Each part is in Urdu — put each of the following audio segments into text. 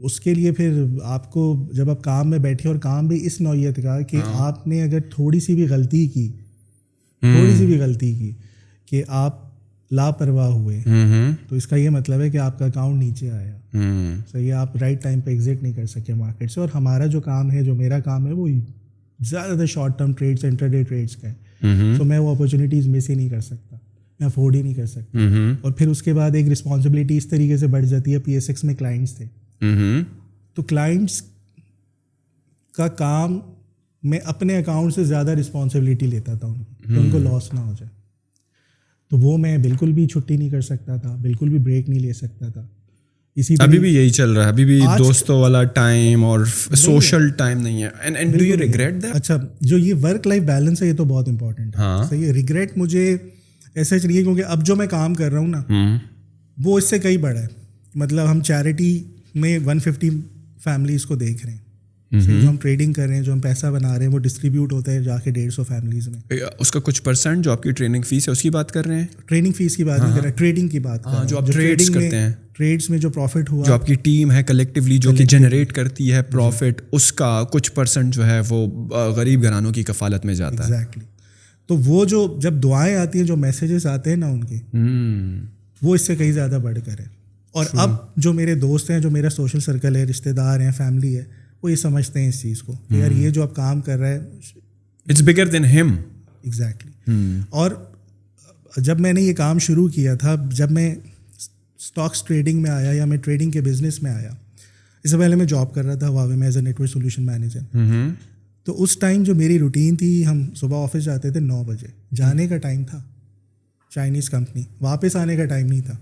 اس کے لیے پھر آپ کو جب آپ کام میں بیٹھے اور کام بھی اس نوعیت کا کہ آپ نے اگر تھوڑی سی بھی غلطی کی کہ آپ لاپرواہ ہوئے تو اس کا یہ مطلب ہے کہ آپ کا اکاؤنٹ نیچے آیا. صحیح ہے, آپ رائٹ ٹائم پہ ایگزٹ نہیں کر سکے مارکیٹ سے. اور ہمارا جو کام ہے, جو میرا کام ہے, وہ زیادہ تر شارٹ ٹرم ٹریڈس, انٹرڈے ٹریڈس کا ہے. سو میں وہ اپرچونیٹیز مس ہی نہیں کر سکتا, میں افورڈ ہی نہیں کر سکتا. اور پھر اس کے بعد ایک رسپانسبلٹی اس طریقے سے بڑھ جاتی ہے. PSX میں کلائنٹس تھے, تو کلائنٹس کا کام میں اپنے اکاؤنٹ سے زیادہ رسپانسبلٹی لیتا تھا ان کی, کہ ان کو لاس نہ ہو جائے. تو وہ میں بالکل بھی چھٹی نہیں کر سکتا تھا, بالکل بھی بریک نہیں لے سکتا تھا. ابھی بھی یہی چل رہا ہے, ابھی بھی دوستوں والا ٹائم اور سوشل ٹائم نہیں ہے. And do you regret that? اچھا, جو یہ ورک لائف بیلنس ہے یہ تو بہت امپورٹنٹ ہے. صحیح ہے, ریگریٹ مجھے ایسا چلیے کیونکہ اب جو میں کام کر رہا ہوں نا وہ اس سے کئی بڑا ہے. مطلب ہم چیریٹی میں 150 فیملیز کو دیکھ رہے ہیں. جو ہم ٹریڈنگ کر رہے ہیں, جو ہم پیسہ بنا رہے ہیں, وہ ڈسٹریبیوٹ ہوتا ہے جا کے 150 فیملیز میں. اس کا کچھ پرسنٹ جو آپ کی ٹریننگ فیس ہے اس کی بات کر رہے ہیں؟ ٹریننگ فیس کی بات نہیں کر رہے, ٹریڈنگ کی بات کر رہے ہیں. جو آپ ٹریڈس کرتے ہیں, ٹریڈس میں جو پروفٹ ہوا, جو آپ کی ٹیم ہے کلیکٹیولی جو کہ جنریٹ کرتی ہے پروفٹ, اس کا کچھ پرسنٹ جو ہے وہ غریب گھرانوں کی کفالت میں جاتا ہے. ایگزیکٹلی. تو وہ جو جب دعائیں آتی ہیں, جو میسیجز آتے ہیں نا ان کے, وہ اس سے کہیں زیادہ بڑھ کر ہے. اور اب جو میرے دوست ہیں, جو میرا سوشل سرکل ہے, رشتہ دار ہیں, فیملی ہے, وہ یہ سمجھتے ہیں اس چیز کو کہ یار یہ جو اب کام کر رہا ہے اٹس بگر دین ہم. ایگزیکٹلی. اور جب میں نے یہ کام شروع کیا تھا, جب میں اسٹاکس ٹریڈنگ میں آیا یا میں ٹریڈنگ کے بزنس میں آیا, اس سے پہلے میں جاب کر رہا تھا ہواوے میں as a network solution manager. تو اس ٹائم جو میری روٹین تھی, ہم صبح آفس جاتے تھے 9 بجے, جانے کا ٹائم تھا چائنیز کمپنی, واپس آنے کا ٹائم نہیں تھا.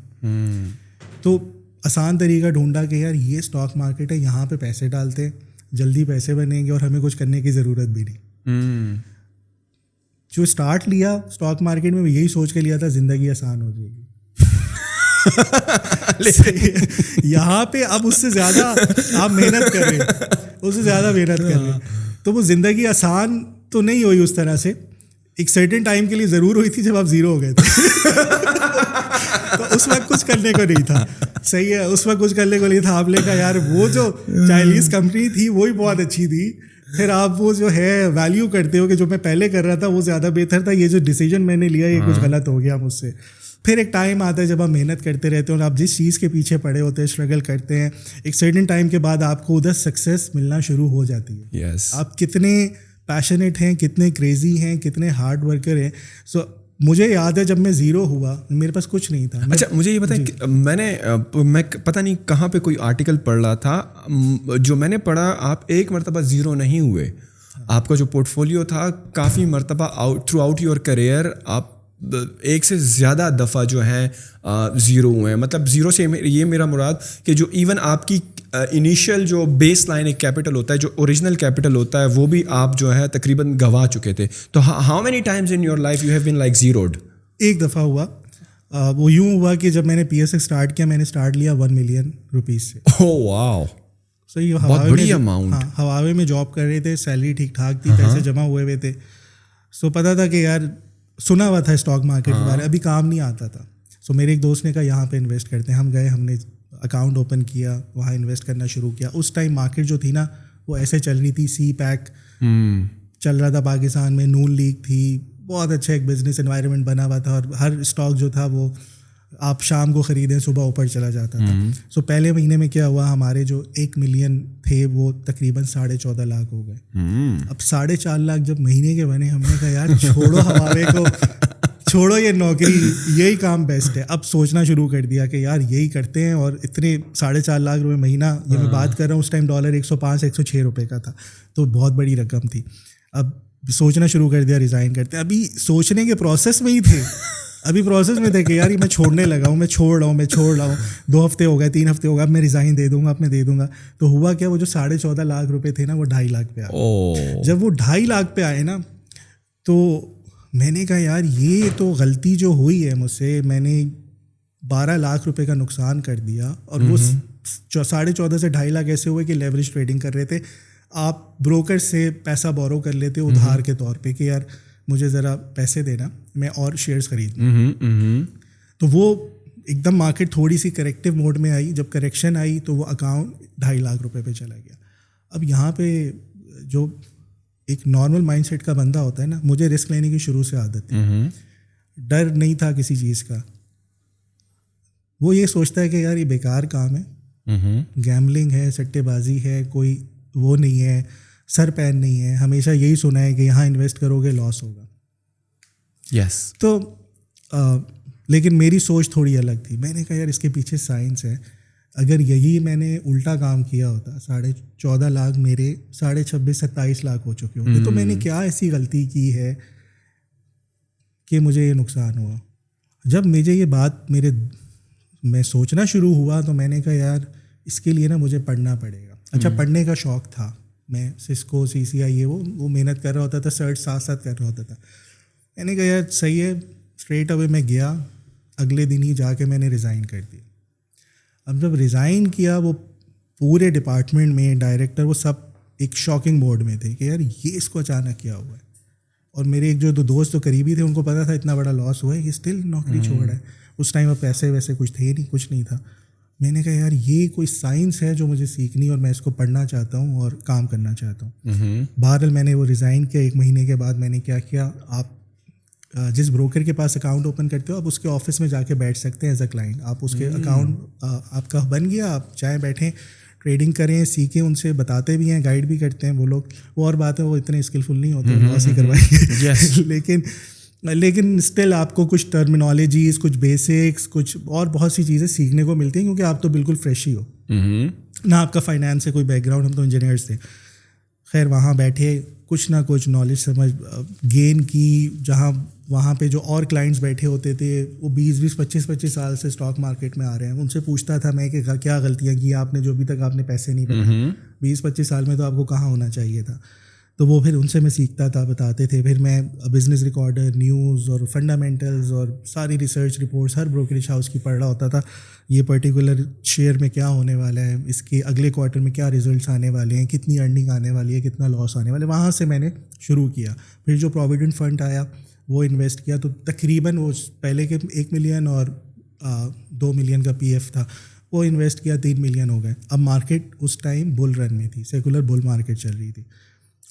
تو آسان طریقہ ڈھونڈا کہ یار یہ اسٹاک مارکیٹ ہے, یہاں پہ پیسے ڈالتے, جلدی پیسے بنیں گے اور ہمیں کچھ کرنے کی ضرورت بھی نہیں. جو اسٹارٹ لیا اسٹاک مارکیٹ میں, یہی سوچ کے لیا تھا زندگی آسان ہو جائے گی. یہاں پہ اب اس سے زیادہ آپ محنت کر رہے ہیں, اس سے زیادہ محنت کر رہے ہیں. تو وہ زندگی آسان تو نہیں ہوئی اس طرح سے, ایک سرٹن ٹائم کے لیے ضرور ہوئی تھی جب آپ زیرو ہو گئے تھے. تو اس وقت کچھ کرنے کو نہیں تھا. صحیح ہے, اس وقت کچھ کرنے کو نہیں تھا. آپ نے کہا یار وہ جو چائنیز کمپنی تھی وہی بہت اچھی تھی, پھر آپ وہ جو ہے ویلیو کرتے ہو کہ جو میں پہلے کر رہا تھا وہ زیادہ بہتر تھا, یہ جو ڈیسیجن میں نے لیا یہ کچھ غلط ہو گیا مجھ سے. پھر ایک ٹائم آتا ہے جب آپ محنت کرتے رہتے ہیں اور آپ جس چیز کے پیچھے پڑے ہوتے ہیں, اسٹرگل کرتے ہیں, ایک سرٹن ٹائم کے بعد آپ کو ادھر سکسیس ملنا شروع ہو جاتی ہے. آپ کتنے پیشنیٹ ہیں, کتنے کریزی ہیں, کتنے ہارڈ ورکر ہیں. سو مجھے یاد ہے جب میں زیرو ہوا میرے پاس کچھ نہیں تھا. اچھا مجھے یہ بتائیں, میں پتہ نہیں کہاں پہ کوئی آرٹیکل پڑھ رہا تھا, جو میں نے پڑھا آپ ایک مرتبہ زیرو نہیں ہوئے, آپ کا جو پورٹ فولیو تھا کافی مرتبہ تھرو آؤٹ یور کریئر آپ ایک سے زیادہ دفعہ جو ہے زیرو ہوئے ہیں. مطلب زیرو سے یہ میرا مراد کہ جو ایون آپ کی انیشیل جو بیس لائن ایک کیپٹل ہوتا ہے, جو اوریجنل کیپٹل ہوتا ہے, وہ بھی آپ جو ہے تقریباً گوا چکے تھے. تو how many times in your life you have been like zeroed? ایک دفعہ ہوا. وہ یوں ہوا کہ جب میں نے PSX اسٹارٹ کیا, میں نے اسٹارٹ لیا 1 ملین روپیز سے. اوہ واو, صحیح. بہت بڑی اماؤنٹ. ہاں, ہواوے میں جاب کر رہے تھے, سیلری ٹھیک ٹھاک تھی, پیسے جمع ہوئے تھے. سو پتا تھا کہ یار سنا ہوا تھا اسٹاک مارکیٹ کے بارے, ابھی کام نہیں آتا تھا. سو میرے ایک دوست نے کہا یہاں پہ انویسٹ کرتے ہیں. ہم گئے, ہم نے اکاؤنٹ اوپن کیا, وہاں انویسٹ کرنا شروع کیا. اس ٹائم مارکیٹ جو تھی نا وہ ایسے چل رہی تھی, سی پیک چل رہا تھا پاکستان میں, نون لیگ تھی, بہت اچھا ایک بزنس انوائرمنٹ بنا ہوا تھا, اور ہر اسٹاک جو تھا وہ آپ شام کو خریدیں صبح اوپر چلا جاتا تھا. سو پہلے مہینے میں کیا ہوا, ہمارے جو 1 ملین تھے وہ تقریباً 14.5 لاکھ ہو گئے. اب 4.5 لاکھ جب مہینے کے بنے, ہم نے کہا یار چھوڑو ہمارے کو, چھوڑو یہ نوکری, یہی کام بیسٹ ہے. اب سوچنا شروع کر دیا کہ یار یہی کرتے ہیں. اور اتنے 4.5 لاکھ روپے مہینہ, یہ میں بات کر رہا ہوں اس ٹائم ڈالر 105-106 روپے کا تھا, تو بہت بڑی رقم تھی. اب سوچنا شروع کر دیا ریزائن کرتے. ابھی سوچنے کے پروسیس میں ہی تھے, ابھی پروسیس میں تھے کہ یار میں چھوڑنے لگا ہوں, میں چھوڑ رہا ہوں. 2 ہفتے ہو گئے, 3 ہفتے ہو گئے, اب میں ریزائن دے دوں گا, اب میں دے دوں گا. تو ہوا کیا, وہ جو 14.5 لاکھ روپے تھے نا وہ 2.5 لاکھ پہ آئے. جب وہ 2.5 لاکھ پہ آئے نا, تو میں نے کہا یار یہ تو غلطی جو ہوئی ہے مجھ سے, میں نے 12 لاکھ روپے کا نقصان کر دیا. اور وہ 14.5 سے 2.5 لاکھ ایسے ہوئے کہ لیوریج ٹریڈنگ کر رہے تھے. آپ بروکر سے پیسہ بورو کر لیتے ادھار کے طور پہ کہ یار مجھے ذرا پیسے دینا, میں اور شیئرز خرید لوں. تو وہ ایک دم مارکیٹ تھوڑی سی کریکٹیو موڈ میں آئی. جب کریکشن آئی تو وہ اکاؤنٹ 2.5 لاکھ روپے پہ چلا گیا. اب یہاں پہ جو ایک نارمل مائنڈ سیٹ کا بندہ ہوتا ہے نا, مجھے رسک لینے کی شروع سے عادت تھی, ڈر نہیں تھا کسی چیز کا. وہ یہ سوچتا ہے کہ یار یہ بیکار کام ہے, گیملنگ ہے, سٹے بازی ہے, کوئی وہ نہیں ہے, سر پین نہیں ہے. ہمیشہ یہی سنا ہے کہ یہاں انویسٹ کرو گے لاس ہوگا. یس. تو لیکن میری سوچ تھوڑی الگ تھی. میں نے کہا یار اس کے پیچھے سائنس ہے. اگر یہی میں نے الٹا کام کیا ہوتا 14.5 لاکھ میرے 26.5-27 لاکھ ہو چکے ہوتے. تو میں نے کیا ایسی غلطی کی ہے کہ مجھے یہ نقصان ہوا. جب مجھے یہ بات میں سوچنا شروع ہوا تو میں نے کہا یار اس کے لیے نا مجھے پڑھنا پڑے گا. اچھا پڑھنے کا شوق تھا, میں سسکو CCI یہ وہ محنت کر رہا ہوتا تھا, سرچ ساتھ ساتھ کر رہا ہوتا تھا. میں نے کہا یار صحیح ہے, اسٹریٹ اوے میں گیا, اگلے دن ہی جا کے میں نے ریزائن کر دیا. اب جب ریزائن کیا وہ پورے ڈپارٹمنٹ میں ڈائریکٹر وہ سب ایک شاکنگ موڈ میں تھے کہ یار یہ اس کو اچانک کیا ہوا ہے. اور میرے ایک جو 2 دوست تو قریبی تھے ان کو پتا تھا اتنا بڑا لاس ہوا ہے, یہ اسٹل نوکری چھوڑا ہے. اس ٹائم اب پیسے ویسے کچھ تھے نہیں, کچھ نہیں تھا. میں نے کہا یار یہ کوئی سائنس ہے جو مجھے سیکھنی اور میں اس کو پڑھنا چاہتا ہوں اور کام کرنا چاہتا ہوں. بہرحال میں نے وہ ریزائن کیا. 1 مہینے کے بعد میں نے کیا کیا, آپ جس بروکر کے پاس اکاؤنٹ اوپن کرتے ہو آپ اس کے آفس میں جا کے بیٹھ سکتے ہیں ایز اے کلائنٹ. آپ اس کے اکاؤنٹ آپ کا بن گیا, آپ چاہیں بیٹھیں ٹریڈنگ کریں, سیکھیں, ان سے بتاتے بھی ہیں, گائیڈ بھی کرتے ہیں وہ لوگ. وہ اور بات ہے وہ اتنے اسکلفل نہیں ہوتے, لاس ہی کروائیں گے. لیکن اسٹل آپ کو کچھ ٹرمینالوجیز, کچھ بیسکس, کچھ اور بہت سی چیزیں سیکھنے کو ملتی ہیں کیونکہ آپ تو بالکل فریش ہی ہو, نہ آپ کا فائنانس سے کوئی بیک گراؤنڈ. ہم تو انجینئرس تھے. خیر وہاں بیٹھے کچھ نہ کچھ نالج سمجھ گین کی. جہاں وہاں پہ جو اور کلائنٹس بیٹھے ہوتے تھے وہ 20-20 25-25 سال سے اسٹاک مارکیٹ میں آ رہے ہیں, ان سے پوچھتا تھا میں کہ کیا غلطیاں کی آپ نے جو ابھی تک آپ نے پیسے نہیں بنائے. 20-25 سال میں تو آپ کو کہاں ہونا چاہیے تھا. تو وہ پھر ان سے میں سیکھتا تھا, بتاتے تھے. پھر میں بزنس ریکارڈر, نیوز اور فنڈامنٹلز اور ساری ریسرچ رپورٹس ہر بروکریج ہاؤس کی پڑھ رہا ہوتا تھا. یہ پرٹیکولر شیئر میں کیا ہونے والا ہے, اس کے اگلے کوارٹر میں کیا ریزلٹس آنے والے ہیں, کتنی ارننگ آنے والی ہے, کتنا لاس آنے والے. وہاں سے میں نے شروع کیا. پھر جو پروویڈنٹ فنڈ آیا وہ انویسٹ کیا. تو تقریباً وہ پہلے کے 1 ملین اور 2 ملین کا PF تھا, وہ انویسٹ کیا 3 ملین ہو گئے. اب مارکیٹ اس ٹائم بل رن میں تھی, سیکولر بل مارکیٹ چل رہی تھی.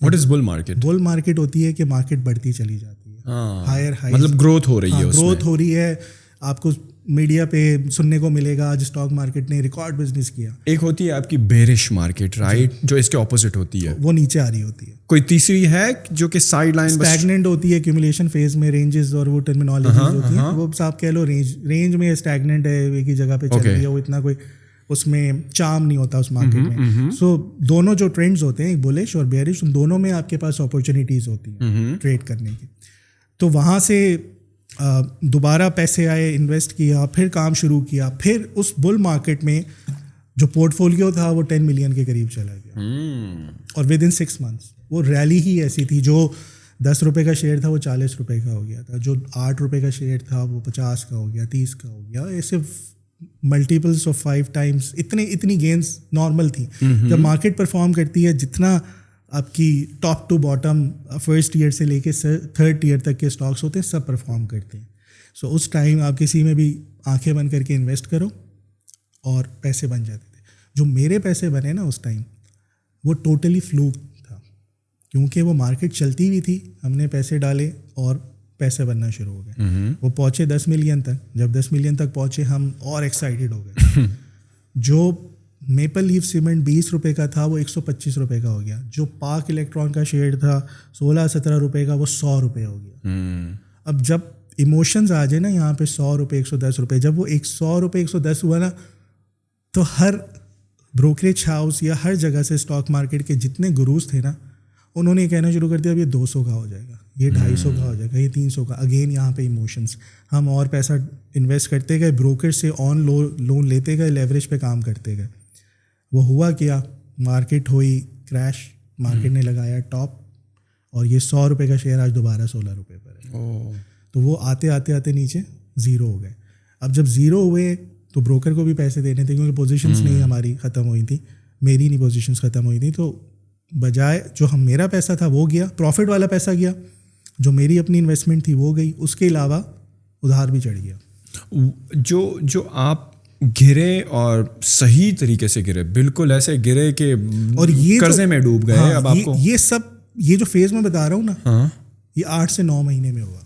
What is bill market? Bill market ہوتی ہے کہ مارکیٹ بڑھتی چلی جاتی ہے, ہائر ہائی, مطلب گروتھ ہو رہی ہے, گروتھ ہو رہی ہے. آپ کو میڈیا پہ سننے کو ملے گا آج اسٹاک مارکیٹ نے ریکارڈ بزنس کیا. ایک ہوتی ہے آپ کی بیرش مارکیٹ, رائٹ, جو اس کے اپوزٹ ہوتی ہے, وہ نیچے آ رہی ہوتی ہے. کوئی تیسری ہے جو کہ سائڈ لائن اسٹیگننٹ ہوتی ہے, ایکیومولیشن فیز میں رینجز اور وہ ٹرمینالوجیز ہوتی ہیں, وہ آپ کہہ لو رینج میں اسٹیگننٹ ہے, ایک ہی جگہ پہ چل رہی ہے, وہ اتنا کوئی اس میں چارم نہیں ہوتا اس مارکیٹ میں. سو دونوں جو ٹرینڈز ہوتے ہیں بولش اور بیئرش, ان دونوں میں آپ کے پاس اپرچونیٹیز ہوتی ہیں ٹریڈ کرنے کی. تو وہاں سے دوبارہ پیسے آئے, انویسٹ کیا, پھر کام شروع کیا. پھر اس بل مارکیٹ میں جو پورٹ فولیو تھا وہ 10 ملین کے قریب چلا گیا, اور ود ان 6 months وہ ریلی ہی ایسی تھی. جو 10 روپے کا شیئر تھا وہ 40 روپے کا ہو گیا تھا, جو 8 روپے کا شیئر تھا وہ 50 کا ہو گیا, 30 کا ہو گیا. ایسے ملٹیپلس آف 5 times اتنی گینز نارمل تھیں. جب مارکیٹ پرفارم کرتی ہے, جتنا آپ کی top to bottom first year سے لے کے 3rd tier تک کے اسٹاکس ہوتے ہیں سب پرفارم کرتے ہیں. سو اس ٹائم آپ کسی میں بھی آنکھیں بند کر کے انویسٹ کرو اور پیسے بن جاتے تھے. جو میرے پیسے بنے نا اس ٹائم وہ ٹوٹلی فلوک تھا, کیونکہ وہ مارکیٹ چلتی بھی تھی, ہم نے پیسے ڈالے اور پیسے بننا شروع ہو گئے. وہ پہنچے 10 ملین تک. جب 10 ملین تک پہنچے ہم اور ایکسائٹیڈ ہو گئے. جو میپل لیف سیمنٹ 20 روپے کا تھا وہ 125 روپے کا ہو گیا. جو پاک الیکٹران کا شیئر تھا 16-17 روپے کا وہ 100 روپے ہو گیا. اب جب ایموشنز آ جائے نا یہاں پہ 100 روپے 110 روپے, جب وہ 100 روپے 110 ہوا نا تو ہر بروکریج ہاؤس یا ہر جگہ سے اسٹاک مارکیٹ کے جتنے گروز تھے نا انہوں نے کہنا شروع کر دیا اب یہ 200 کا ہو جائے گا, یہ 250 کا ہو جائے گا, یہ 300 کا. اگین یہاں پہ ایموشنس, ہم اور پیسہ انویسٹ کرتے گئے, بروکر سے آن لون لیتے گئے, لیوریج پہ کام کرتے گئے. وہ ہوا کیا, مارکیٹ ہوئی کریش, مارکیٹ نے لگایا ٹاپ, اور یہ 100 روپے کا شیئر آج دوبارہ 16 روپے پر ہے. تو وہ آتے آتے آتے نیچے زیرو ہو گئے. اب جب زیرو ہوئے تو بروکر کو بھی پیسے دینے تھے کیونکہ پوزیشنس نہیں ہماری ختم ہوئی تھیں, میری نہیں پوزیشنس ختم ہوئی تھیں. تو بجائے جو میرا پیسہ تھا وہ گیا, پروفٹ والا پیسہ گیا, جو میری اپنی انویسٹمنٹ تھی وہ گئی, اس کے علاوہ ادھار بھی چڑھ گیا. جو آپ گرے اور صحیح طریقے سے گرے, بالکل ایسے گرے کہ اور یہ قرضے میں ڈوب گئے. اب آپ کو یہ جو فیز میں بتا رہا ہوں نا, یہ 8 سے 9 مہینے میں ہوا.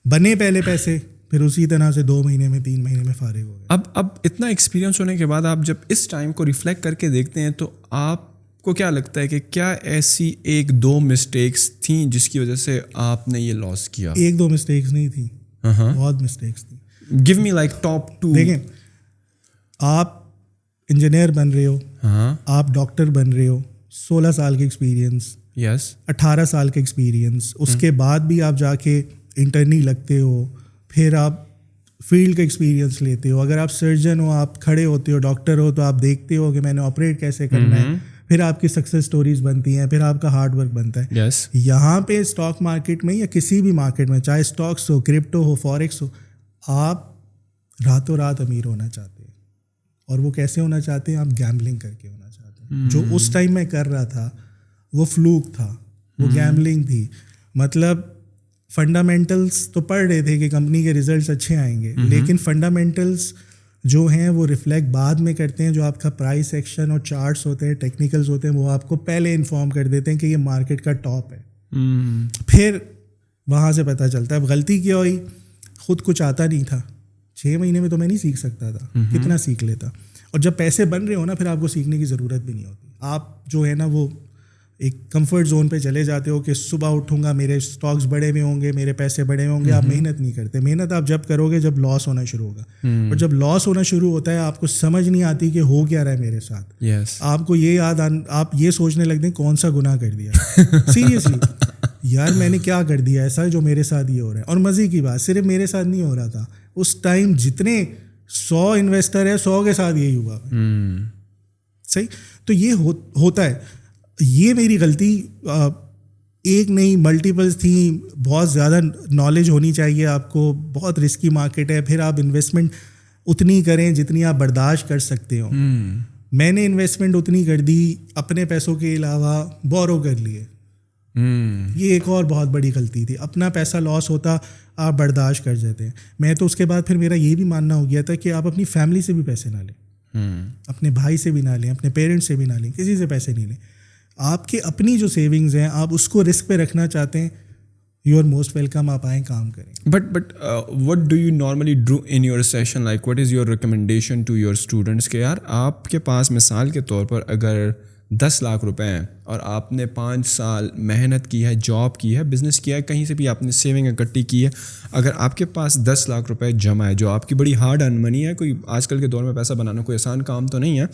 بنے پہلے پیسے, پھر اسی طرح سے 2 مہینے میں 3 مہینے میں فارغ ہو گئے. اب اتنا ایکسپیرینس ہونے کے بعد آپ جب اس ٹائم کو ریفلیکٹ کر کے دیکھتے ہیں تو آپ کو کیا لگتا ہے کہ کیا ایسی 1-2 مسٹیکس تھیں جس کی وجہ سے آپ نے یہ لاس کیا؟ 1-2 مسٹیکس نہیں تھیں, بہت مسٹیکس تھیں. Give me like top 2. دیکھیں, آپ انجینئر بن رہے ہو, آپ ڈاکٹر بن رہے ہو, 16 سال کے ایکسپیرینس, 18 سال کے ایکسپیرینس, اس کے بعد بھی آپ جا کے انٹرنی لگتے ہو, پھر آپ فیلڈ کا ایکسپیرینس لیتے ہو. اگر آپ سرجن ہو, آپ کھڑے ہوتے ہو, ڈاکٹر ہو, تو آپ دیکھتے ہو کہ میں نے آپریٹ کیسے کرنا ہے. پھر آپ کی سکسیز سٹوریز بنتی ہیں, پھر آپ کا ہارڈ ورک بنتا ہے. یہاں پہ اسٹاک مارکیٹ میں یا کسی بھی مارکیٹ میں, چاہے اسٹاکس ہو, کرپٹو ہو, فوریکس ہو, آپ راتوں رات امیر ہونا چاہتے ہیں. اور وہ کیسے ہونا چاہتے ہیں؟ آپ گیمبلنگ کر کے ہونا چاہتے ہیں. جو اس ٹائم میں کر رہا تھا وہ فلوک تھا, وہ گیمبلنگ تھی. مطلب فنڈامنٹلس تو پڑھ رہے تھے کہ کمپنی کے ریزلٹس اچھے آئیں گے, لیکن فنڈامنٹلس جو ہیں وہ ریفلیکٹ بعد میں کرتے ہیں. جو آپ کا پرائس ایکشن اور چارٹس ہوتے ہیں, ٹیکنیکلز ہوتے ہیں, وہ آپ کو پہلے انفارم کر دیتے ہیں کہ یہ مارکیٹ کا ٹاپ ہے. پھر وہاں سے پتہ چلتا ہے اب غلطی کیا ہوئی. خود کچھ آتا نہیں تھا, 6 مہینے میں تو میں نہیں سیکھ سکتا تھا, کتنا سیکھ لیتا. اور جب پیسے بن رہے ہو نا, پھر آپ کو سیکھنے کی ضرورت بھی نہیں ہوتی. آپ جو ہے نا وہ ایک کمفرٹ زون پہ چلے جاتے ہو کہ صبح اٹھوں گا, میرے اسٹاکس بڑے ہوئے ہوں گے, میرے پیسے بڑے ہوں گے. آپ محنت نہیں کرتے. محنت آپ جب کرو گے جب لاس ہونا شروع ہوگا. اور جب لاس ہونا شروع ہوتا ہے آپ کو سمجھ نہیں آتی کہ ہو کیا رہا ہے میرے ساتھ. آپ کو یہ آپ یہ سوچنے لگتے ہیں کون سا گناہ کر دیا. سیریسلی یار, میں نے کیا کر دیا ایسا جو میرے ساتھ یہ ہو رہا ہے. اور مزے کی بات, صرف میرے ساتھ نہیں ہو رہا تھا, اس ٹائم جتنے 100 انویسٹر ہیں 100 کے ساتھ یہی ہوا. صحیح. تو یہ ہوتا ہے. یہ میری غلطی ایک نہیں, ملٹیپلس تھیں. بہت زیادہ نالج ہونی چاہیے آپ کو. بہت رسکی مارکیٹ ہے. پھر آپ انویسٹمنٹ اتنی کریں جتنی آپ برداشت کر سکتے ہو. میں نے انویسٹمنٹ اتنی کر دی, اپنے پیسوں کے علاوہ بورو کر لیے. یہ ایک اور بہت بڑی غلطی تھی. اپنا پیسہ لاس ہوتا آپ برداشت کر جاتے ہیں. میں تو اس کے بعد پھر میرا یہ بھی ماننا ہو گیا تھا کہ آپ اپنی فیملی سے بھی پیسے نہ لیں, اپنے بھائی سے بھی نہ لیں, اپنے پیرنٹس سے بھی نہ لیں, کسی سے پیسے نہیں لیں. آپ کی اپنی جو سیونگز ہیں آپ اس کو رسک پہ رکھنا چاہتے ہیں, یو آر موسٹ ویلکم, آپ آئیں کام کریں. But what do you normally do in your session, like what is your recommendation to your students کہ یار آپ کے پاس مثال کے طور پر اگر 10 لاکھ روپے ہیں اور آپ نے 5 سال محنت کی ہے, جاب کی ہے, بزنس کیا ہے, کہیں سے بھی آپ نے سیونگ اکٹھی کی ہے, اگر آپ کے پاس 10 لاکھ روپے جمع ہے جو آپ کی بڑی ہارڈ ارن منی ہے, کوئی آج کل کے دور میں پیسہ بنانا کوئی آسان کام تو نہیں ہے,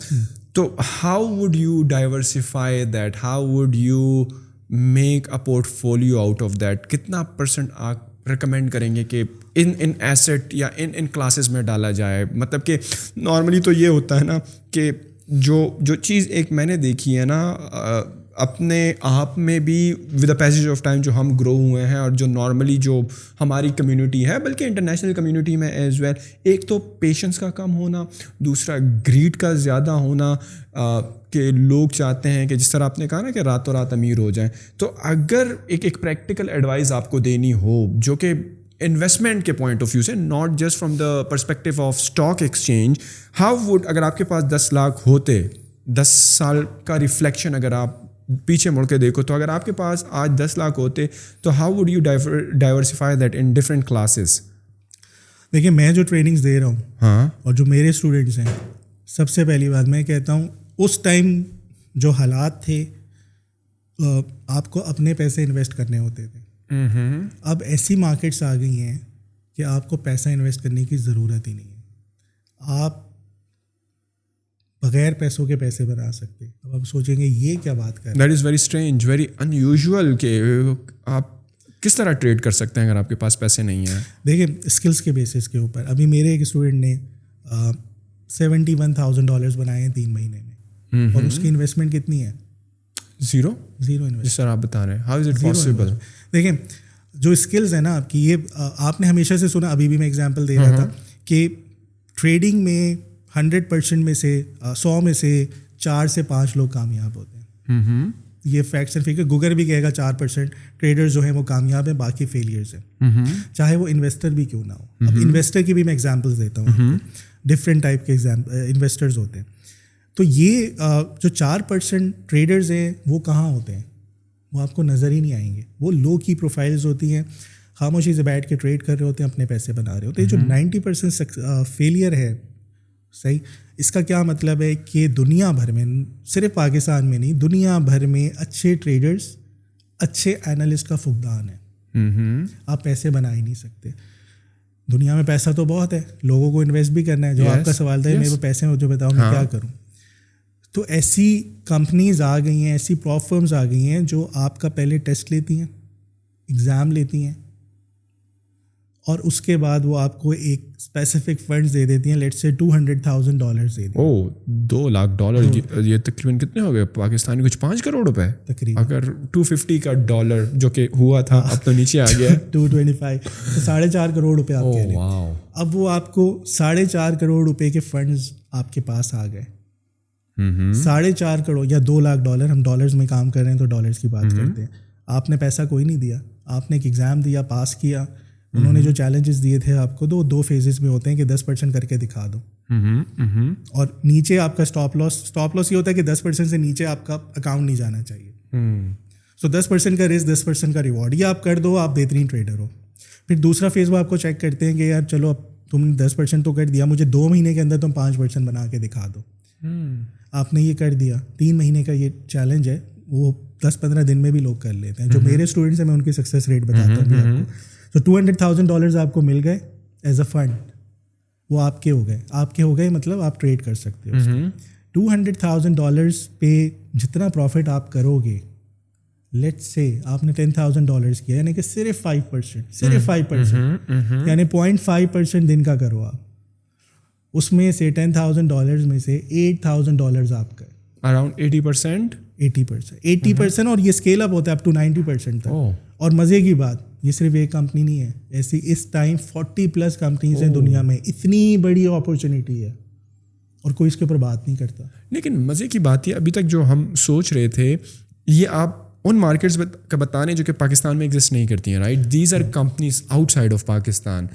تو how would you diversify that, how would you make a port folio out of that? کتنا % آپ ریکمینڈ کریں گے کہ ان ایسٹ یا ان کلاسز میں ڈالا جائے؟ مطلب کہ نارملی تو یہ ہوتا ہے نا کہ جو چیز ایک میں نے دیکھی ہے نا اپنے آپ میں بھی with the passage of time جو ہم گرو ہوئے ہیں, اور جو نارملی جو ہماری کمیونٹی ہے بلکہ انٹرنیشنل کمیونٹی میں ایز ویل, ایک تو پیشنس کا کم ہونا, دوسرا گریڈ کا زیادہ ہونا کہ لوگ چاہتے ہیں کہ جس طرح آپ نے کہا نا کہ راتوں رات امیر ہو جائیں. تو اگر ایک پریکٹیکل ایڈوائز آپ کو دینی ہو جو کہ انویسٹمنٹ کے پوائنٹ آف ویو سے, not just from the perspective of stock exchange, how would, اگر آپ کے پاس 10 لاکھ ہوتے, 10 سال کا ریفلیکشن اگر آپ پیچھے مڑ کے دیکھو, تو اگر آپ کے پاس آج 10 لاکھ ہوتے تو how would you diversify that in different classes? دیکھیں, میں جو ٹریننگز دے رہا ہوں اور جو میرے اسٹوڈنٹس ہیں, سب سے پہلی بات میں کہتا ہوں اس ٹائم جو حالات تھے آپ کو اپنے پیسے انویسٹ کرنے ہوتے تھے. اب ایسی مارکیٹس آ گئی ہیں کہ آپ کو پیسہ انویسٹ کرنے کی ضرورت ہی نہیں ہے. آپ بغیر پیسوں کے پیسے بنا سکتے. اب آپ سوچیں گے یہ کیا بات کر رہے ہیں, that is very strange, very in usual کہ آپ کس طرح ٹریڈ کر سکتے ہیں اگر آپ کے پاس پیسے نہیں ہیں. دیکھیں, اسکلس کے بیسس کے اوپر ابھی میرے ایک اسٹوڈنٹ نے $71,000 بنائے ہیں 3 مہینے میں, اور اس کی انویسٹمنٹ کتنی ہے؟ Zero investment. جس طرح آپ بتا رہے ہیں, ہاؤ از اٹ پاسبل؟ دیکھیں, جو اسکلز ہیں نا آپ کی, یہ آپ نے ہمیشہ سے سنا, ابھی بھی میں ایگزامپل دے رہا تھا کہ ٹریڈنگ میں 100% میں سے 100 میں سے 4 سے 5 لوگ کامیاب ہوتے ہیں. یہ فیکٹس اینڈ فگر. گوگل بھی کہے گا 4% ٹریڈرز جو ہیں وہ کامیاب ہیں, باقی فیلیئرز ہیں, چاہے وہ انویسٹر بھی کیوں نہ ہو. اب انویسٹر کی بھی میں ایگزامپلس دیتا ہوں, ڈفرینٹ ٹائپ کے انویسٹرز ہوتے ہیں. تو یہ جو 4% ٹریڈرز ہیں وہ کہاں ہوتے ہیں, وہ آپ کو نظر ہی نہیں آئیں گے. وہ لو کی پروفائلز ہوتی ہیں, خاموشی سے بیٹھ کے ٹریڈ کر رہے ہوتے ہیں, اپنے پیسے بنا رہے ہوتے ہیں. جو 90% فیلئر ہے, صحیح, اس کا کیا مطلب ہے کہ دنیا بھر میں, صرف پاکستان میں نہیں, دنیا بھر میں اچھے ٹریڈرز, اچھے اینالسٹ کا فقدان ہے. آپ پیسے بنا ہی نہیں سکتے. دنیا میں پیسہ تو بہت ہے, لوگوں کو انویسٹ بھی کرنا ہے. جو آپ کا سوال تھا میرے کو پیسے ہیں جو بتاؤ میں کیا کروں, تو ایسی کمپنیز آ گئی ہیں, ایسی پراپ فرمز آ گئی ہیں جو آپ کا پہلے ٹیسٹ لیتی ہیں, ایگزام لیتی ہیں, اور اس کے بعد وہ آپ کو ایک اسپیسیفک فنڈز دے دیتی ہیں. لیٹس سے $200,000 دے دیں. $2 لاکھ, یہ تقریباً کتنے ہو گئے پاکستانی, کچھ 5 کروڑ روپے تقریباً. اگر $250 کا ڈالر جو کہ ہوا تھا اب تو نیچے آ گیا 225, تو 4.5 کروڑ روپے آپ کہہ لیں. اب وہ آپ کو 4.5 کروڑ روپے کے فنڈز آپ کے پاس آ گئے. 4.5 کروڑ یا $2 لاکھ, ہم ڈالرز میں کام کر رہے ہیں تو ڈالرز کی بات کرتے ہیں. آپ نے پیسہ کوئی نہیں دیا, آپ نے ایک ایگزام دیا, پاس کیا. انہوں نے جو چیلنجز دیے تھے آپ کو, 2 فیزز میں ہوتے ہیں کہ 10% کر کے دکھا دو, اور نیچے آپ کا اسٹاپ لاس یہ ہوتا ہے کہ 10% سے نیچے آپ کا اکاؤنٹ نہیں جانا چاہیے. سو 10% کا رسک, 10% کا ریوارڈ, یہ آپ کر دو, آپ بہترین ٹریڈر ہو. پھر دوسرا فیز وہ آپ کو چیک کرتے ہیں کہ یار چلو اب تم نے 10% تو کر دیا, مجھے 2 مہینے کے اندر تم 5% بنا کے دکھا دو. آپ نے یہ کر دیا. 3 مہینے کا یہ چیلنج ہے, وہ 10-15 دن میں بھی لوگ کر لیتے ہیں. جو میرے اسٹوڈنٹس ہیں میں ان کی سکسیس ریٹ بتاتا ہوں آپ کو. تو $200,000 آپ کو مل گئے ایز اے فنڈ, وہ آپ کے ہو گئے مطلب آپ ٹریڈ کر سکتے ہو. $200,000 پہ جتنا پروفٹ آپ کرو گے, لیٹس سے آپ نے $10,000 کیا, یعنی کہ صرف 5%, یعنی 0.5% دن کا کرو آپ, اس میں سے $10,000 میں سے $8,000 آپ کا, اراؤنڈ 80%, اور یہ اسکیل اپ ہوتا ہے اپ ٹو 90% تک. اور مزے کی بات, یہ صرف ایک کمپنی نہیں ہے, ایسی اس ٹائم 40+ کمپنیز ہیں دنیا میں. اتنی بڑی اپرچونیٹی ہے اور کوئی اس کے اوپر بات نہیں کرتا. لیکن مزے کی بات یہ ابھی تک جو ہم سوچ رہے تھے, یہ آپ ان مارکیٹس کا بتانے جو کہ پاکستان میں ایگزسٹ نہیں کرتی ہیں, right, these are companies outside of Pakistan.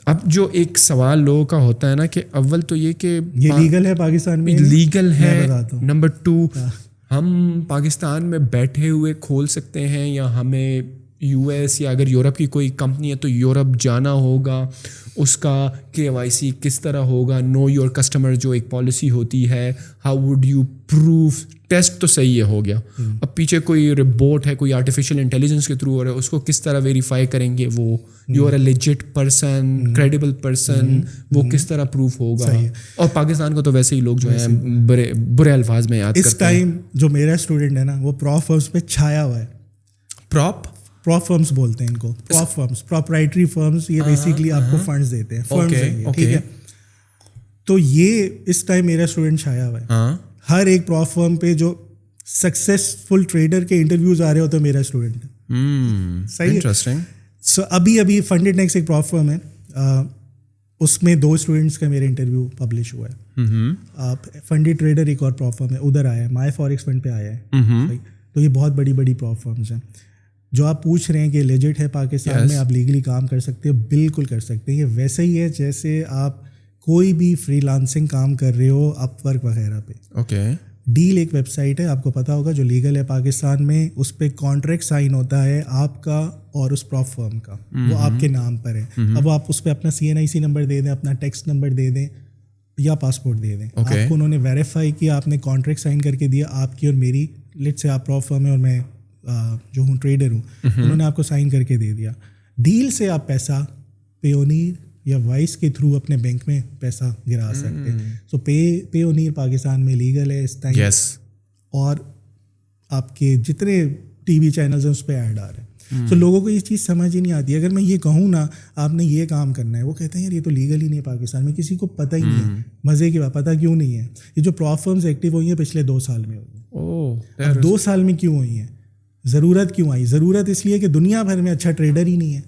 اب جو ایک سوال لوگوں کا ہوتا ہے نا کہ اول تو یہ کہ یہ لیگل ہے پاکستان میں, لیگل ہے, نمبر 2 ہم پاکستان میں بیٹھے ہوئے کھول سکتے ہیں, یا ہمیں US یا اگر یورپ کی کوئی کمپنی ہے تو یورپ جانا ہوگا, اس کا KYC کس طرح ہوگا, نو یور کسٹمر جو ایک پالیسی ہوتی ہے, how would you proof, test تو صحیح ہے ہو گیا, اب پیچھے کوئی رپورٹ ہے, کوئی آرٹیفیشیل انٹیلیجنس کے تھرو ہو رہا ہے, اس کو کس طرح ویریفائی کریں گے, وہ you are a legit person, credible person, وہ کس طرح پروف ہوگا. اور پاکستان کو تو ویسے ہی لوگ جو ہیں برے الفاظ میں یاد کرتے ہیں. اس ٹائم جو میرا اسٹوڈنٹ ہے نا وہ پراپ فرمز پہ چھایا ہوا ہے. پراپ فرمز بولتے ہیں ان کو, پراپ فرمز, پراپرائٹری فرمز, یہ بیسیکلی آپ کو فنڈز دیتے ہیں, فرمز ہیں یہ, ٹھیک ہے. تو یہ اس ٹائم میرا اسٹوڈنٹ چھایا ہوا ہے. ہر ایک پراپ فرم پہ جو سکسیسفل ٹریڈر کے انٹرویوز آ رہے ہوتے ہیں میرا اسٹوڈنٹ ہے. صحیح ہے. سو ابھی فنڈڈ نیکس ایک پراپ فرم ہے, اس میں 2 اسٹوڈنٹس کا میرا انٹرویو پبلش ہوا ہے. فنڈڈ ٹریڈر ایک اور پراپ فرم ہے, ادھر آیا ہے, مائی فوریکس فنڈ پہ آیا ہے. تو یہ بہت بڑی پراپ فرمز ہیں. جو آپ پوچھ رہے ہیں کہ لیجٹ ہے پاکستان میں, آپ لیگلی کام کر سکتے ہو, بالکل کر سکتے ہیں. یہ ویسے ہی ہے جیسے آپ کوئی بھی فری لانسنگ کام کر رہے ہو اپ ورک وغیرہ پہ. اوکے, ڈیل ایک ویب سائٹ ہے, آپ کو پتا ہوگا, جو لیگل ہے پاکستان میں. اس پہ کانٹریکٹ سائن ہوتا ہے آپ کا اور اس پراپ فرم کا, وہ آپ کے نام پر ہے. اب آپ اس پہ اپنا CNIC نمبر دے دیں, اپنا ٹیکس نمبر دے دیں یا پاسپورٹ دے دیں. آپ کو انہوں نے ویریفائی کیا, آپ نے کانٹریکٹ سائن کر کے دیا, آپ کی اور میری, لیٹ سے آپ پراپ فرم ہے اور میں جو ہوں ٹریڈر ہوں, انہوں نے آپ کو سائن کر کے دے دیا. ڈیل سے آپ پیسہ پیونیر یا وائس کے تھرو اپنے بینک میں پیسہ گرا سکتے ہیں. سو پیونیر پاکستان میں لیگل ہے اس ٹائم, اور آپ کے جتنے TV چینلز ہیں اس پہ ایڈ آ رہے ہیں. تو لوگوں کو یہ چیز سمجھ ہی نہیں آتی. اگر میں یہ کہوں نا آپ نے یہ کام کرنا ہے, وہ کہتے ہیں یار یہ تو لیگل ہی نہیں ہے پاکستان میں, کسی کو پتہ ہی نہیں ہے. مزے کی بات, پتہ کیوں نہیں ہے؟ یہ جو پراپ فرمز ایکٹیو ہوئی ہیں پچھلے 2 سال میں ہوئی ہیں. اب 2 سال میں کیوں ہوئی ہیں؟ ضرورت کیوں آئی؟ ضرورت اس لیے کہ دنیا بھر میں اچھا ٹریڈر ہی نہیں ہے.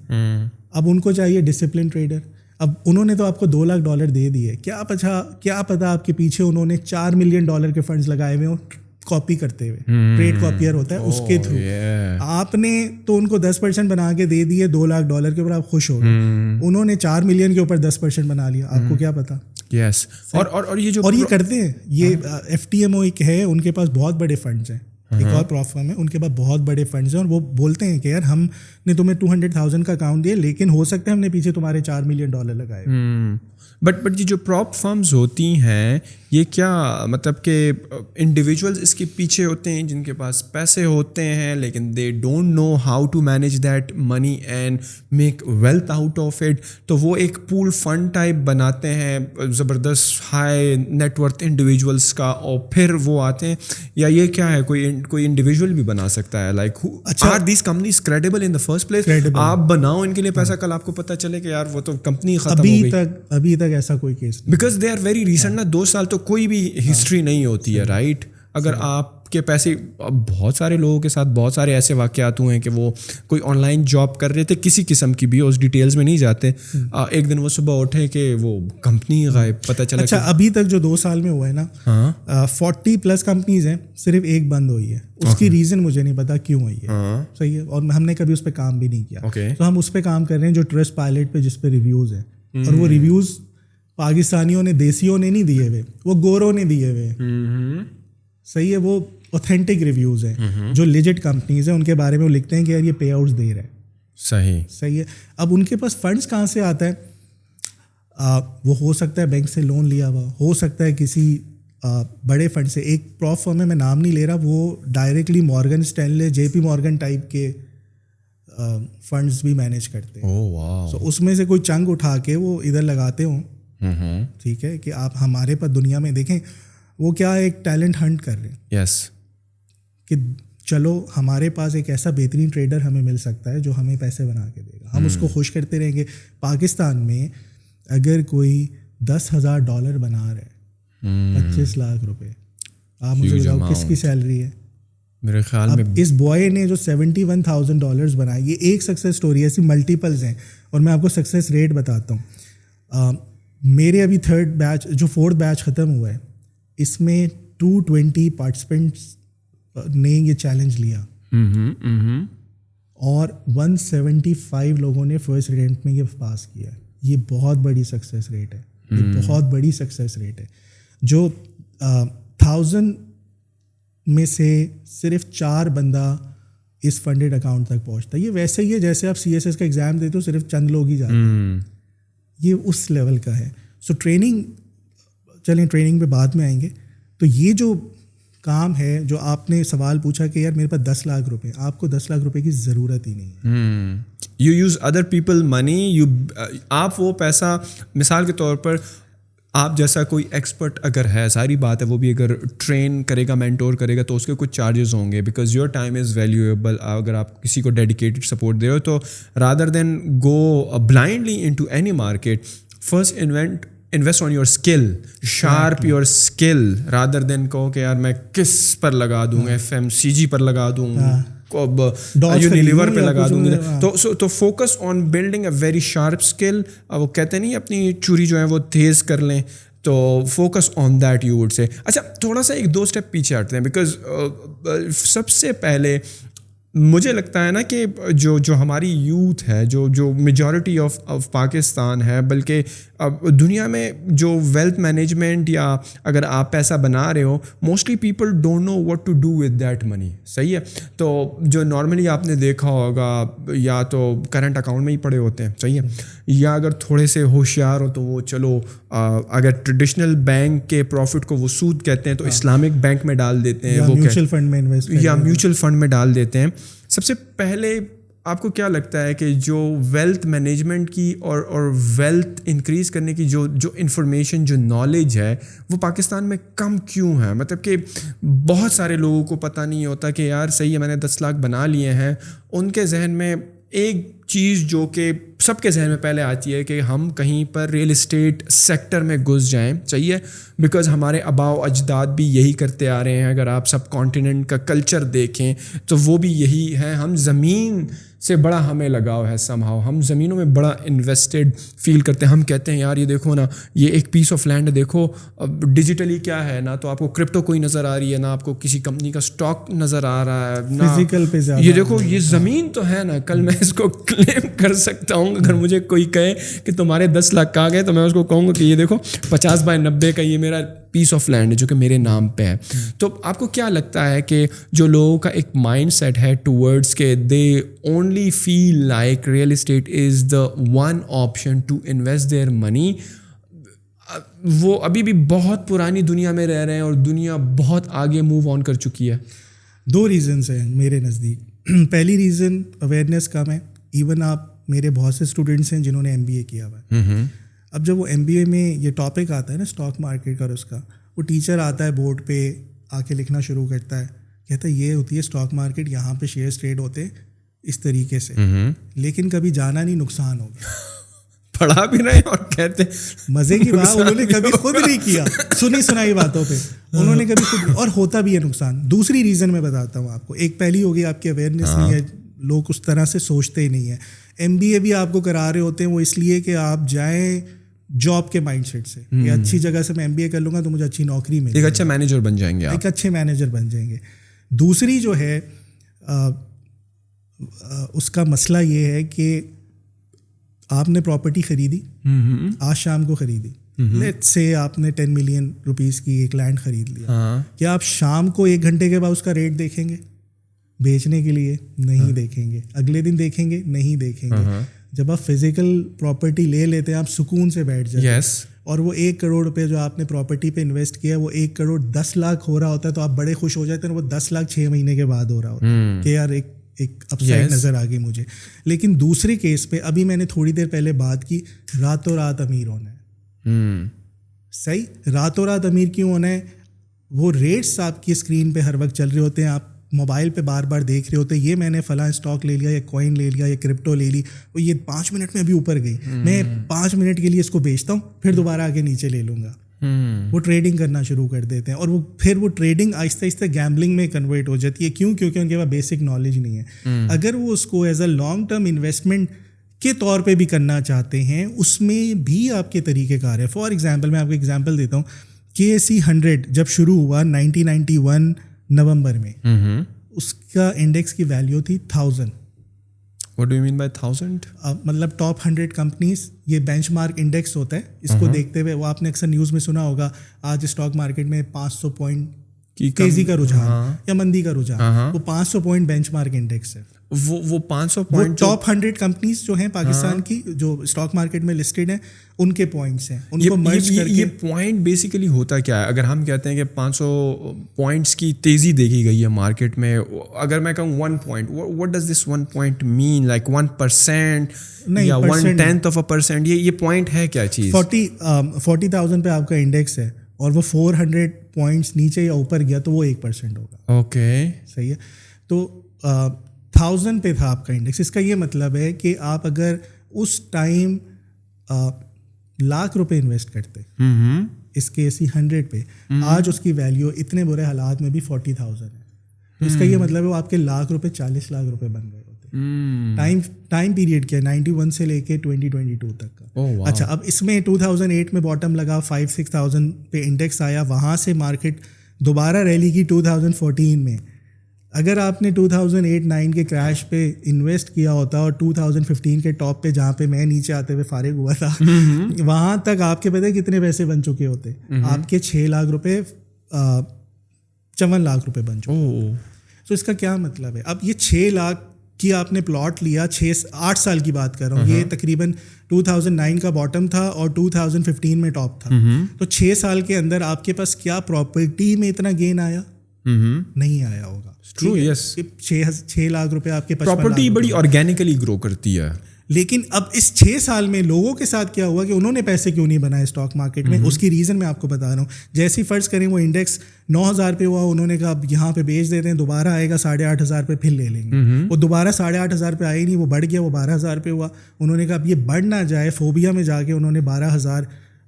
اب ان کو چاہیے ڈسپلن ٹریڈر. اب انہوں نے تو آپ کو $2 لاکھ دے دیے, کیا پتا آپ کے پیچھے انہوں نے $4 ملین کے فنڈز لگائے ہوئے ہوں کاپی کرتے ہوئے, ٹریڈ کاپیئر ہوتا ہے اس کے تھرو. آپ نے تو ان کو 10% بنا کے دے دیے $2 lakh کے اوپر, آپ خوش ہو گئے. انہوں نے 4 ملین کے اوپر 10% بنا لیا, آپ کو کیا پتا. یس, اور یہ جو اور یہ کرتے ہیں, یہ FTMO ایک ہے, ان کے پاس بہت بڑے فنڈز ہیں. ایک اور پروف فرم ہے, ان کے پاس بہت بڑے فنڈز ہیں, اور وہ بولتے ہیں کہ یار ہم نے تمہیں 200,000 کا اکاؤنٹ دیا, لیکن ہو سکتا ہے ہم نے پیچھے تمہارے $4 ملین لگائے. بٹ یہ جو پراپ فرمز ہوتی ہیں, یہ کیا مطلب کہ انڈیویجولز اس کے پیچھے ہوتے ہیں جن کے پاس پیسے ہوتے ہیں, لیکن they don't know how to manage that money and make wealth out of it, تو وہ ایک پول فنڈ ٹائپ بناتے ہیں زبردست ہائی نیٹ ورتھ انڈیویجولس کا, اور پھر وہ آتے ہیں, یا یہ کیا ہے, کوئی انڈیویجول بھی بنا سکتا ہے, like are these companies credible in the first place, آپ بناؤ ان کے لیے پیسہ, کل آپ کو پتہ چلے کہ یار وہ تو کمپنی ختم ہو گئی. ابھی تک ایسا کوئی کیس نہیں, because they are very recent نا, 2 سال تو کوئی بھی ہسٹری نہیں ہوتی ہے, رائٹ. اگر آپ کے پیسے, بہت سارے لوگوں کے ساتھ بہت سارے ایسے واقعات ہوئے ہیں کہ وہ کوئی آن لائن جاب کر رہے تھے, کسی قسم کی بھی, اس ڈیٹیلز میں نہیں جاتے, ایک دن وہ صبح اٹھے کہ وہ کمپنی غائب, پتہ چلا. اچھا, ابھی تک جو 2 سال میں ہوا ہے نا, 40+ کمپنیز ہیں, صرف ایک بند ہوئی ہے. اس کی ریزن مجھے نہیں پتا کیوں ہوئی ہے, صحیح ہے, اور ہم نے کبھی اس پہ کام بھی نہیں کیا. تو ہم اس پہ کام کر رہے ہیں جو ٹرسٹ پائلٹ پہ, جس پہ ریویوز ہیں, اور وہ ریویوز پاکستانیوں نے, دیسیوں نے نہیں دیے ہوئے, وہ گوروں نے دیے ہوئے. صحیح ہے, وہ اوتھینٹک ریویوز ہیں. جو لیجٹ کمپنیز ہیں ان کے بارے میں وہ لکھتے ہیں کہ یار یہ پے آؤٹس دے رہے ہیں. صحیح ہے. اب ان کے پاس فنڈس کہاں سے آتا ہے, وہ ہو سکتا ہے بینک سے لون لیا ہوا, ہو سکتا ہے کسی بڑے فنڈ سے. ایک پروف فرم ہے, میں نام نہیں لے رہا, وہ directly Morgan Stanley, JP Morgan type کے فنڈس بھی مینیج کرتے ہیں. سو اس میں سے کوئی چنگ اٹھا کے وہ ادھر لگاتے ہوں. ٹھیک ہے, کہ آپ ہمارے پاس دنیا میں دیکھیں, وہ کیا ایک ٹیلنٹ ہنٹ کر رہے ہیں. یس, کہ چلو ہمارے پاس ایک ایسا بہترین ٹریڈر ہمیں مل سکتا ہے جو ہمیں پیسے بنا کے دے گا, ہم اس کو خوش کرتے رہیں گے. پاکستان میں اگر کوئی $10,000 بنا رہا ہے, 25 لاکھ روپے, آپ مجھے بتاؤ کس کی سیلری ہے میرے خیال میں. اس بوائے نے جو $71,000 بنائے, یہ ایک سکسیز اسٹوری ہے, ایسی ملٹیپلز ہیں, اور میں آپ کو سکسیز ریٹ بتاتا ہوں. میرے ابھی 3rd بیچ, جو 4th بیچ ختم ہوا ہے, اس میں 220 پارٹیسپینٹس نے یہ چیلنج لیا, اور 175 لوگوں نے فرسٹ اٹیمپٹ میں یہ پاس کیا. یہ بہت بڑی سکسیس ریٹ ہے, یہ بہت بڑی سکسیس ریٹ ہے. جو 1000 میں سے صرف 4 بندہ اس فنڈیڈ اکاؤنٹ تک پہنچتا ہے. یہ ویسے ہی ہے جیسے آپ CSS کا ایگزام دیتے ہو, صرف چند لوگ ہی جاتے ہیں. یہ اس لیول کا ہے. سو ٹریننگ, چلیں ٹریننگ پہ بعد میں آئیں گے. تو یہ جو کام ہے, جو آپ نے سوال پوچھا کہ یار میرے پاس 10 لاکھ روپے, آپ کو 10 لاکھ روپے کی ضرورت ہی نہیں ہے. یو یوز ادر پیپل منی, آپ وہ پیسہ, مثال کے طور پر آپ جیسا کوئی ایکسپرٹ اگر ہے, ساری بات ہے, وہ بھی اگر ٹرین کرے گا, مینٹور کرے گا, تو اس کے کچھ چارجز ہوں گے, because your time is valuable. اگر آپ کسی کو ڈیڈیکیٹڈ سپورٹ دے رہے ہو, تو rather than go blindly into any market, first invest on your skill, sharp your skill, rather than کہو کہ یار میں کس پر لگا دوں, FMCG پر لگا دوں, یونیلیور پہ لگا دوں گی. تو focus on building a very sharp skill. وہ کہتے نہیں اپنی چوری جو ہے وہ تیز کر لیں, تو focus on that you would say. اچھا, تھوڑا سا 1-2 اسٹیپ پیچھے ہٹتے ہیں, بیکاز سب سے پہلے مجھے لگتا ہے نا کہ جو ہماری یوتھ ہے, جو میجورٹی آف پاکستان ہے, بلکہ دنیا میں جو ویلتھ مینجمنٹ, یا اگر آپ پیسہ بنا رہے ہو, mostly people don't know what to do with that money. صحیح ہے. تو جو نارملی آپ نے دیکھا ہوگا, یا تو کرنٹ اکاؤنٹ میں ہی پڑے ہوتے ہیں, صحیح ہے, یا اگر تھوڑے سے ہوشیار ہو تو وہ چلو اگر ٹریڈیشنل بینک کے پروفٹ کو وہ سود کہتے ہیں, تو اسلامک بینک میں ڈال دیتے ہیں, وہ میوچل فنڈ میں انویسٹ, یا میوچل فنڈ میں ڈال دیتے ہیں. سب سے پہلے آپ کو کیا لگتا ہے کہ جو ویلتھ مینجمنٹ کی اور ویلتھ انکریز کرنے کی جو انفارمیشن, جو نالج ہے, وہ پاکستان میں کم کیوں ہے؟ مطلب کہ بہت سارے لوگوں کو پتہ نہیں ہوتا کہ یار صحیح ہے, میں نے 10 لاکھ بنا لیے ہیں, ان کے ذہن میں ایک چیز جو کہ سب کے ذہن میں پہلے آتی ہے کہ ہم کہیں پر ریئل اسٹیٹ سیکٹر میں گھس جائیں, صحیح ہے, بیکاز ہمارے آباء و اجداد بھی یہی کرتے آ رہے ہیں. اگر آپ سب کانٹیننٹ کا کلچر دیکھیں تو وہ بھی یہی ہے. ہم زمین سے بڑا ہمیں لگاؤ ہے somehow, ہم زمینوں میں بڑا انویسٹڈ فیل کرتے ہیں. ہم کہتے ہیں یار یہ دیکھو نا, یہ ایک پیس آف لینڈ دیکھو, ڈیجیٹلی کیا ہے نا, تو آپ کو کرپٹو کوئی نظر آ رہی ہے, نہ آپ کو کسی کمپنی کا اسٹاک نظر آ رہا ہے, نہ فزیکل پہ زیادہ. یہ دیکھو یہ زمین تو ہے نا, کل میں اس کو کلیم کر سکتا ہوں. اگر مجھے کوئی کہے کہ تمہارے 10 لاکھ آ گئے تو میں اس کو کہوں گا کہ یہ دیکھو 50/90 کا یہ میرا پیس آف لینڈ ہے جو کہ میرے نام پہ ہے. تو آپ کو کیا لگتا ہے کہ جو لوگوں کا ایک مائنڈ سیٹ ہے ٹورڈس کہ they only feel like real estate is the one option to invest their money, وہ ابھی بھی بہت پرانی دنیا میں رہ رہے ہیں اور دنیا بہت آگے موو آن کر چکی ہے؟ 2 ریزنس ہیں میرے نزدیک. پہلی ریزن اویئرنیس کم ہے. ایون آپ میرے بہت سے اسٹوڈنٹس ہیں جنہوں نے MBA کیا ہوا ہے. اب جب وہ MBA میں یہ ٹاپک آتا ہے نا اسٹاک مارکیٹ کا, اس کا وہ ٹیچر آتا ہے بورڈ پہ آ کے لکھنا شروع کرتا ہے, کہتا ہے یہ ہوتی ہے اسٹاک مارکیٹ, یہاں پہ شیئرز ٹریڈ ہوتے ہیں اس طریقے سے, لیکن کبھی جانا نہیں, نقصان ہو گیا. پڑھا بھی رہے اور کہتے مزے کی بات انہوں نے کبھی خود نہیں کیا, سنی سنائی باتوں پہ انہوں نے کبھی خود, اور ہوتا بھی ہے نقصان. دوسری ریزن میں بتاتا ہوں آپ کو. ایک پہلی ہوگی آپ کی اویئرنیس نہیں ہے, لوگ اس طرح سے سوچتے ہی نہیں ہیں. MBA بھی آپ کو کرا رہے ہوتے ہیں وہ اس لیے کہ آپ جائیں جاب کے مائنڈ سیٹ سے, یہ اچھی جگہ سے میں MBA کر لوں گا تو مجھے اچھی نوکری ملے گی, ایک اچھا مینیجر بن جائیں گے, ایک اچھے مینیجر بن جائیں گے. دوسری جو ہے اس کا مسئلہ یہ ہے کہ آپ نے پراپرٹی خریدی, آج شام کو خریدی, لیٹس سے آپ نے 10 ملین روپیز کی ایک لینڈ خرید لیا, کیا آپ شام کو 1 گھنٹے کے بعد اس کا ریٹ دیکھیں گے بیچنے کے لیے؟ نہیں دیکھیں گے. اگلے دن دیکھیں گے؟ نہیں دیکھیں گے. جب آپ فزیکل پراپرٹی لے لیتے ہیں آپ سکون سے بیٹھ جاتے ہیں, اور وہ 1 کروڑ روپے جو آپ نے پراپرٹی پہ انویسٹ کیا وہ 1 کروڑ 10 لاکھ ہو رہا ہوتا ہے تو آپ بڑے خوش ہو جاتے ہیں. وہ 10 لاکھ 6 مہینے کے بعد ہو رہا ہوتا ہے کہ یار ایک اپ سائڈ نظر آ گئی مجھے. لیکن دوسرے کیس پہ ابھی میں نے تھوڑی دیر پہلے بات کی, راتوں رات امیر ہونا ہے. صحیح, راتوں رات امیر کیوں ہونا ہے؟ وہ ریٹس آپ کی اسکرین پہ ہر وقت چل رہے ہوتے ہیں, آپ موبائل پہ بار بار دیکھ رہے ہوتے ہیں, یہ میں نے فلاں اسٹاک لے لیا, یا کوائن لے لیا, یا کرپٹو لے لی, وہ یہ 5 منٹ میں ابھی اوپر گئی, میں 5 منٹ کے لیے اس کو بیچتا ہوں, پھر دوبارہ آگے نیچے لے لوں گا. وہ ٹریڈنگ کرنا شروع کر دیتے ہیں, اور وہ پھر وہ ٹریڈنگ آہستہ آہستہ گیمبلنگ میں کنورٹ ہو جاتی ہے. کیوں؟ کیونکہ ان کے پاس بیسک نالج نہیں ہے. اگر وہ اس کو as a long term investment کے طور پہ بھی کرنا چاہتے ہیں, اس میں بھی آپ کے طریقہ کار ہے. فار ایگزامپل میں آپ کو ایگزامپل دیتا ہوں, KSE 100 جب شروع ہوا 1991 نومبر میں, اس کا انڈیکس کی ویلیو تھی 1000. What do you mean by 1000? مطلب ٹاپ 100 کمپنیز, یہ بینچ مارک انڈیکس ہوتا ہے, اس کو دیکھتے ہوئے وہ آپ نے اکثر نیوز میں سنا ہوگا, آج اسٹاک مارکیٹ میں 500 پوائنٹ کی تیزی کا رجحان یا مندی کا رجحان, وہ 500 پوائنٹ بینچ مارک انڈیکس ہے. وہ 500 پوائنٹ ٹاپ 100 کمپنیز جو ہیں پاکستان کی جو اسٹاک مارکیٹ میں لسٹڈ ہیں, ان کے پوائنٹس ہیں. ان کو مرج کر کے یہ پوائنٹ بیسیکلی ہوتا کیا ہے؟ اگر ہم کہتے ہیں کہ 500 پوائنٹس کی تیزی دیکھی گئی ہے مارکیٹ میں, اگر میں کہوں 1 point, what does this 1 point mean? like 1% یا 1/10%? یہ پوائنٹ ہے کیا چیز؟ 40,000 پہ آپ کا انڈیکس ہے اور وہ 400 پوائنٹس نیچے یا اوپر گیا تو وہ 1% ہوگا. اوکے, صحیح ہے. تو 1000 پہ تھا آپ کا انڈیکس. اس کا یہ مطلب ہے کہ آپ اگر اس ٹائم ₹1,00,000 انویسٹ کرتے اس KSE 100 پہ, آج اس کی ویلیو اتنے برے حالات میں بھی 40,000 ہے. تو اس کا یہ مطلب ہے وہ آپ کے ₹1,00,000 40 لاکھ روپے بن گئے ہوتے. ٹائم پیریڈ کیا 91 سے لے کے 2022 تک کا. اچھا, اب اس میں 2008 میں باٹم لگا, 5-6,000 پہ انڈیکس آیا, وہاں سے مارکیٹ دوبارہ ریلی کی 2014 میں. اگر آپ نے 2008-9 کے کریش پہ انویسٹ کیا ہوتا اور 2015 کے ٹاپ پہ جہاں پہ میں نیچے آتے ہوئے فارغ ہوا تھا, وہاں تک آپ کے پتہ کتنے پیسے بن چکے ہوتے؟ آپ کے 6 لاکھ روپے 54 لاکھ روپے بن چکے. تو اس کا کیا مطلب ہے؟ اب یہ 6 لاکھ کی آپ نے پلاٹ لیا, 8 سال کی بات کر رہا ہوں, یہ تقریباً 2009 کا باٹم تھا اور 2015 میں ٹاپ تھا. تو 6 سال کے اندر آپ کے پاس کیا پراپرٹی میں اتنا گین آیا؟ نہیں آیا ہوگا. 6 لاکھ روپے آپ کے پاس. پراپرٹی بڑی آرگینکلی گرو کرتی ہے. لیکن اب اس 6 سال میں لوگوں کے ساتھ کیا ہوا کہ انہوں نے پیسے کیوں نہیں بنائے اسٹاک مارکیٹ میں, اس کی ریزن میں آپ کو بتا رہا ہوں. جیسے ہی فرض کریں وہ انڈیکس 9,000 پہ ہوا, انہوں نے کہا اب یہاں پہ بیچ دیتے ہیں, دوبارہ آئے گا 8,500 پہ, پھر لے لیں گے. وہ دوبارہ 8,500 پہ آئے نہیں, وہ بڑھ گیا, وہ 12,000 پہ ہوا. انہوں نے کہا اب یہ بڑھ نہ جائے, فوبیا میں جا کے انہوں نے 12,000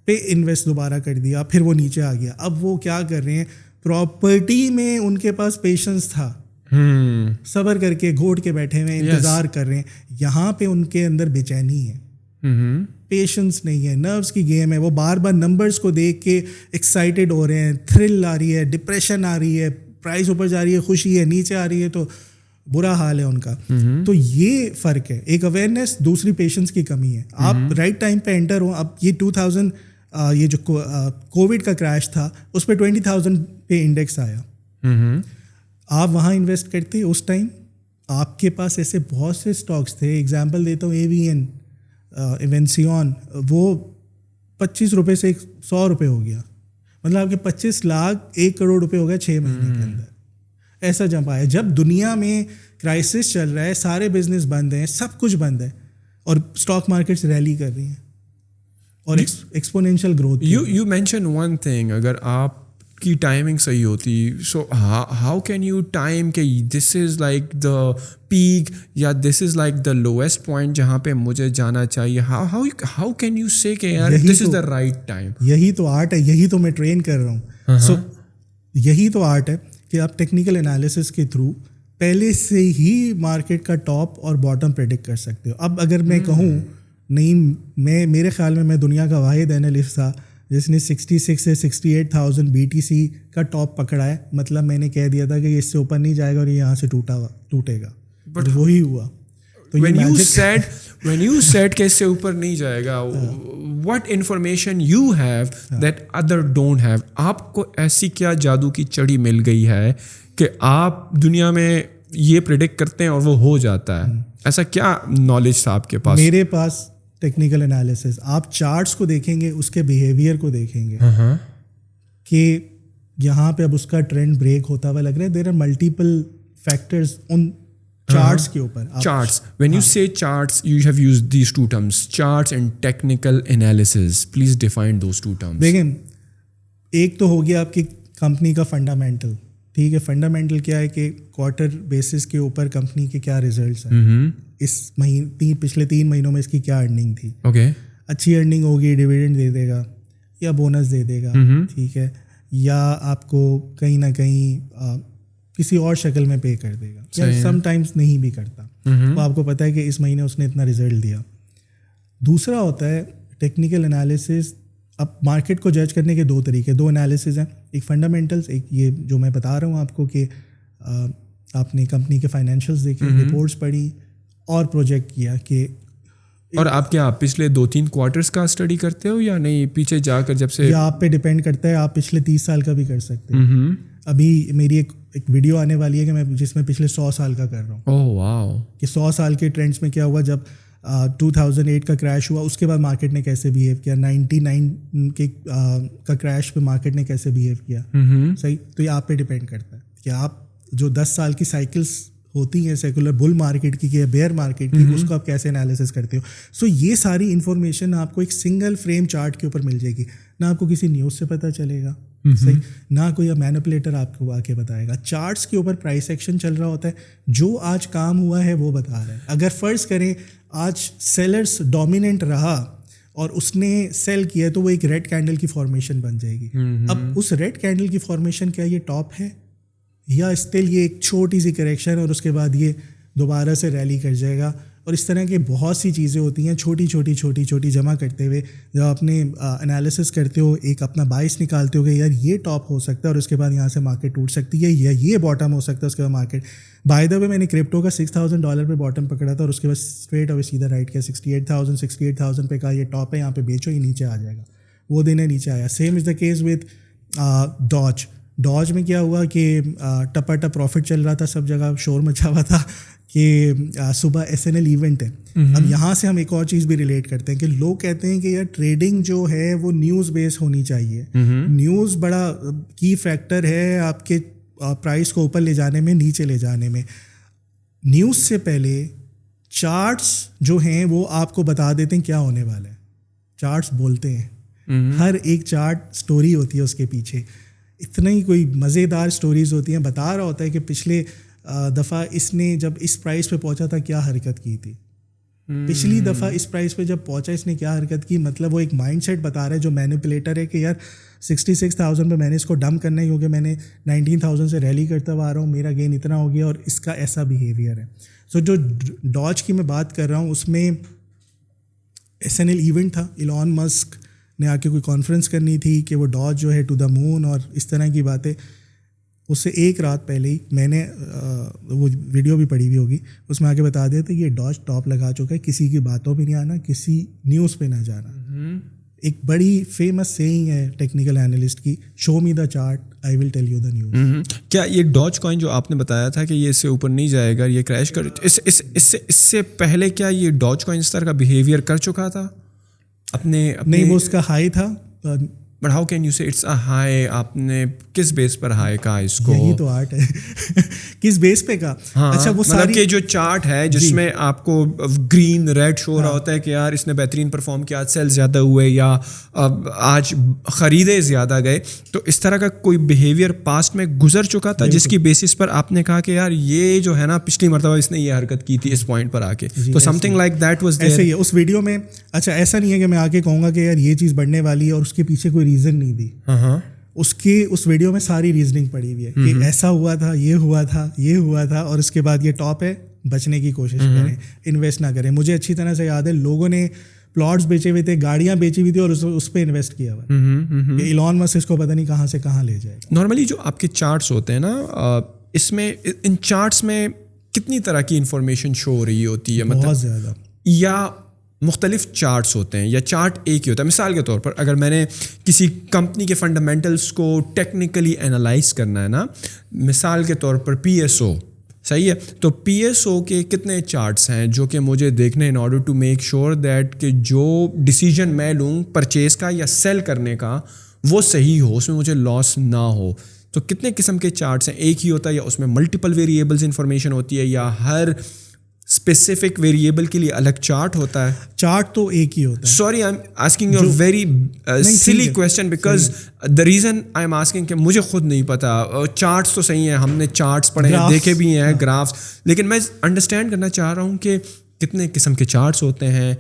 پہ انویسٹ دوبارہ کر دیا, پھر وہ نیچے آ گیا. اب وہ کیا کر رہے ہیں, پراپرٹی میں ان کے پاس پیشنس تھا, صبر کر کے گھوٹ کے بیٹھے ہوئے انتظار کر رہے ہیں. یہاں پہ ان کے اندر بے چینی ہے, پیشنس نہیں ہے, نروس کی گیم ہے. وہ بار بار نمبرز کو دیکھ کے ایکسائٹیڈ ہو رہے ہیں, تھرل آ رہی ہے, ڈپریشن آ رہی ہے, پرائز اوپر جا رہی ہے, خوشی ہے, نیچے آ رہی ہے, تو برا حال ہے ان کا. تو یہ فرق ہے, ایک اویئرنیس, دوسری پیشنس کی کمی ہے. آپ رائٹ ٹائم پہ انٹر ہو. اب یہ 2000 یہ جو کووڈ کا کریش تھا اس پہ 20,000 پہ انڈیکس آیا, آپ وہاں انویسٹ کرتے اس ٹائم, آپ کے پاس ایسے بہت سے اسٹاکس تھے. ایگزامپل دیتا ہوں, AVN, ایونسیون, وہ 25 روپے سے 100 روپے ہو گیا. مطلب آپ کے 25 لاکھ 1 کروڑ روپے ہو گیا 6 مہینے کے اندر. ایسا جمپ آیا جب دنیا میں کرائسس چل رہا ہے, سارے بزنس بند ہیں, سب کچھ بند ہے, اور اسٹاک مارکیٹس ریلی کر رہی ہیں اور exponential growth. You mention one thing, اگر آپ کی ٹائمنگ صحیح ہوتی, so how can you time کہ this is like the peak یا this is like the lowest point جہاں پہ مجھے جانا چاہیے. ہاؤ کین یو سے کہ یار دس از دا رائٹ ٹائم. یہی تو آرٹ ہے, یہی تو میں ٹرین کر رہا ہوں. سو یہی تو آرٹ ہے کہ آپ ٹیکنیکل انالیسس کے تھرو پہلے سے ہی مارکیٹ کا ٹاپ اور باٹم پریڈکٹ کر سکتے ہو. اب اگر میں کہوں نہیں, میرے خیال میں دنیا کا واحد اینالسٹ تھا جس نے 66 سے 68,000 BTC کا ٹاپ پکڑا ہے, مطلب میں نے کہہ دیا تھا کہ اس سے اوپر نہیں جائے گا اور یہ یہاں سے ٹوٹے گا, بٹ وہی ہوا. تو when you said کہ اس سے اوپر نہیں جائے گا, what information you have that other don't have, آپ کو ایسی کیا جادو کی چڑی مل گئی ہے کہ آپ دنیا میں یہ پریڈکٹ کرتے ہیں اور وہ ہو جاتا ہے؟ ایسا کیا نالج تھا آپ کے پاس؟ میرے پاس ٹیکنیکل انالیسس, آپ چارٹس کو دیکھیں گے, اس کے بیہیویئر کو دیکھیں گے کہ یہاں پہ اب اس کا ٹرینڈ بریک ہوتا ہوا لگ رہا ہے. There are multiple factors in charts کے اوپر. Charts, when you say charts, you have used these two terms, charts and technical analysis. Please define those two terms. دیکھیں, ایک تو ہو گیا آپ کی کمپنی کا فنڈامنٹل. ٹھیک ہے, فنڈامنٹل کیا ہے کہ کوارٹر بیسس کے اوپر کمپنی کے کیا ریزلٹس ہیں, اس مہینے پچھلے 3 مہینوں میں اس کی کیا ارننگ تھی. اوکے, اچھی ارننگ ہوگی, ڈیویڈنڈ دے دے گا یا بونس دے دے گا, ٹھیک ہے, یا آپ کو کہیں نہ کہیں کسی اور شکل میں پے کر دے گا, یا سم ٹائمس نہیں بھی کرتا. تو آپ کو پتہ ہے کہ اس مہینے اس نے اتنا رزلٹ دیا. دوسرا ہوتا ہے ٹیکنیکل انالیسس. اب مارکیٹ کو جج کرنے کے 2 طریقے, 2 انالیسز ہیں, ایک فنڈامنٹلس, ایک یہ جو میں بتا رہا ہوں آپ کو کہ آپ نے کمپنی کے فائنینشیلس دیکھے, رپورٹس پڑھی اور پروجیکٹ کیا کہ. اور آپ کیا پچھلے 2-3 کوارٹرس کا اسٹڈی کرتے ہو یا نہیں, پیچھے جا کر جب سے؟ یا آپ پہ ڈپینڈ کرتا ہے, آپ پچھلے 30 سال کا بھی کر سکتے ہیں. ابھی میری ایک ویڈیو آنے والی ہے کہ میں جس میں پچھلے 100 سال کا کر رہا ہوں. اوہ واو, کہ 100 سال کے ٹرینڈس میں کیا ہوا, جب 2008 کا کریش ہوا اس کے بعد مارکیٹ نے کیسے بیہیو کیا, 99 کے کا کریش پہ مارکیٹ نے کیسے بیہیو کیا. صحیح, تو یہ آپ پہ ڈپینڈ کرتا ہے کہ آپ جو 10 سال کی سائیکلس ہوتی ہیں سیکولر بل مارکیٹ کی یا بیئر مارکیٹ کی, اس کو آپ کیسے انالیسس کرتے ہو. سو یہ ساری انفارمیشن آپ کو ایک سنگل فریم چارٹ کے اوپر مل جائے گی. نہ آپ کو کسی نیوز سے پتہ چلے گا, صحیح, نہ کوئی مینپولیٹر آپ کو آ کے بتائے گا. چارٹس کے اوپر پرائس ایکشن چل رہا ہوتا ہے, جو آج کام ہوا ہے وہ بتا رہا ہے. اگر فرض کریں آج سیلرس ڈومیننٹ رہا اور اس نے سیل کیا تو وہ ایک ریڈ کینڈل کی فارمیشن بن جائے گی. اب اس ریڈ کینڈل کی فارمیشن کیا یہ ٹاپ ہے یا اسٹل یہ ایک چھوٹی سی کریکشن اور اس کے بعد یہ دوبارہ سے ریلی کر جائے گا. اور اس طرح کے بہت سی چیزیں ہوتی ہیں چھوٹی چھوٹی جمع کرتے ہوئے. جب اپنے انالیسس کرتے ہو, ایک اپنا بائس نکالتے ہو کہ یار یہ ٹاپ ہو سکتا ہے اور اس کے بعد یہاں سے مارکیٹ ٹوٹ سکتی ہے, یا یہ باٹم ہو سکتا ہے اس کے بعد مارکیٹ. بائی دا وے میں نے کرپٹو کا $6,000 پہ باٹم پکڑا تھا اور اس کے بعد اسٹریٹ اوے سیدھا رائٹ کیا 68,000 پہ کہا یہ ٹاپ ہے, یہاں پہ بیچو, یہ نیچے آ جائے گا. وہ دن ہے نیچے آیا. Same is the case with dodge میں کیا ہوا کہ ٹپا ٹپ پروفٹ چل رہا تھا, سب جگہ شور مچا ہوا تھا کہ صبح SNL ایونٹ ہے. اب یہاں سے ہم ایک اور چیز بھی ریلیٹ کرتے ہیں کہ لوگ کہتے ہیں کہ یار ٹریڈنگ جو ہے وہ نیوز بیس ہونی چاہیے. نیوز بڑا کی فیکٹر ہے آپ کے پرائس کو اوپر لے جانے میں, نیچے لے جانے میں. نیوز سے پہلے چارٹس جو ہیں وہ آپ کو بتا دیتے ہیں کیا ہونے والا ہے. چارٹس بولتے ہیں, ہر ایک چارٹ سٹوری ہوتی ہے اس کے پیچھے, اتنا ہی کوئی مزیدار سٹوریز ہوتی ہیں. بتا رہا ہوتا ہے کہ پچھلے دفعہ اس نے جب اس پرائز پہ پہنچا تھا کیا حرکت کی تھی, پچھلی دفعہ اس پرائز پہ جب پہنچا اس نے کیا حرکت کی. مطلب وہ ایک مائنڈ سیٹ بتا رہا ہے جو مینیپولیٹر ہے کہ یار 66,000 پہ میں نے اس کو ڈمپ کرنا ہے کیونکہ میں نے 19,000 سے ریلی کرتا ہوا آ رہا ہوں, میرا گین اتنا ہو گیا اور اس کا ایسا بیہیویئر ہے. سو جو ڈاج کی میں بات کر رہا ہوں اس میں SNL ایونٹ تھا, ایلون مسک نے آ کے کوئی کانفرنس کرنی تھی کہ وہ ڈاج جو ہے ٹو دا مون اور اس طرح کی باتیں. اس سے ایک رات پہلے ہی میں نے وہ ویڈیو بھی پڑھی ہوئی ہوگی, اس میں آ کے بتا دیا تھا کہ یہ ڈاج ٹاپ لگا چکا ہے, کسی کی باتوں پہ نہیں آنا, کسی نیوز پہ نہ جانا. ایک بڑی فیمس سیئنگ ہے ٹیکنیکل اینالسٹ کی, show me the chart I will tell you the news. کیا یہ ڈاج کوائن جو آپ نے بتایا تھا کہ یہ اس سے اوپر نہیں جائے گا, یہ کریش کر, اس سے پہلے کیا یہ ڈاج کوائن اس طرح کا بیہیویئر کر چکا تھا اپنے؟ نہیں, وہ اس کا ہائی تھا. بٹ ہاؤ کین یو سے اٹس اے ہائی؟ آپ نے کس بیس پر ہائی کہا اس کو؟ یہی تو آرٹ ہے. کس بیس پہ کہا؟ اچھا وہ مطلب کہ جو چارٹ ہے جس میں آپ کو گرین ریڈ شو ہو رہا ہوتا ہے کہ یار اس نے بہترین پرفارم کیا, آج سیل زیادہ ہوئے یا آج خریدے زیادہ گئے, تو اس طرح کا کوئی بیہیویئر پاسٹ میں گزر چکا تھا جس کی بیسس پر آپ نے کہا کہ یار یہ جو ہے نا پچھلی مرتبہ اس نے یہ حرکت کی تھی اس پوائنٹ پر آ کے, تو some thing like that was ایسے ہی ہے اس ویڈیو میں. اچھا ایسا نہیں ہے کہ میں آ کے کہوں گا کہ یار یہ چیز بڑھنے والی ہے اور اس کے پیچھے کوئی ریزن نہیں دی. اس ویڈیو میں ساری ریزننگ پڑی ہوئی ہے کہ ایسا ہوا تھا, یہ ہوا تھا, یہ ہوا تھا, اور اس کے بعد یہ ٹاپ ہے, بچنے کی کوشش کریں, انویسٹ نہ کریں. مجھے اچھی طرح سے یاد ہے لوگوں نے پلاٹس بیچے ہوئے تھے, گاڑیاں بیچی ہوئی تھی اور اس پہ انویسٹ کیا ہوا کہ ایلون مسک اس کو پتہ نہیں کہاں سے کہاں لے جائے. نارملی جو آپ کے چارٹس ہوتے ہیں نا, اس میں ان چارٹس میں کتنی طرح کی انفارمیشن شو ہو رہی ہوتی ہے؟ بہت زیادہ. یا مختلف چارٹس ہوتے ہیں یا چارٹ ایک ہی ہوتا ہے؟ مثال کے طور پر اگر میں نے کسی کمپنی کے فنڈامنٹلس کو ٹیکنیکلی انالائز کرنا ہے نا, مثال کے طور پر PSO, صحیح ہے, تو PSO کے کتنے چارٹس ہیں جو کہ مجھے دیکھنے in order to make sure that کہ جو ڈیسیجن میں لوں پرچیز کا یا سیل کرنے کا وہ صحیح ہو, اس میں مجھے لاس نہ ہو. تو کتنے قسم کے چارٹس ہیں؟ ایک ہی ہوتا ہے یا اس میں ملٹیپل ویریبلز انفارمیشن ہوتی ہے یا ہر اسپیسیفک ویریبل کے لیے الگ چارٹ ہوتا ہے؟ چارٹ تو ایک ہی ہوتا ہے. Sorry I am asking you very silly question because the reason I am asking کہ مجھے خود نہیں پتا. چارٹس تو صحیح ہیں, ہم نے چارٹس پڑھے ہیں, دیکھے بھی ہیں, گرافس, لیکن میں انڈرسٹینڈ کرنا چاہ رہا ہوں کہ کتنے قسم کے چارٹس ہوتے ہیں,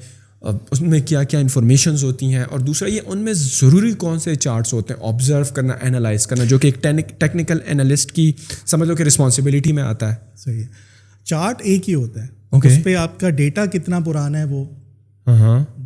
اس میں کیا کیا انفارمیشنز ہوتی ہیں, اور دوسرا یہ ان میں ضروری کون سے چارٹس ہوتے ہیں آبزرو کرنا, انالائز کرنا, جو کہ ایک ٹیکنیکل انالسٹ کی سمجھ لو کہ رسپانسبلٹی میں آتا ہے. صحیح ہے. چارٹ ایک ہی ہوتا ہے, اس پہ آپ کا ڈیٹا کتنا پرانا ہے وہ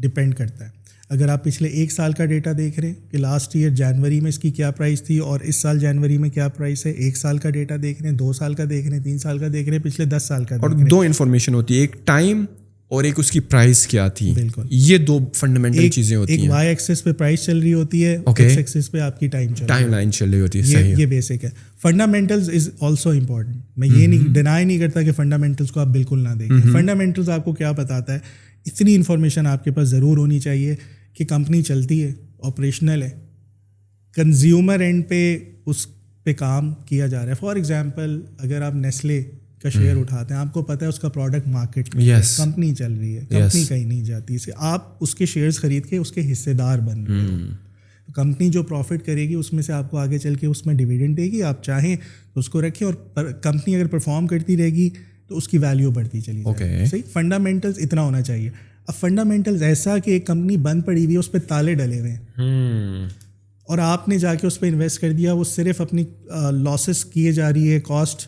ڈپینڈ کرتا ہے. اگر آپ پچھلے ایک سال کا ڈیٹا دیکھ رہے ہیں کہ لاسٹ ایئر جنوری میں اس کی کیا پرائس تھی اور اس سال جنوری میں کیا پرائس ہے, ایک سال کا ڈیٹا دیکھ رہے ہیں, 2 سال کا دیکھ رہے ہیں, 3 سال کا دیکھ رہے ہیں, پچھلے 10 سال کا, اور 2 انفارمیشن ہوتی ہے, ایک ٹائم اور ایک اس کی پرائس کیا تھی. بالکل, یہ 2 فنڈامنٹل چیزیں ہوتی ہیں. ایک وائی ایکسس پہ پرائس چل رہی ہوتی ہے, ایکس ایکسس پہ آپ کی ٹائم لائن چل رہی ہوتی ہے. صحیح, یہ بیسک ہے. Fundamentals is also important. میں یہ نہیں ڈینائی نہیں کرتا کہ فنڈامنٹلز کو آپ بالکل نہ دیکھیں. فنڈامنٹلز آپ کو کیا بتاتا ہے, اتنی انفارمیشن آپ کے پاس ضرور ہونی چاہیے کہ کمپنی چلتی ہے, آپریشنل ہے, کنزیومر اینڈ پہ اس پہ کام کیا جا رہا ہے. فار ایگزامپل اگر آپ نیسلے کا شیئر اٹھاتے ہیں, آپ کو پتہ ہے اس کا پروڈکٹ مارکیٹ میں کمپنی چل رہی ہے, کمپنی کہیں نہیں جاتی, اسے آپ اس کے شیئرز خرید کے اس کے حصے دار بن رہے ہو. کمپنی جو پروفٹ کرے گی اس میں سے آپ کو آگے چل کے اس میں ڈیویڈنڈ دے گی, آپ چاہیں تو اس کو رکھیں, اور کمپنی اگر پرفارم کرتی رہے گی تو اس کی ویلیو بڑھتی چلی جائے گی. صحیح, فنڈامنٹلز اتنا ہونا چاہیے. اب فنڈامنٹلز ایسا کہ ایک کمپنی بند پڑی ہوئی ہے, اس پہ تالے ڈلے ہوئے ہیں, اور آپ نے جا کے اس پہ انویسٹ کر دیا, وہ صرف اپنی لاسز کیے جا رہی ہے, کاسٹ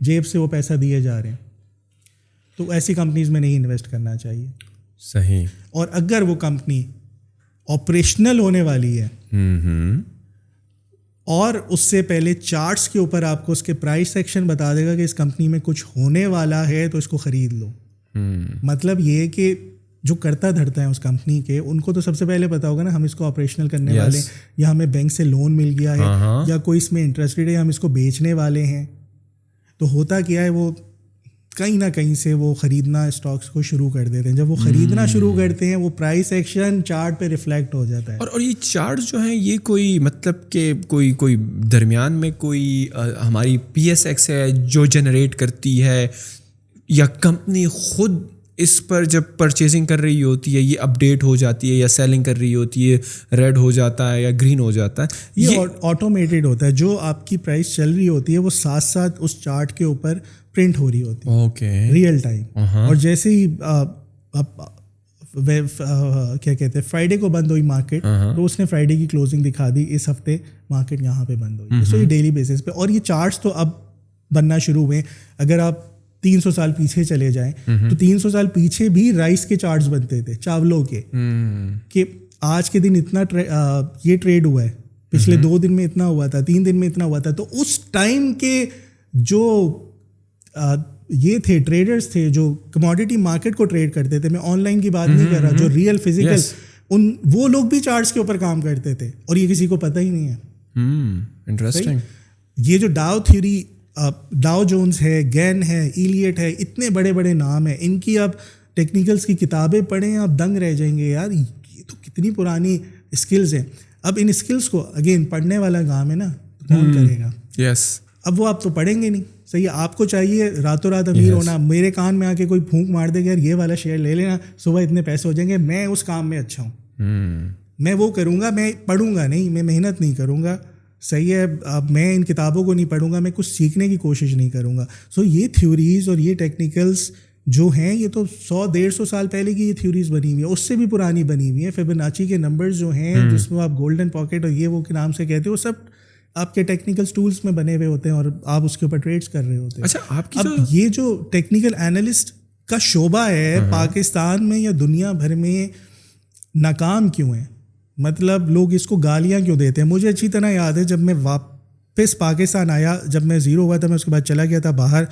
جیب سے وہ پیسہ دیے جا رہے ہیں, تو ایسی کمپنیز میں نہیں انویسٹ کرنا چاہیے. صحیح. اور اگر وہ کمپنی آپریشنل ہونے والی ہے اور اس سے پہلے چارٹس کے اوپر آپ کو اس کے پرائس سیکشن بتا دے گا کہ اس کمپنی میں کچھ ہونے والا ہے تو اس کو خرید لو. مطلب یہ کہ جو کرتا دھرتا ہے اس کمپنی کے, ان کو تو سب سے پہلے پتا ہوگا نا ہم اس کو آپریشنل کرنے والے ہیں, یا ہمیں بینک سے لون مل گیا ہے, یا کوئی اس میں انٹرسٹڈ ہے, ہم اس کو بیچنے والے ہیں. تو ہوتا کیا ہے, وہ کہیں نہ کہیں سے وہ خریدنا اسٹاکس کو شروع کر دیتے ہیں. جب وہ خریدنا شروع کرتے ہیں وہ پرائس ایکشن چارٹ پہ ریفلیکٹ ہو جاتا ہے. اور یہ چارٹ جو ہیں یہ کوئی مطلب کہ کوئی درمیان میں کوئی ہماری PSX ہے جو جنریٹ کرتی ہے, یا کمپنی خود اس پر جب پرچیزنگ کر رہی ہوتی ہے یہ اپڈیٹ ہو جاتی ہے یا سیلنگ کر رہی ہوتی ہے ریڈ ہو جاتا ہے یا گرین ہو جاتا ہے؟ یہ آٹومیٹڈ ہوتا ہے. جو آپ کی پرائس چل رہی ہوتی ہے وہ ساتھ ساتھ اس چارٹ کے اوپر پرنٹ ہو رہی ہوتی ہے. اوکے. Real time. اور جیسے ہی کیا کہتے ہیں فرائیڈے کو بند ہوئی مارکیٹ تو اس نے فرائیڈے کی کلوزنگ دکھا دی, اس ہفتے مارکیٹ یہاں پہ بند ہوئی. سو یہ ڈیلی بیسس پہ. اور یہ چارٹس تو اب بننا شروع ہوئے. اگر آپ 300 سال پیچھے چلے جائیں تو 300 سال پیچھے بھی رائس کے چارٹس بنتے تھے, چاولوں کے, کہ آج کے دن اتنا یہ ٹریڈ ہوا ہے, پچھلے 2 دن میں اتنا ہوا تھا, 3 دن میں اتنا ہوا تھا. تو اس ٹائم کے جو یہ تھے ٹریڈرز تھے جو کموڈیٹی مارکیٹ کو ٹریڈ کرتے تھے, میں آن لائن کی بات نہیں کر رہا, جو ریئل فزیکل وہ لوگ بھی چارٹس کے اوپر کام کرتے تھے اور یہ کسی کو پتہ ہی نہیں ہے. انٹرسٹنگ. یہ جو ڈاؤ تھیوری, ڈاؤ جونز ہے, گین ہے, ایلیٹ ہے, اتنے بڑے بڑے نام ہیں, ان کی آپ ٹیکنیکلز کی کتابیں پڑھیں آپ دنگ رہ جائیں گے یار, یہ تو کتنی پرانی اسکلز ہیں. اب ان اسکلز کو اگین پڑھنے والا کام ہے نا, کون کرے گا؟ یس. اب وہ آپ تو پڑھیں گے نہیں. صحیح, آپ کو چاہیے راتوں رات امیر ہونا. میرے کان میں آ کے کوئی پھونک مار دے گا یار یہ والا شیئر لے لینا, صبح اتنے پیسے ہو جائیں گے, میں اس کام میں اچھا ہوں, میں وہ کروں گا, میں پڑھوں گا نہیں, میں محنت نہیں کروں گا. صحیح ہے, اب میں ان کتابوں کو نہیں پڑھوں گا, میں کچھ سیکھنے کی کوشش نہیں کروں گا. سو یہ تھیوریز اور یہ ٹیکنیکلس جو ہیں یہ تو 100-150 سال پہلے کی یہ تھیوریز بنی ہوئی ہیں, اس سے بھی پرانی بنی ہوئی ہیں. فیبوناچی کے نمبرز جو ہیں جس میں آپ گولڈن پاکٹ اور یہ وہ کے نام سے کہتے ہیں, وہ سب آپ کے ٹیکنیکل ٹولس میں بنے ہوئے ہوتے ہیں اور آپ اس کے اوپر ٹریڈس کر رہے ہوتے ہیں. اچھا, آپ کی اب یہ جو ٹیکنیکل انالسٹ کا شعبہ ہے پاکستان میں یا دنیا بھر میں ناکام کیوں ہے؟ مطلب لوگ اس کو گالیاں کیوں دیتے ہیں؟ مجھے اچھی طرح یاد ہے جب میں واپس پاکستان آیا, جب میں زیرو ہوا تھا, میں اس کے بعد چلا گیا تھا باہر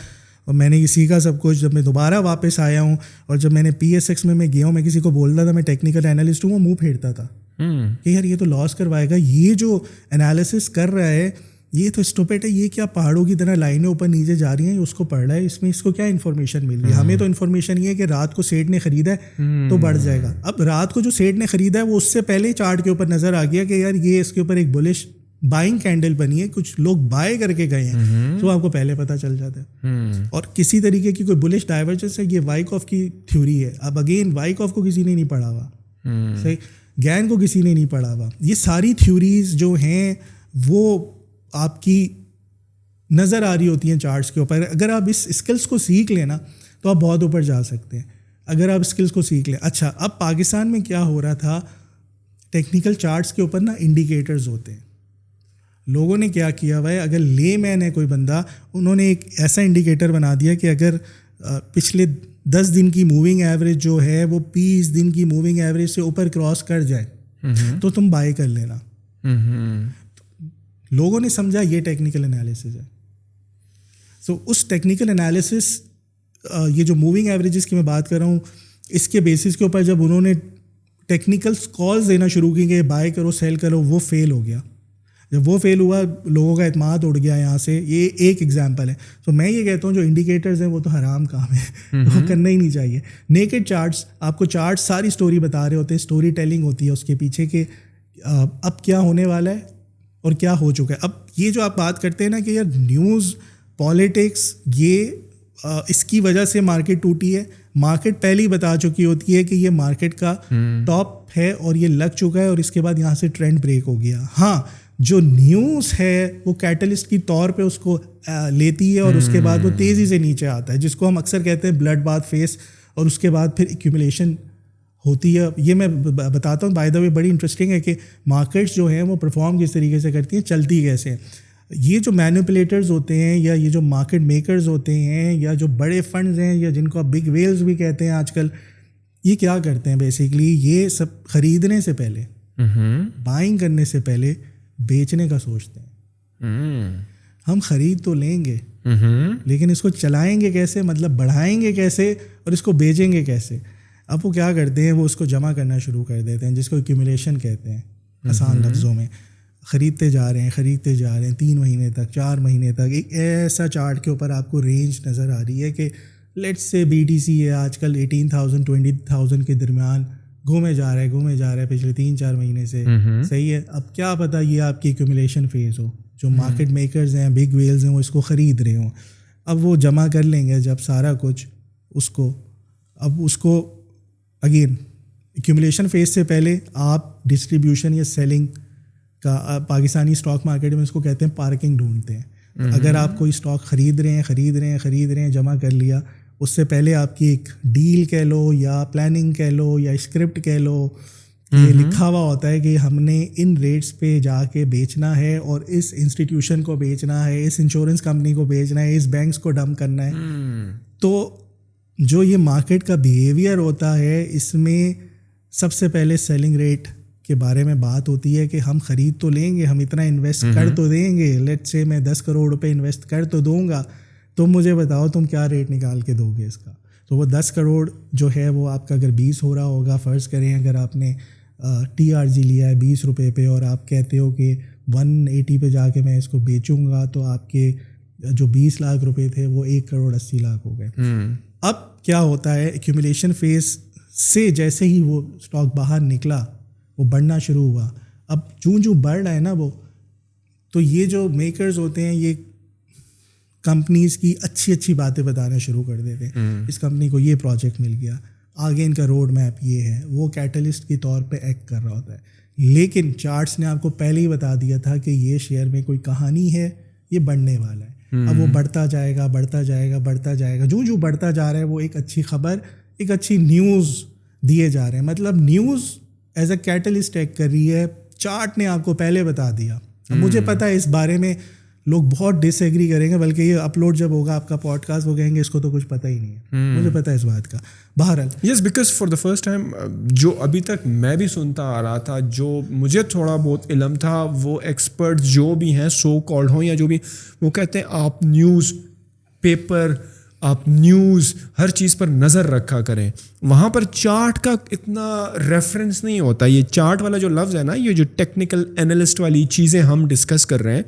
اور میں نے یہ سیکھا سب کچھ. جب میں دوبارہ واپس آیا ہوں اور جب میں نے PSX میں گیا ہوں, میں کسی کو بولتا تھا میں ٹیکنیکل انالسٹ ہوں, وہ منہ پھیرتا تھا کہ یار یہ تو لاس کروائے گا, یہ جو انالیسس کر رہا ہے یہ تو اسٹوپٹ ہے, یہ کیا پہاڑوں کی طرح لائنیں اوپر نیچے جا رہی ہیں, اس کو پڑھ رہا ہے, اس میں اس کو کیا انفارمیشن مل رہی ہے؟ ہمیں تو انفارمیشن یہ ہے کہ رات کو سیٹ نے خریدا ہے تو بڑھ جائے گا. اب رات کو جو سیٹ نے خریدا ہے وہ اس سے پہلے چارٹ کے اوپر نظر آ گیا کہ یار یہ اس کے اوپر ایک بلش بائنگ کینڈل بنی ہے, کچھ لوگ بائی کر کے گئے ہیں, تو آپ کو پہلے پتہ چل جاتا ہے. اور کسی طریقے کی کوئی بلش ڈائیورجنس ہے, یہ وائیکوف کی تھیوری ہے. اب اگین وائیکوف کو کسی نے نہیں پڑھا ہوا, صحیح, گین کو کسی نے نہیں پڑھا ہوا. یہ ساری تھیوریز جو ہیں وہ آپ کی نظر آ رہی ہوتی ہیں چارٹس کے اوپر. اگر آپ اس اسکلس کو سیکھ لیں نا تو آپ بہت اوپر جا سکتے ہیں, اگر آپ اسکلس کو سیکھ لیں. اچھا, اب پاکستان میں کیا ہو رہا تھا, ٹیکنیکل چارٹس کے اوپر نا انڈیکیٹرز ہوتے ہیں. لوگوں نے کیا کیا ہوا ہے, اگر لے مین ہے کوئی بندہ, انہوں نے ایک ایسا انڈیکیٹر بنا دیا کہ اگر پچھلے 10 دن کی موونگ ایوریج جو ہے وہ 20 دن کی موونگ ایوریج سے اوپر کراس کر جائے تو تم بائی کر لینا. لوگوں نے سمجھا یہ ٹیکنیکل انالیسس ہے. سو اس ٹیکنیکل انالیسس, یہ جو موونگ ایوریجز کی میں بات کر رہا ہوں, اس کے بیسس کے اوپر جب انہوں نے ٹیکنیکل کالز دینا شروع کی کہ بائی کرو سیل کرو, وہ فیل ہو گیا. جب وہ فیل ہوا لوگوں کا اعتماد اڑ گیا یہاں سے. یہ ایک ایگزامپل ہے. تو میں یہ کہتا ہوں جو انڈیکیٹرز ہیں وہ تو حرام کام ہے, وہ کرنا ہی نہیں چاہیے. نیکڈ چارٹس, آپ کو چارٹس ساری اسٹوری بتا رہے ہوتے ہیں, اسٹوری ٹیلنگ ہوتی ہے اس کے پیچھے کہ اب کیا ہونے والا ہے اور کیا ہو چکا ہے. اب یہ جو آپ بات کرتے ہیں نا کہ یار نیوز, پالیٹکس, یہ اس کی وجہ سے مارکیٹ ٹوٹی ہے. مارکیٹ پہلے ہی بتا چکی ہوتی ہے کہ یہ مارکیٹ کا ٹاپ ہے اور یہ لگ چکا ہے اور اس کے بعد یہاں سے ٹرینڈ بریک ہو گیا. ہاں, جو نیوز ہے وہ کیٹلسٹ کی طور پہ اس کو لیتی ہے اور اس کے بعد وہ تیزی سے نیچے آتا ہے, جس کو ہم اکثر کہتے ہیں بلڈ باتھ فیس, اور اس کے بعد پھر ایکیومولیشن ہوتی ہے. یہ میں بتاتا ہوں بائی دا وے, بڑی انٹرسٹنگ ہے کہ مارکیٹس جو ہیں وہ پرفارم کس طریقے سے کرتی ہیں, چلتی کیسے ہیں. یہ جو مینیپولیٹرز ہوتے ہیں یا یہ جو مارکیٹ میکرز ہوتے ہیں یا جو بڑے فنڈز ہیں یا جن کو آپ بگ ویلز بھی کہتے ہیں آج کل, یہ کیا کرتے ہیں بیسیکلی, یہ سب خریدنے سے پہلے, بائنگ کرنے سے پہلے بیچنے کا سوچتے ہیں. ہم خرید تو لیں گے لیکن اس کو چلائیں گے کیسے, مطلب بڑھائیں گے کیسے اور اس کو بیچیں گے کیسے. اب وہ کیا کرتے ہیں, وہ اس کو جمع کرنا شروع کر دیتے ہیں, جس کو ایکیومولیشن کہتے ہیں آسان لفظوں میں. خریدتے جا رہے ہیں 3 مہینے تک, 4 مہینے تک. ایک ایسا چارٹ کے اوپر آپ کو رینج نظر آ رہی ہے کہ لیٹس سے BTC ہے آج کل 18,000 20,000 کے درمیان گھومے جا رہا ہے پچھلے 3-4 مہینے سے. صحیح ہے. اب کیا پتہ یہ آپ کی ایکیومولیشن فیز ہو, جو مارکیٹ میکرز ہیں, بگ ویلز ہیں, وہ اس کو خرید رہے ہوں. اب وہ جمع کر لیں گے جب سارا کچھ, اس کو. اب اس کو اگین ایکومولیشن فیز سے پہلے آپ ڈسٹریبیوشن یا سیلنگ کا, پاکستانی اسٹاک مارکیٹ میں اس کو کہتے ہیں پارکنگ ڈھونڈتے ہیں. اگر آپ کوئی اسٹاک خرید رہے ہیں جمع کر لیا, اس سے پہلے آپ کی ایک ڈیل کہہ لو یا پلاننگ کہہ لو یا اسکرپٹ کہہ لو, یہ لکھا ہوا ہوتا ہے کہ ہم نے ان ریٹس پہ جا کے بیچنا ہے اور اس انسٹیٹیوشن کو بیچنا ہے, اس انشورنس کمپنی کو بیچنا ہے, اس بینکس کو ڈمپ کرنا ہے. تو جو یہ مارکیٹ کا بیہیویئر ہوتا ہے, اس میں سب سے پہلے سیلنگ ریٹ کے بارے میں بات ہوتی ہے کہ ہم خرید تو لیں گے, ہم اتنا انویسٹ کر تو دیں گے, لیٹ سے میں 10 کروڑ روپے انویسٹ کر تو دوں گا, تم مجھے بتاؤ تم کیا ریٹ نکال کے دو گے اس کا. تو وہ 10 کروڑ جو ہے وہ آپ کا اگر 20 ہو رہا ہوگا, فرض کریں اگر آپ نے TRG لیا ہے 20 روپے پہ اور آپ کہتے ہو کہ 180 پہ جا کے میں اس کو بیچوں گا, تو آپ کے جو 20 لاکھ روپے تھے وہ 1 کروڑ 80 لاکھ ہو گئے. اب کیا ہوتا ہے, ایکومولیشن فیز سے جیسے ہی وہ اسٹاک باہر نکلا, وہ بڑھنا شروع ہوا. اب جو بڑھ رہا ہے نا وہ, تو یہ جو میکرز ہوتے ہیں یہ کمپنیز کی اچھی باتیں بتانا شروع کر دیتے ہیں. اس کمپنی کو یہ پروجیکٹ مل گیا, آگے ان کا روڈ میپ یہ ہے, وہ کیٹلسٹ کے طور پہ ایکٹ کر رہا ہوتا ہے. لیکن چارٹس نے آپ کو پہلے ہی بتا دیا تھا کہ یہ شیئر میں کوئی کہانی ہے, یہ بڑھنے والا ہے. اب وہ بڑھتا جائے گا. جو بڑھتا جا رہا ہے وہ ایک اچھی خبر, ایک اچھی نیوز دیے جا رہے ہیں. مطلب news as a catalyst act کر رہی ہے. چارٹ نے آپ کو پہلے بتا دیا. مجھے پتہ ہے اس بارے میں لوگ بہت ڈس ایگری کریں گے, بلکہ یہ اپلوڈ جب ہوگا آپ کا پوڈ کاسٹ, وہ کہیں گے اس کو تو کچھ پتہ ہی نہیں ہے. مجھے پتہ ہے اس بات کا. بہرحال yes, because for the first time جو ابھی تک میں بھی سنتا آ رہا تھا, جو مجھے تھوڑا بہت علم تھا, وہ ایکسپرٹ جو بھی ہیں سو کالڈ ہوں یا جو بھی, وہ کہتے ہیں آپ نیوز پیپر, آپ نیوز ہر چیز پر نظر رکھا کریں. وہاں پر چارٹ کا اتنا ریفرنس نہیں ہوتا. یہ چارٹ والا جو لفظ ہے نا, یہ جو ٹیکنیکل انالسٹ والی چیزیں ہم ڈسکس کر رہے ہیں,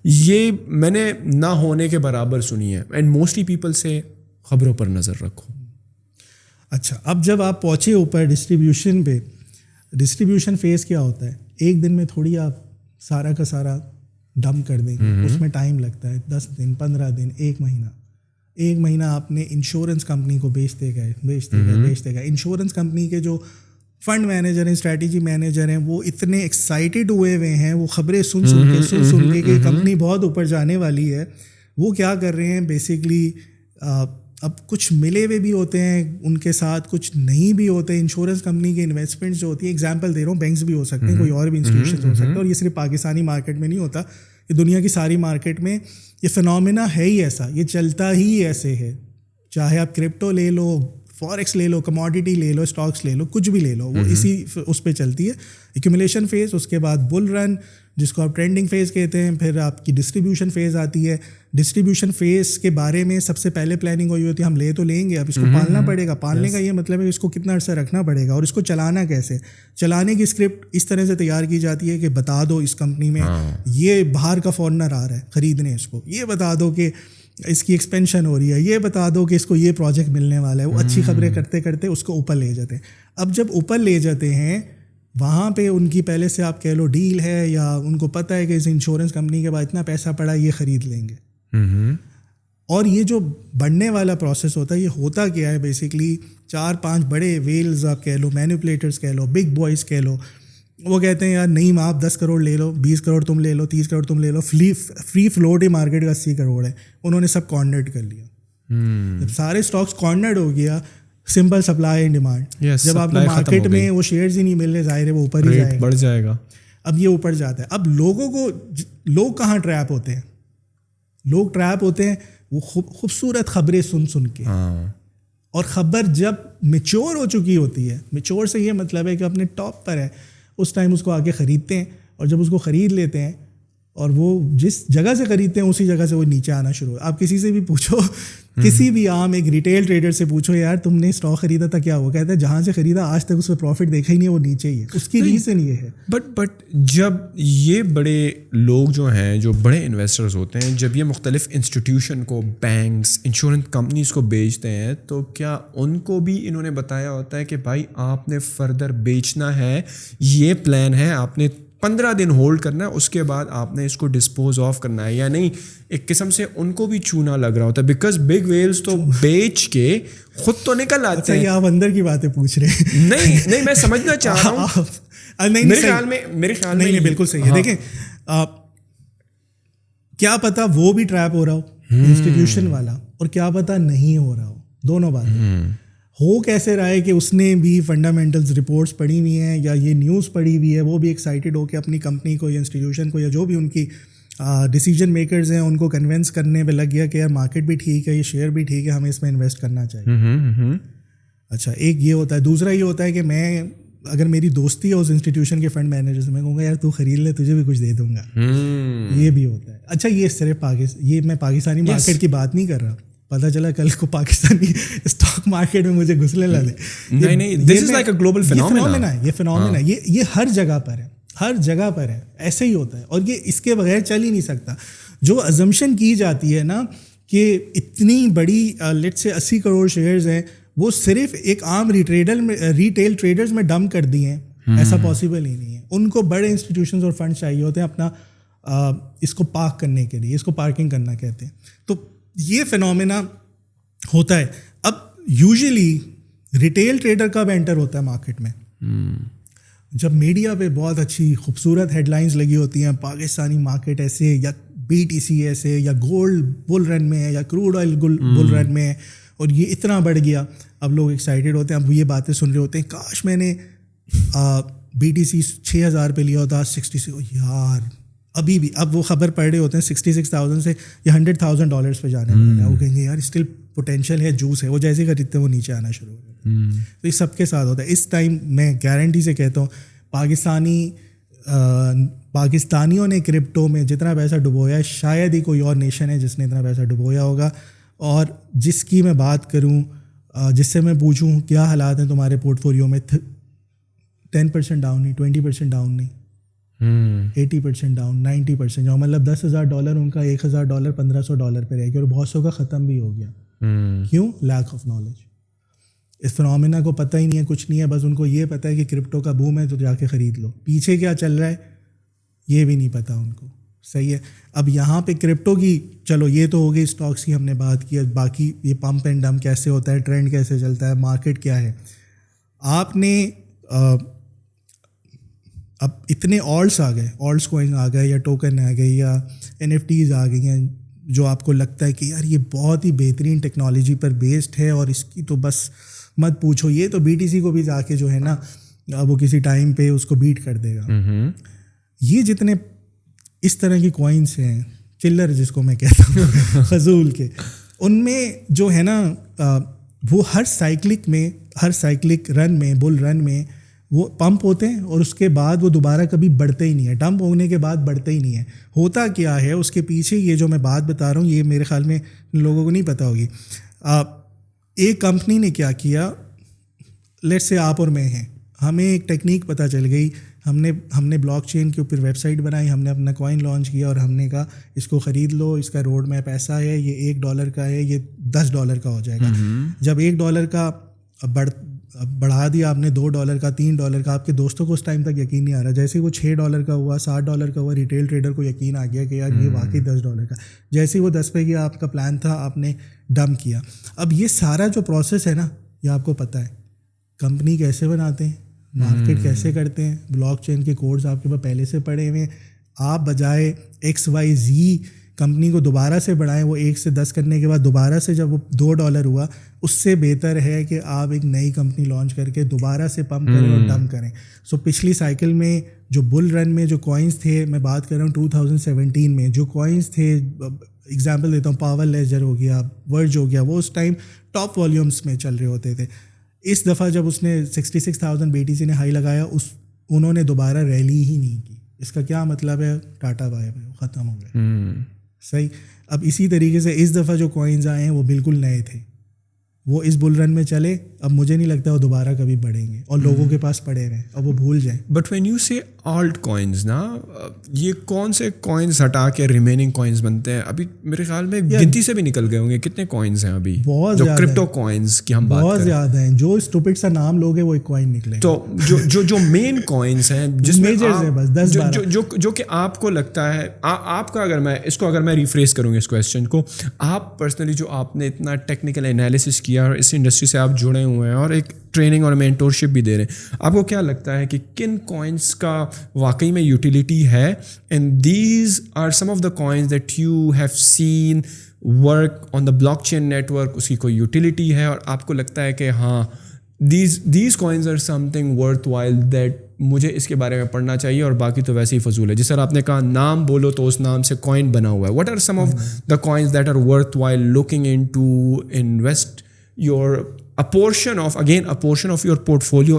یہ میں نے نہ ہونے کے برابر سنی ہے. اینڈ موسٹلی پیپل سے خبروں پر نظر رکھو. اچھا, اب جب آپ پہنچے اوپر ڈسٹریبیوشن پہ, ڈسٹریبیوشن فیز کیا ہوتا ہے, ایک دن میں تھوڑی آپ سارا کا سارا ڈمپ کر دیں گے. اس میں ٹائم لگتا ہے, 10 دن, 15 دن, 1 مہینہ. 1 مہینہ آپ نے انشورنس کمپنی کو بیچتے گئے. انشورنس کمپنی کے جو فنڈ مینیجر ہیں, اسٹریٹجی مینیجر ہیں, وہ اتنے ایکسائٹیڈ ہوئے ہیں, وہ خبریں سن کے کہ کمپنی بہت اوپر جانے والی ہے. وہ کیا کر رہے ہیں بیسکلی, اب کچھ ملے ہوئے بھی ہوتے ہیں ان کے ساتھ, کچھ نہیں بھی ہوتے. انشورنس کمپنی کے انویسٹمنٹس جو ہوتی ہیں, ایگزامپل دے رہا ہوں, بینکس بھی ہو سکتے ہیں, کوئی اور بھی انسٹیٹیوشن ہو سکتے ہیں, اور یہ صرف پاکستانی مارکیٹ میں نہیں ہوتا, یہ دنیا کی ساری مارکیٹ میں یہ فنومینا ہے ہی ایسا, یہ چلتا ہی ایسے ہے. چاہے آپ کرپٹو لے لو, فوریکس لے لو, کموڈیٹی لے لو, اسٹاکس لے لو, کچھ بھی لے لو, وہ اسی اس پہ چلتی ہے. ایکومولیشن فیز, اس کے بعد بل رن جس کو آپ ٹرینڈنگ فیز کہتے ہیں, پھر آپ کی ڈسٹریبیوشن فیز آتی ہے. ڈسٹریبیوشن فیز کے بارے میں سب سے پہلے پلاننگ ہوئی ہوتی ہے, ہم لے تو لیں گے, اب اس کو پالنا پڑے گا. پالنے کا یہ مطلب ہے کہ اس کو کتنا عرصہ رکھنا پڑے گا, اور اس کو چلانا کیسے. چلانے کی اسکرپٹ اس طرح سے تیار کی جاتی ہے کہ بتا دو اس کمپنی میں یہ باہر کا فارنر آ رہا ہے خریدنے اس کو, یہ بتا دو کہ اس کی ایکسپینشن ہو رہی ہے, یہ بتا دو کہ اس کو یہ پروجیکٹ ملنے والا ہے. وہ اچھی خبریں کرتے کرتے اس کو اوپر لے جاتے ہیں. اب جب اوپر لے جاتے ہیں, وہاں پہ ان کی پہلے سے آپ کہہ لو ڈیل ہے, یا ان کو پتہ ہے کہ اس انشورنس کمپنی کے بعد اتنا پیسہ پڑا, یہ خرید لیں گے. اور یہ جو بڑھنے والا پروسیس ہوتا ہے, یہ ہوتا کیا ہے بیسکلی, 4-5 بڑے ویلز آپ کہہ لو, مینیپولیٹرز کہہ لو, بگ بوائز کہہ لو, وہ کہتے ہیں یار نہیں آپ 10 کروڑ لے لو, 20 کروڑ تم لے لو, 30 کروڑ تم لے لو. فری فلوٹ ہی مارکیٹ کا 80 کروڑ ہے, انہوں نے سب کارنرڈ کر لیا. جب سارے اسٹاکس کارنرڈ ہو گیا, سمپل سپلائی اینڈ ڈیمانڈ, جب آپ کو مارکیٹ میں وہ شیئرز ہی نہیں مل رہے, ظاہر ہے وہ اوپر ہی جائے گا, بڑھ جائے گا. اب یہ اوپر جاتا ہے. اب لوگ کہاں ٹریپ ہوتے ہیں, لوگ ٹریپ ہوتے ہیں وہ خوبصورت خبریں سن کے. اور خبر جب میچور ہو چکی ہوتی ہے, میچور سے یہ مطلب ہے کہ اپنے ٹاپ پر ہے, اس ٹائم اس کو آگے خریدتے ہیں, اور جب اس کو خرید لیتے ہیں اور وہ جس جگہ سے خریدتے ہیں اسی جگہ سے وہ نیچے آنا شروع ہو. آپ کسی سے بھی پوچھو, کسی بھی عام ایک ریٹیل ٹریڈر سے پوچھو, یار تم نے اسٹاک خریدا تھا کیا, وہ کہتا ہے جہاں سے خریدا آج تک اس پہ پروفٹ دیکھا ہی نہیں ہے, وہ نیچے ہی ہے. اس کی ریزن یہ ہے. بٹ جب یہ بڑے لوگ جو ہیں, جو بڑے انویسٹرز ہوتے ہیں, جب یہ مختلف انسٹیٹیوشن کو, بینکس, انشورنس کمپنیز کو بیچتے ہیں, تو کیا ان کو بھی انہوں نے بتایا ہوتا ہے کہ بھائی آپ نے فردر بیچنا ہے, یہ پلان ہے, آپ نے 15 دن ہولڈ کرنا ہے, اس کے بعد آپ نے اس کو ڈسپوز آف کرنا ہے یا نہیں. ایک قسم سے ان کو بھی چونا لگ رہا ہوتا ہے, بیکاز بگ ویلز تو بیچ کے خود تو نکل آتے ہیں. یہ آپ اندر کی باتیں پوچھ رہے ہیں. نہیں میں سمجھنا چاہ رہا ہوں. میرے خیال میں نہیں بالکل صحیح ہے. دیکھیں کیا پتا وہ بھی ٹریپ ہو رہا ہو انسٹیٹیوشن والا, اور کیا پتا نہیں ہو رہا ہو, دونوں باتیں. ہو کیسے رہا ہے کہ اس نے بھی فنڈامنٹلز رپورٹس پڑھی ہوئی ہیں یا یہ نیوز پڑھی ہوئی ہے, وہ بھی ایکسائٹیڈ ہو کے اپنی کمپنی کو یا انسٹیٹیوشن کو یا جو بھی ان کی ڈیسیجن میکرز ہیں ان کو کنونس کرنے پہ لگ گیا کہ یار مارکیٹ بھی ٹھیک ہے, یہ شیئر بھی ٹھیک ہے, ہمیں اس میں انویسٹ کرنا چاہیے. اچھا ایک یہ ہوتا ہے. دوسرا یہ ہوتا ہے کہ میں اگر میری دوستی ہے اس انسٹیٹیوشن کے فنڈ مینیجر سے, میں کہوں گا یار تو خرید لے, تجھے بھی کچھ دے دوں گا. یہ بھی ہوتا ہے. اچھا یہ صرف یہ میں پاکستانی مارکیٹ کی بات نہیں کر رہا, پتہ چلا کل کو پاکستانی اسٹاک مارکیٹ میں مجھے گھسنے لگے. نہیں this is like a global phenomena ہے. یہ فینومینا ہے, یہ ہر جگہ پر ہے, ہر جگہ پر ہے, ایسے ہی ہوتا ہے. اور یہ اس کے بغیر چل ہی نہیں سکتا. جو ازمپشن کی جاتی ہے نا کہ اتنی بڑی لیٹ سے 80 کروڑ شیئرز ہیں, وہ صرف ایک عام ریٹیل ٹریڈرز میں ڈمپ کر دیے ہیں, ایسا پاسبل ہی نہیں ہے. ان کو بڑے انسٹیٹیوشنز اور فنڈ چاہیے ہوتے ہیں اپنا اس کو پارک کرنے کے لیے, اس کو پارکنگ کرنا کہتے ہیں. تو یہ فینومینا ہوتا ہے. اب یوزلی ریٹیل ٹریڈر کب انٹر ہوتا ہے مارکیٹ میں؟ جب میڈیا پہ بہت اچھی خوبصورت ہیڈ لائنز لگی ہوتی ہیں, پاکستانی مارکیٹ ایسے, یا BTC ایسے, یا گولڈ بل رن میں ہے, یا کروڈ آئل بل رن میں ہے, اور یہ اتنا بڑھ گیا. اب لوگ ایکسائٹیڈ ہوتے ہیں, اب یہ باتیں سن رہے ہوتے ہیں, کاش میں نے BTC 6,000 پہ لیا ہوتا 60 سے. یار ابھی بھی اب وہ خبر پڑھ رہے ہوتے ہیں 66,000 سے یا $100,000 پہ جانے والا ہے. وہ کہیں گے یار اسٹل پوٹینشیل ہے, جوس ہے. وہ جیسے خریدتے ہیں وہ نیچے آنا شروع ہو جاتا ہے. تو یہ سب کے ساتھ ہوتا ہے. اس ٹائم میں گارنٹی سے کہتا ہوں پاکستانیوں نے کرپٹو میں جتنا پیسہ ڈبویا ہے, شاید ہی کوئی اور نیشن ہے جس نے اتنا پیسہ ڈبویا ہوگا. اور جس کی میں بات کروں, جس سے میں پوچھوں کیا حالات ہیں تمہارے پورٹ فولیو میں, 10% ڈاؤن نہیں, 20% ڈاؤن نہیں, 80% ڈاؤن, 90% ڈاؤن. مطلب $10,000 ان کا $1,000 $1,500 پہ رہ گیا, اور بہت سو کا ختم بھی ہو گیا. کیوں؟ Lack of knowledge. اس فنومینا کو پتہ ہی نہیں ہے, کچھ نہیں ہے, بس ان کو یہ پتہ ہے کہ کرپٹو کا بوم ہے تو جا کے خرید لو. پیچھے کیا چل رہا ہے یہ بھی نہیں پتہ ان کو. صحیح ہے. اب یہاں پہ کرپٹو کی چلو یہ تو ہو گئی اسٹاکس کی ہم نے بات کی. باقی یہ پمپ اینڈ ڈمپ کیسے ہوتا ہے, ٹرینڈ کیسے چلتا ہے, مارکیٹ کیا ہے. آپ نے اب اتنے آلٹس آ گئے, آلٹس کوئن آ گئے, یا ٹوکن آ گئے, یا NFTs آ گئی ہیں, جو آپ کو لگتا ہے کہ یار یہ بہت ہی بہترین ٹیکنالوجی پر بیسڈ ہے, اور اس کی تو بس مت پوچھو. یہ تو BTC کو بھی جا کے جو ہے نا وہ کسی ٹائم پہ اس کو بیٹ کر دے گا. یہ جتنے اس طرح کی کوائنس ہیں, چلر جس کو میں کہتا ہوں, فضول کے, ان میں جو ہے نا وہ ہر سائیکلک رن میں, بل رن میں وہ پمپ ہوتے ہیں, اور اس کے بعد وہ دوبارہ کبھی بڑھتے ہی نہیں ہے. ڈمپ ہونے کے بعد بڑھتے ہی نہیں ہے. ہوتا کیا ہے اس کے پیچھے, یہ جو میں بات بتا رہا ہوں یہ میرے خیال میں لوگوں کو نہیں پتہ ہوگی. ایک کمپنی نے کیا کیا, لیٹ سے آپ اور میں ہیں, ہمیں ایک ٹیکنیک پتہ چل گئی, ہم نے بلاک چین کے اوپر ویب سائٹ بنائی, ہم نے اپنا کوائن لانچ کیا, اور ہم نے کہا اس کو خرید لو, اس کا روڈ میپ ایسا ہے, یہ $1 کا ہے, یہ $10 کا ہو جائے گا. جب $1 کا بڑھا دیا آپ نے, $2 کا, $3 کا, آپ کے دوستوں کو اس ٹائم تک یقین نہیں آ رہا. جیسے وہ $6 کا ہوا, $60 کا ہوا, ریٹیل ٹریڈر کو یقین آ گیا کہ یار یہ واقعی $10 کا. جیسے وہ 10 پہ گیا, آپ کا پلان تھا, آپ نے ڈمپ کیا. اب یہ سارا جو پروسیس ہے نا, یہ آپ کو پتہ ہے کمپنی کیسے بناتے ہیں, مارکیٹ کیسے کرتے ہیں, بلاک چین کے کوڈز آپ کے پاس پہلے سے پڑے ہوئے ہیں. آپ بجائے XYZ کمپنی کو دوبارہ سے بڑھائیں, وہ 1 سے 10 کرنے کے بعد دوبارہ سے جب وہ $2 ہوا, اس سے بہتر ہے کہ آپ ایک نئی کمپنی لانچ کر کے دوبارہ سے پمپ کریں اور ڈمپ کریں. سو پچھلی سائیکل میں جو بل رن میں جو کوائنس تھے, میں بات کر رہا ہوں 2017 میں جو کوائنس تھے, ایگزامپل دیتا ہوں, پاور لیجر ہو گیا, ورج ہو گیا, وہ اس ٹائم ٹاپ والیومس میں چل رہے ہوتے تھے. اس دفعہ جب اس نے 66,000 BTC نے ہائی لگایا, انہوں نے دوبارہ ریلی ہی نہیں کی. اس کا کیا مطلب ہے, ٹاٹا بائے بائے, ختم ہو گئے. صحیح. اب اسی طریقے سے اس دفعہ جو کوائنز آئے ہیں وہ بالکل نئے تھے, وہ اس بل رن میں چلے, اب مجھے نہیں لگتا وہ دوبارہ کبھی بڑھیں گے, اور لوگوں کے پاس پڑے رہیں اور وہ بھول جائیں. بٹ وین یو سے آلٹ کوائنز نا, یہ کون سے کوائنز ہٹا کے ریمیننگ کوائنز بنتے ہیں؟ ابھی میرے خیال میں گنتی سے بھی نکل گئے ہوں گے. کتنے کوائنز ہیں ابھی بہت جو زیادہ کرپٹو کوائنز کی ہم بات بہت کریں؟ زیادہ ہیں. جو اسٹوپڈ سا نام لوگے وہ ایک کوائن نکلے. تو جو مین کوائنز ہیں جس میں میجرز ہیں بس 10-12 جو کہ آپ کو لگتا ہے آپ کا, اگر میں ریفریز کروں گا اس کویسچن کو, آپ پرسنلی جو آپ نے اتنا ٹیکنیکل انالیسس کیا اور اس انڈسٹری سے آپ جڑے ہوئے ہیں اور ایک ٹریننگ اور مینٹورشپ بھی دے رہے ہیں, آپ کو کیا لگتا ہے کہ کن کوائنس کا واقعی میں یوٹیلیٹی ہے؟ And these are some of the coins that you have seen work on the blockchain network, اس کی کوئی یوٹیلیٹی ہے اور آپ کو لگتا ہے کہ ہاں these coins are something worthwhile that مجھے اس کے بارے میں پڑھنا چاہیے, اور باقی تو ویسے ہی فضول ہے. جس طرح آپ نے کہا نام بولو تو اس نام سے کوائن بنا ہوا ہے. What are some of the coins that are worthwhile looking into invest your a portion of your portfolio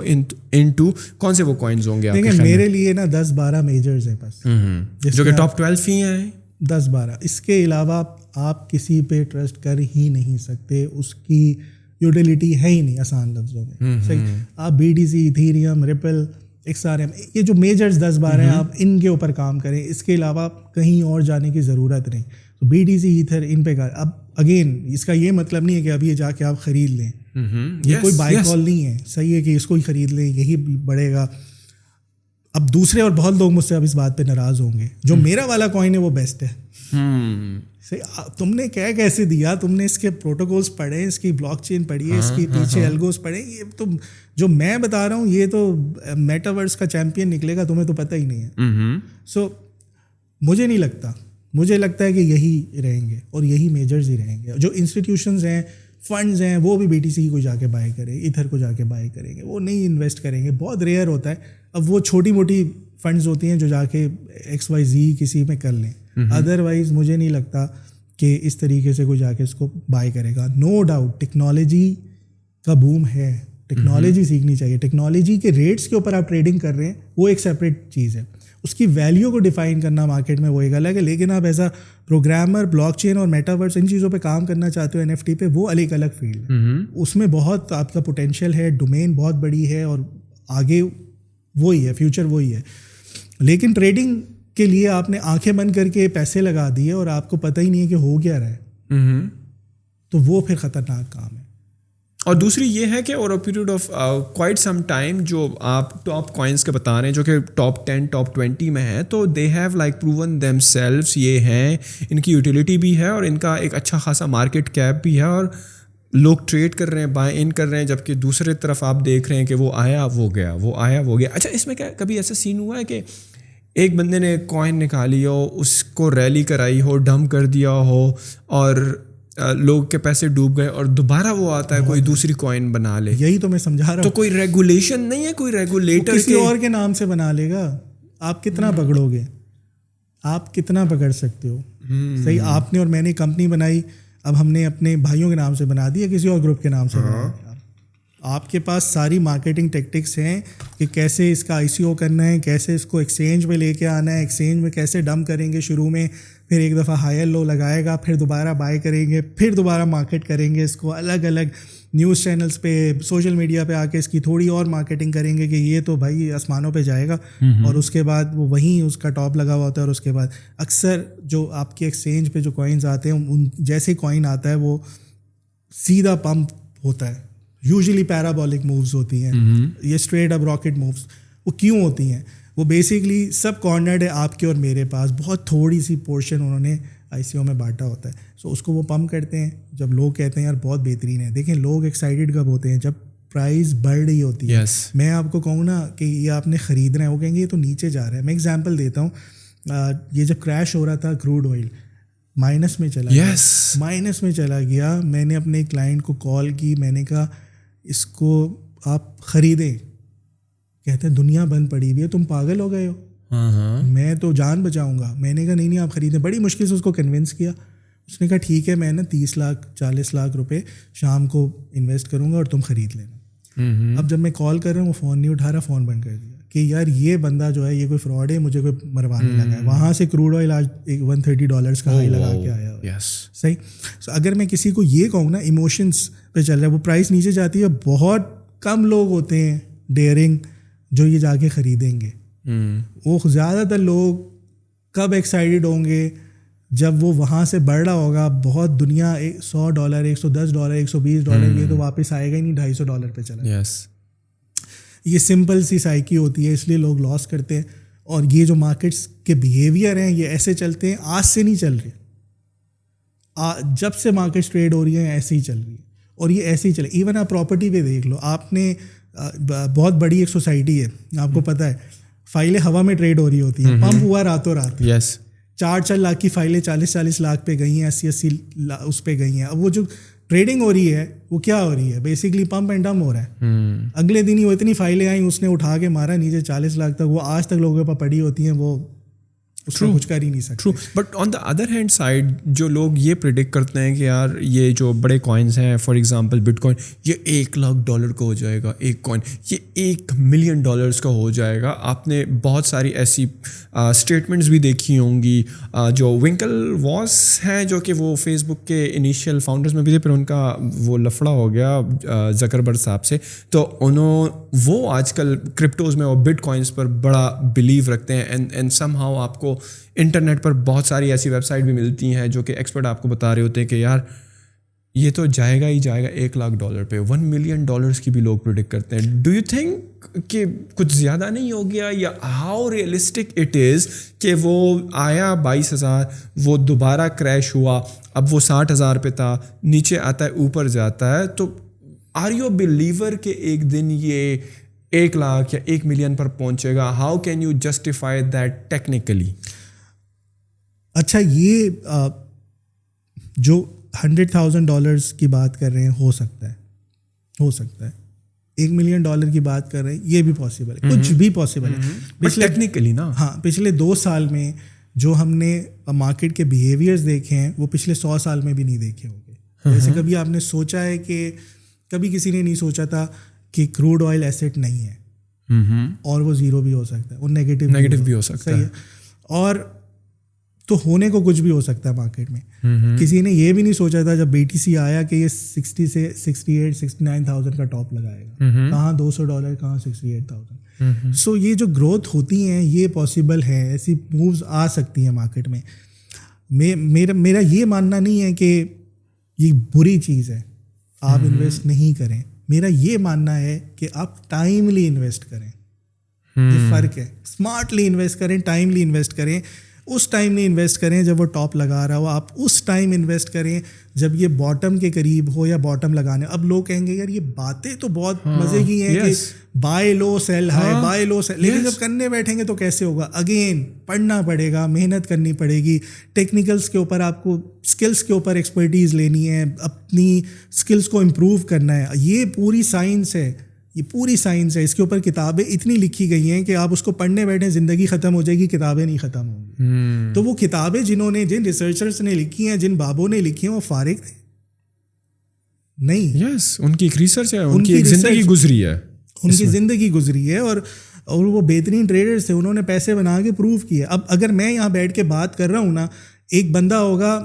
into کون سے وہ کوائنز ہوں گے آپ کے خیال میں؟ میرے لیے نا 10-12 میجرز ہیں بس, جو کہ ٹاپ 12 ہی ہیں. 10-12 اس کے علاوہ آپ کسی پہ ٹرسٹ کر ہی نہیں سکتے, اس کی یوٹیلیٹی ہے ہی نہیں آسان لفظوں میں. صحیح, آپ BTC, ایتھیریم, ریپل, XRM, یہ جو میجرز 10-12 ہیں آپ ان کے اوپر کام کریں, اس کے علاوہ کہیں اور جانے کی ضرورت نہیں. تو BTC, ایتھر, ان پہ اب اگین اس کا یہ مطلب نہیں ہے کہ ابھی جا کے آپ خرید لیں, یہ کوئی بائی کال نہیں ہے. صحیح ہے کہ اس کو ہی خرید لیں, یہی بڑھے گا. اب دوسرے اور بہت لوگ مجھ سے اب اس بات پہ ناراض ہوں گے, جو میرا والا کوائن ہے وہ بیسٹ ہے. تم نے کیسے دیا, تم نے اس کے پروٹوکولس پڑھے, اس کی بلاک چین پڑھی ہے, اس کی پیچھے الگوز پڑھے, یہ تم جو میں بتا رہا ہوں یہ تو میٹاورس کا چیمپئن نکلے گا, تمہیں تو پتہ ہی نہیں ہے. سو مجھے نہیں لگتا, مجھے لگتا ہے کہ یہی رہیں گے اور یہی میجرز ہی رہیں گے. جو انسٹیٹیوشنز ہیں, فنڈز ہیں, وہ بھی BTC کو جا کے بائی کریں, ایتھر کو جا کے بائی کریں گے, وہ نہیں انویسٹ کریں گے. بہت ریئر ہوتا ہے. اب وہ چھوٹی موٹی فنڈز ہوتی ہیں جو جا کے XYZ کسی میں کر لیں. ادروائز مجھے نہیں لگتا کہ اس طریقے سے کوئی جا کے اس کو بائی کرے گا. نو ڈاؤٹ ٹیکنالوجی کا بوم ہے, ٹیکنالوجی سیکھنی چاہیے. ٹیکنالوجی کے ریٹس کے اوپر آپ ٹریڈنگ کر رہے ہیں وہ ایک سیپریٹ چیز ہے, اس کی ویلیو کو ڈیفائن کرنا مارکیٹ میں وہ ایک الگ ہے. لیکن آپ ایسا پروگرامر, بلاک چین اور میٹاورس ان چیزوں پہ کام کرنا چاہتے ہو, NFT پہ, وہ ایک الگ فیلڈ ہے. اس میں بہت آپ کا پوٹینشیل ہے, ڈومین بہت بڑی ہے, اور آگے وہی ہے, فیوچر وہی ہے. لیکن ٹریڈنگ کے لیے آپ نے آنکھیں بند کر کے پیسے لگا دیے اور آپ کو پتہ ہی نہیں ہے کہ ہو کیا رہا ہے, تو وہ پھر خطرناک کام ہے. اور دوسری یہ ہے کہ اور period of quite some time جو آپ ٹاپ کوائنس کے بتا رہے ہیں جو کہ ٹاپ 10 ٹاپ 20 میں ہیں, تو they have like proven them selves, یہ ہیں, ان کی یوٹیلیٹی بھی ہے اور ان کا ایک اچھا خاصا مارکیٹ کیپ بھی ہے, اور لوگ ٹریڈ کر رہے ہیں, بائی ان کر رہے ہیں, جبکہ دوسرے طرف آپ دیکھ رہے ہیں کہ وہ آیا وہ گیا, وہ آیا وہ گیا. اچھا, اس میں کیا کبھی ایسا سین ہوا ہے کہ ایک بندے نے کوائن نکالی ہو, اس کو ریلی کرائی ہو, ڈمپ کر دیا ہو, اور لوگ کے پیسے ڈوب گئے, اور دوبارہ وہ آتا ہے کوئی دوسری کوائن بنا لے؟ یہی تو میں سمجھا رہا ہوں. تو کوئی ریگولیشن نہیں ہے, کوئی ریگولیٹر کسی اور کے نام سے بنا لے گا. آپ کتنا پکڑو گے, آپ کتنا پکڑ سکتے ہو؟ صحیح, آپ نے اور میں نے کمپنی بنائی, اب ہم نے اپنے بھائیوں کے نام سے بنا دی, کسی اور گروپ کے نام سے بنا دیا. آپ کے پاس ساری مارکیٹنگ ٹیکٹکس ہیں کہ کیسے اس کا ICO کرنا ہے, کیسے اس کو ایکسچینج میں لے کے آنا ہے, ایکسچینج میں کیسے ڈمپ کریں گے شروع میں, پھر ایک دفعہ ہائر لو لگائے گا, پھر دوبارہ بائی کریں گے, پھر دوبارہ مارکیٹ کریں گے اس کو الگ الگ نیوز چینلز پہ, سوشل میڈیا پہ آ کے اس کی تھوڑی اور مارکیٹنگ کریں گے کہ یہ تو بھائی آسمانوں پہ جائے گا, اور اس کے بعد وہ وہیں اس کا ٹاپ لگا ہوا ہوتا ہے. اور اس کے بعد اکثر جو آپ کے ایکسچینج پہ جو کوائنز آتے ہیں, ان جیسے کوائن آتا ہے وہ سیدھا پمپ ہوتا ہے, یوزلی پیرابولک مووز ہوتی ہیں, یہ اسٹریٹ اپ راکٹ مووز. وہ کیوں ہوتی ہیں؟ وہ بیسکلی سب کارنرڈ ہے آپ کے اور میرے پاس, بہت تھوڑی سی پورشن انہوں نے ICO میں بانٹا ہوتا ہے. سو اس کو وہ پمپ کرتے ہیں جب لوگ کہتے ہیں یار بہت بہترین ہے. دیکھیں لوگ ایکسائٹیڈ کب ہوتے ہیں؟ جب پرائز بڑھ رہی ہوتی ہے. میں آپ کو کہوں نا کہ یہ آپ نے خریدنا ہے, وہ کہیں گے یہ تو نیچے جا رہا ہے. میں ایگزامپل دیتا ہوں, یہ جب کریش ہو رہا تھا کروڈ آئل مائنس میں چلا گیا, مائنس میں چلا گیا. میں نے اپنے کلائنٹ کو کال کی, میں نے کہا اس کو آپ خریدیں. کہتے ہیں دنیا بند پڑی ہوئی ہے, تم پاگل ہو گئے ہو, میں تو جان بچاؤں گا. میں نے کہا نہیں آپ خریدیں. بڑی مشکل سے اس کو کنونس کیا. اس نے کہا ٹھیک ہے, میں نا 30 لاکھ 40 لاکھ روپے شام کو انویسٹ کروں گا اور تم خرید لینا. اب جب میں کال کر رہا ہوں وہ فون نہیں اٹھا رہا, فون بند کر دیا. کہ یار یہ بندہ جو ہے یہ کوئی فراڈ ہے, مجھے کوئی مروانے لگا ہے. وہاں سے کروڈ آئل آج $130 کا ہائی لگا کے آیا ہوا. صحیح. اگر میں کسی کو یہ کہوں نا ایموشنس پہ چل رہا ہے, وہ پرائس نیچے جاتی ہے, بہت کم لوگ ہوتے ہیں ڈیئرنگ جو یہ جا کے خریدیں گے. وہ زیادہ تر لوگ کب ایکسائٹیڈ ہوں گے جب وہ وہاں سے بڑھ رہا ہوگا بہت, دنیا $100 $110 $120 یہ تو واپس آئے گا ہی نہیں, $250 پہ چلا. یہ سمپل سی سائیکی ہوتی ہے, اس لیے لوگ لاس کرتے ہیں. اور یہ جو مارکیٹس کے بیہیویئر ہیں یہ ایسے چلتے ہیں, آج سے نہیں چل رہے, جب سے مارکیٹس ٹریڈ ہو رہی ہیں ایسے ہی چل رہی ہے, اور یہ ایسے ہی چلے. ایون آپ پراپرٹی پہ دیکھ لو, آپ نے بہت بڑی ایک سوسائٹی ہے, آپ کو پتہ ہے فائلیں ہوا میں ٹریڈ ہو رہی ہوتی ہیں, پمپ ہوا راتوں رات. 4 لاکھ کی فائلیں 40 لاکھ پہ گئی ہیں, 80 اس پہ گئی ہیں. اب وہ جو ٹریڈنگ ہو رہی ہے وہ کیا ہو رہی ہے, بیسکلی پمپ اینڈ ڈمپ ہو رہا ہے. اگلے دن ہی وہ اتنی فائلیں آئیں, اس نے اٹھا کے مارا نیچے 40 لاکھ تک, وہ آج تک لوگوں کے پاس پڑی ہوتی ہیں, وہ اس کو کچھ کر ہی نہیں سکتے. But on the other hand side جو لوگ یہ پریڈکٹ کرتے ہیں کہ یار یہ جو بڑے کوائنس ہیں, فار ایگزامپل بٹ کوائن, یہ $1 لاکھ کا ہو جائے گا ایک کوائن, یہ $1 ملین کا ہو جائے گا. آپ نے بہت ساری ایسی اسٹیٹمنٹس بھی دیکھی ہوں گی. جو ونکل واس ہیں جو کہ وہ فیس بک کے انیشیل فاؤنڈرز میں بھی تھے, پھر ان کا وہ لفڑا ہو گیا زکربرگ صاحب سے, تو وہ آج کل کرپٹوز میں اور بٹ کوائنس پر بڑا بلیو رکھتے ہیں. اینڈ سم ہاؤ آپ کو انٹرنیٹ پر بہت ساری ایسی ویب سائٹ بھی ملتی ہیں جو کہ ایکسپرٹ آپ کو بتا رہے ہوتے ہیں کہ یار یہ تو جائے گا ہی جائے گا $1 لاکھ پہ. $1 ملین کی بھی لوگ پریڈکٹ کرتے ہیں. ڈو یو تھنک کہ کچھ زیادہ نہیں ہو گیا, یا ہاؤ ریئلسٹک اٹ از کہ وہ آیا 22,000, وہ دوبارہ کریش ہوا, اب وہ 60,000 پہ تھا, نیچے آتا ہے اوپر جاتا ہے, تو آر یو بلیور کہ ایک دن یہ 1 لاکھ یا 1 ملین پر پہنچے گا؟ How can you justify that technically? اچھا, یہ جو $100,000 کی بات کر رہے ہیں ہو سکتا ہے. $1 ملین کی بات کر رہے ہیں, یہ بھی پاسبل ہے, کچھ بھی پاسبل ہے ٹیکنیکلی نا. ہاں, پچھلے 2 سال میں جو ہم نے مارکیٹ کے بیہیویئرز دیکھے ہیں وہ پچھلے 100 سال میں بھی نہیں دیکھے ہوں گے. جیسے کبھی آپ نے سوچا ہے کہ کبھی کسی نے نہیں سوچا تھا کہ کروڈ آئل ایسٹ نہیں ہے, اور وہ زیرو بھی ہو سکتا ہے, وہ نیگیٹو بھی ہو سکتا ہے, اور تو ہونے کو کچھ بھی ہو سکتا ہے مارکیٹ میں. کسی نے یہ بھی نہیں سوچا تھا جب BTC آیا کہ یہ 60 سے 68-69,000 کا ٹاپ لگائے گا. کہاں $200, کہاں 68,000. سو یہ جو گروتھ ہوتی ہیں یہ پاسبل ہے, ایسی مووز آ سکتی ہیں مارکیٹ میں. میرا یہ ماننا نہیں ہے کہ یہ بری چیز ہے آپ انویسٹ نہیں کریں. میرا یہ ماننا ہے کہ آپ ٹائملی انویسٹ کریں. یہ فرق ہے. اسمارٹلی انویسٹ کریں, ٹائملی انویسٹ کریں. اس ٹائم نہیں انویسٹ کریں جب وہ ٹاپ لگا رہا ہو, آپ اس ٹائم انویسٹ کریں جب یہ باٹم کے قریب ہو یا باٹم لگانے. اب لوگ کہیں گے یار یہ باتیں تو بہت مزے کی ہیں کہ buy low sell high, buy low sell, لیکن جب کرنے بیٹھیں گے تو کیسے ہوگا؟ اگین پڑھنا پڑے گا, محنت کرنی پڑے گی, ٹیکنیکلس کے اوپر آپ کو اسکلس کے اوپر ایکسپرٹیز لینی ہے, اپنی اسکلس کو امپروو کرنا ہے. یہ پوری سائنس ہے, یہ پوری سائنس ہے. اس کے اوپر کتابیں اتنی لکھی گئی ہیں کہ آپ اس کو پڑھنے بیٹھیں زندگی ختم ہو جائے گی, کتابیں نہیں ختم ہوں گی. تو وہ کتابیں جن ریسرچرس نے لکھی ہیں, جن بابوں نے لکھی ہیں, وہ فارغ تھے نہیں. ان کی ایک ریسرچ ہے, ان کی ایک زندگی گزری ہے, ان کی زندگی گزری ہے, اور وہ بہترین ٹریڈرز تھے, انہوں نے پیسے بنا کے پروو کیے. اب اگر میں یہاں بیٹھ کے بات کر رہا ہوں نا, ایک بندہ ہوگا,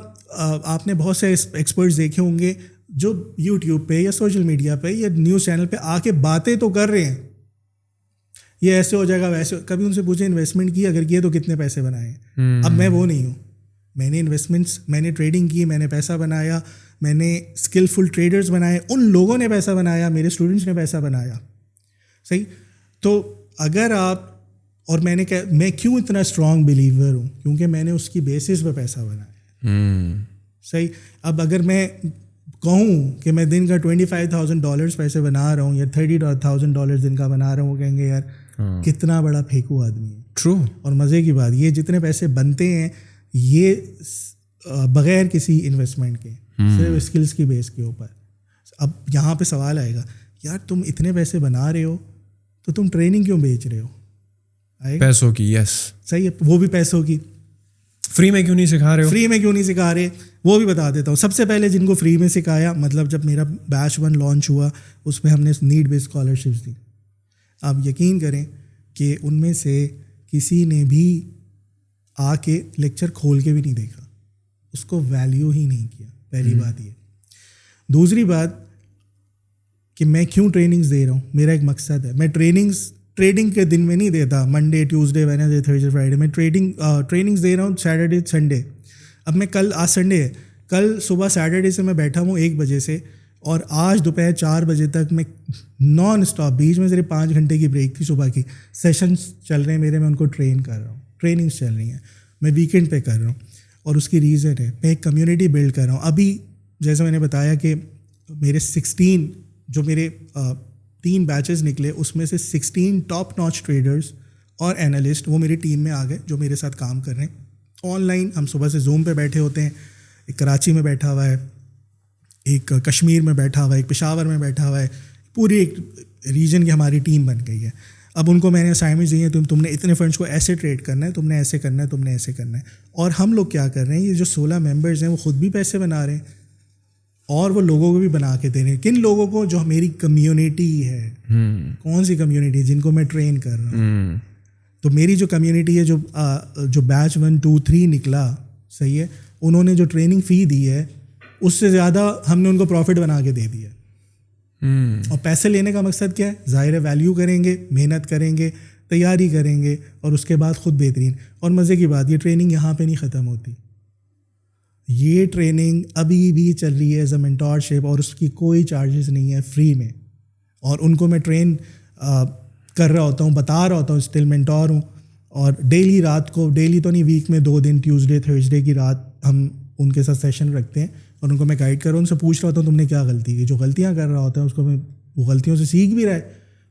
آپ نے بہت سے ایکسپرٹس دیکھے ہوں گے جو یوٹیوب پہ یا سوشل میڈیا پہ یا نیوز چینل پہ آ کے باتیں تو کر رہے ہیں, یہ ایسے ہو جائے گا ویسے. کبھی ان سے پوچھیں انویسٹمنٹ کی, اگر کیے تو کتنے پیسے بنائے ہیں؟ اب میں وہ نہیں ہوں. میں نے انویسٹمنٹس, میں نے ٹریڈنگ کی, میں نے پیسہ بنایا, میں نے اسکلفل ٹریڈرز بنائے, ان لوگوں نے پیسہ بنایا, میرے اسٹوڈنٹس نے پیسہ بنایا. صحیح. تو اگر آپ, اور میں کیوں اتنا اسٹرانگ بلیور ہوں, کیونکہ میں نے اس کی بیسس پہ پیسہ بنایا. صحیح. اب اگر میں کہوں کہ میں دن کا $25,000 پیسے بنا رہا ہوں یا $30,000 دن کا بنا رہا ہوں, کہیں گے یار کتنا بڑا پھینکو آدمی ہے. ٹرو. اور مزے کی بات, یہ جتنے پیسے بنتے ہیں یہ بغیر کسی انویسٹمنٹ کے, صرف اسکلس کی بیس کے اوپر. اب یہاں پہ سوال آئے گا, یار تم اتنے پیسے بنا رہے ہو تو تم ٹریننگ کیوں بیچ رہے ہو؟ پیسوں کی. یس, صحیح ہے, وہ بھی پیسوں کی. فری میں کیوں نہیں سکھا رہے ہو؟ فری میں کیوں نہیں سکھا رہے, وہ بھی بتا دیتا ہوں. سب سے پہلے جن کو فری میں سکھایا, مطلب جب میرا بیچ 1 لانچ ہوا اس میں ہم نے نیڈ بیس اسکالرشپس دی. آپ یقین کریں کہ ان میں سے کسی نے بھی آ کے لیکچر کھول کے بھی نہیں دیکھا, اس کو ویلیو ہی نہیں کیا. پہلی بات یہ. دوسری بات کہ میں کیوں ٹریننگز دے رہا ہوں, میرا ایک مقصد ہے. میں ٹریڈنگ کے دن میں نہیں دیتا, Monday Tuesday Wednesday Thursday Friday. میں ٹریننگز دے رہا ہوں سیٹرڈے سنڈے. اب میں آج سنڈے ہے, کل صبح سیٹرڈے سے میں بیٹھا ہوں 1 بجے سے, اور آج دوپہر 4 بجے تک میں نان اسٹاپ, بیچ میں صرف 5 گھنٹے کی بریک تھی صبح کی, سیشنز چل رہے ہیں میرے, میں ان کو ٹرین کر رہا ہوں, ٹریننگز چل رہی ہیں, میں ویکینڈ پہ کر رہا ہوں. اور اس کی ریزن ہے میں ایک کمیونٹی بلڈ کر رہا ہوں. ابھی جیسے میں نے بتایا کہ میرے 16 جو میرے 3 بیچز نکلے, اس میں سے 16 ٹاپ ناچ ٹریڈرز اور اینالسٹ وہ میری ٹیم میں آ گئے جو میرے ساتھ کام کر رہے ہیں آن لائن. ہم صبح سے زوم پہ بیٹھے ہوتے ہیں, ایک کراچی میں بیٹھا ہوا ہے, ایک کشمیر میں بیٹھا ہوا ہے, ایک پشاور میں بیٹھا ہوا ہے, پوری ایک ریجن کی ہماری ٹیم بن گئی ہے. اب ان کو میں نے اسائنمنٹس دی ہیں, تم نے اتنے فنڈس کو ایسے ٹریڈ کرنا ہے, تم نے ایسے کرنا ہے, تم نے ایسے کرنا ہے. اور ہم لوگ کیا کر رہے ہیں, یہ جو 16 ممبرز ہیں وہ خود بھی پیسے بنا رہے ہیں اور وہ لوگوں کو بھی بنا کے دے رہے ہیں. کن لوگوں کو, جو میری کمیونٹی ہے. کون سی کمیونٹی, جن کو میں ٹرین کر رہا ہوں. تو میری جو کمیونٹی ہے, جو بیچ 1 2 3 نکلا, صحیح ہے, انہوں نے جو ٹریننگ فی دی ہے اس سے زیادہ ہم نے ان کو پروفٹ بنا کے دے دیا. اور پیسے لینے کا مقصد کیا ہے, ظاہر ہے ویلیو کریں گے, محنت کریں گے, تیاری کریں گے, اور اس کے بعد خود بہترین. اور مزے کی بات, یہ ٹریننگ یہاں پہ نہیں ختم ہوتی, یہ ٹریننگ ابھی بھی چل رہی ہے ایز اے مینٹورشپ, اور اس کی کوئی چارجز نہیں ہے, فری میں. اور ان کو میں ٹرین کر رہا ہوتا ہوں, بتا رہا ہوتا ہوں, اسٹل مینٹور ہوں. اور ڈیلی رات کو, ڈیلی تو نہیں, ویک میں 2 دن ٹیوزڈے تھرسڈے کی رات ہم ان کے ساتھ سیشن رکھتے ہیں, اور ان کو میں گائڈ کر رہا ہوں, ان سے پوچھ رہا ہوتا ہوں تم نے کیا غلطی کی. جو غلطیاں کر رہا ہوتا ہے اس کو میں وہ غلطیوں سے سیکھ بھی رہا ہے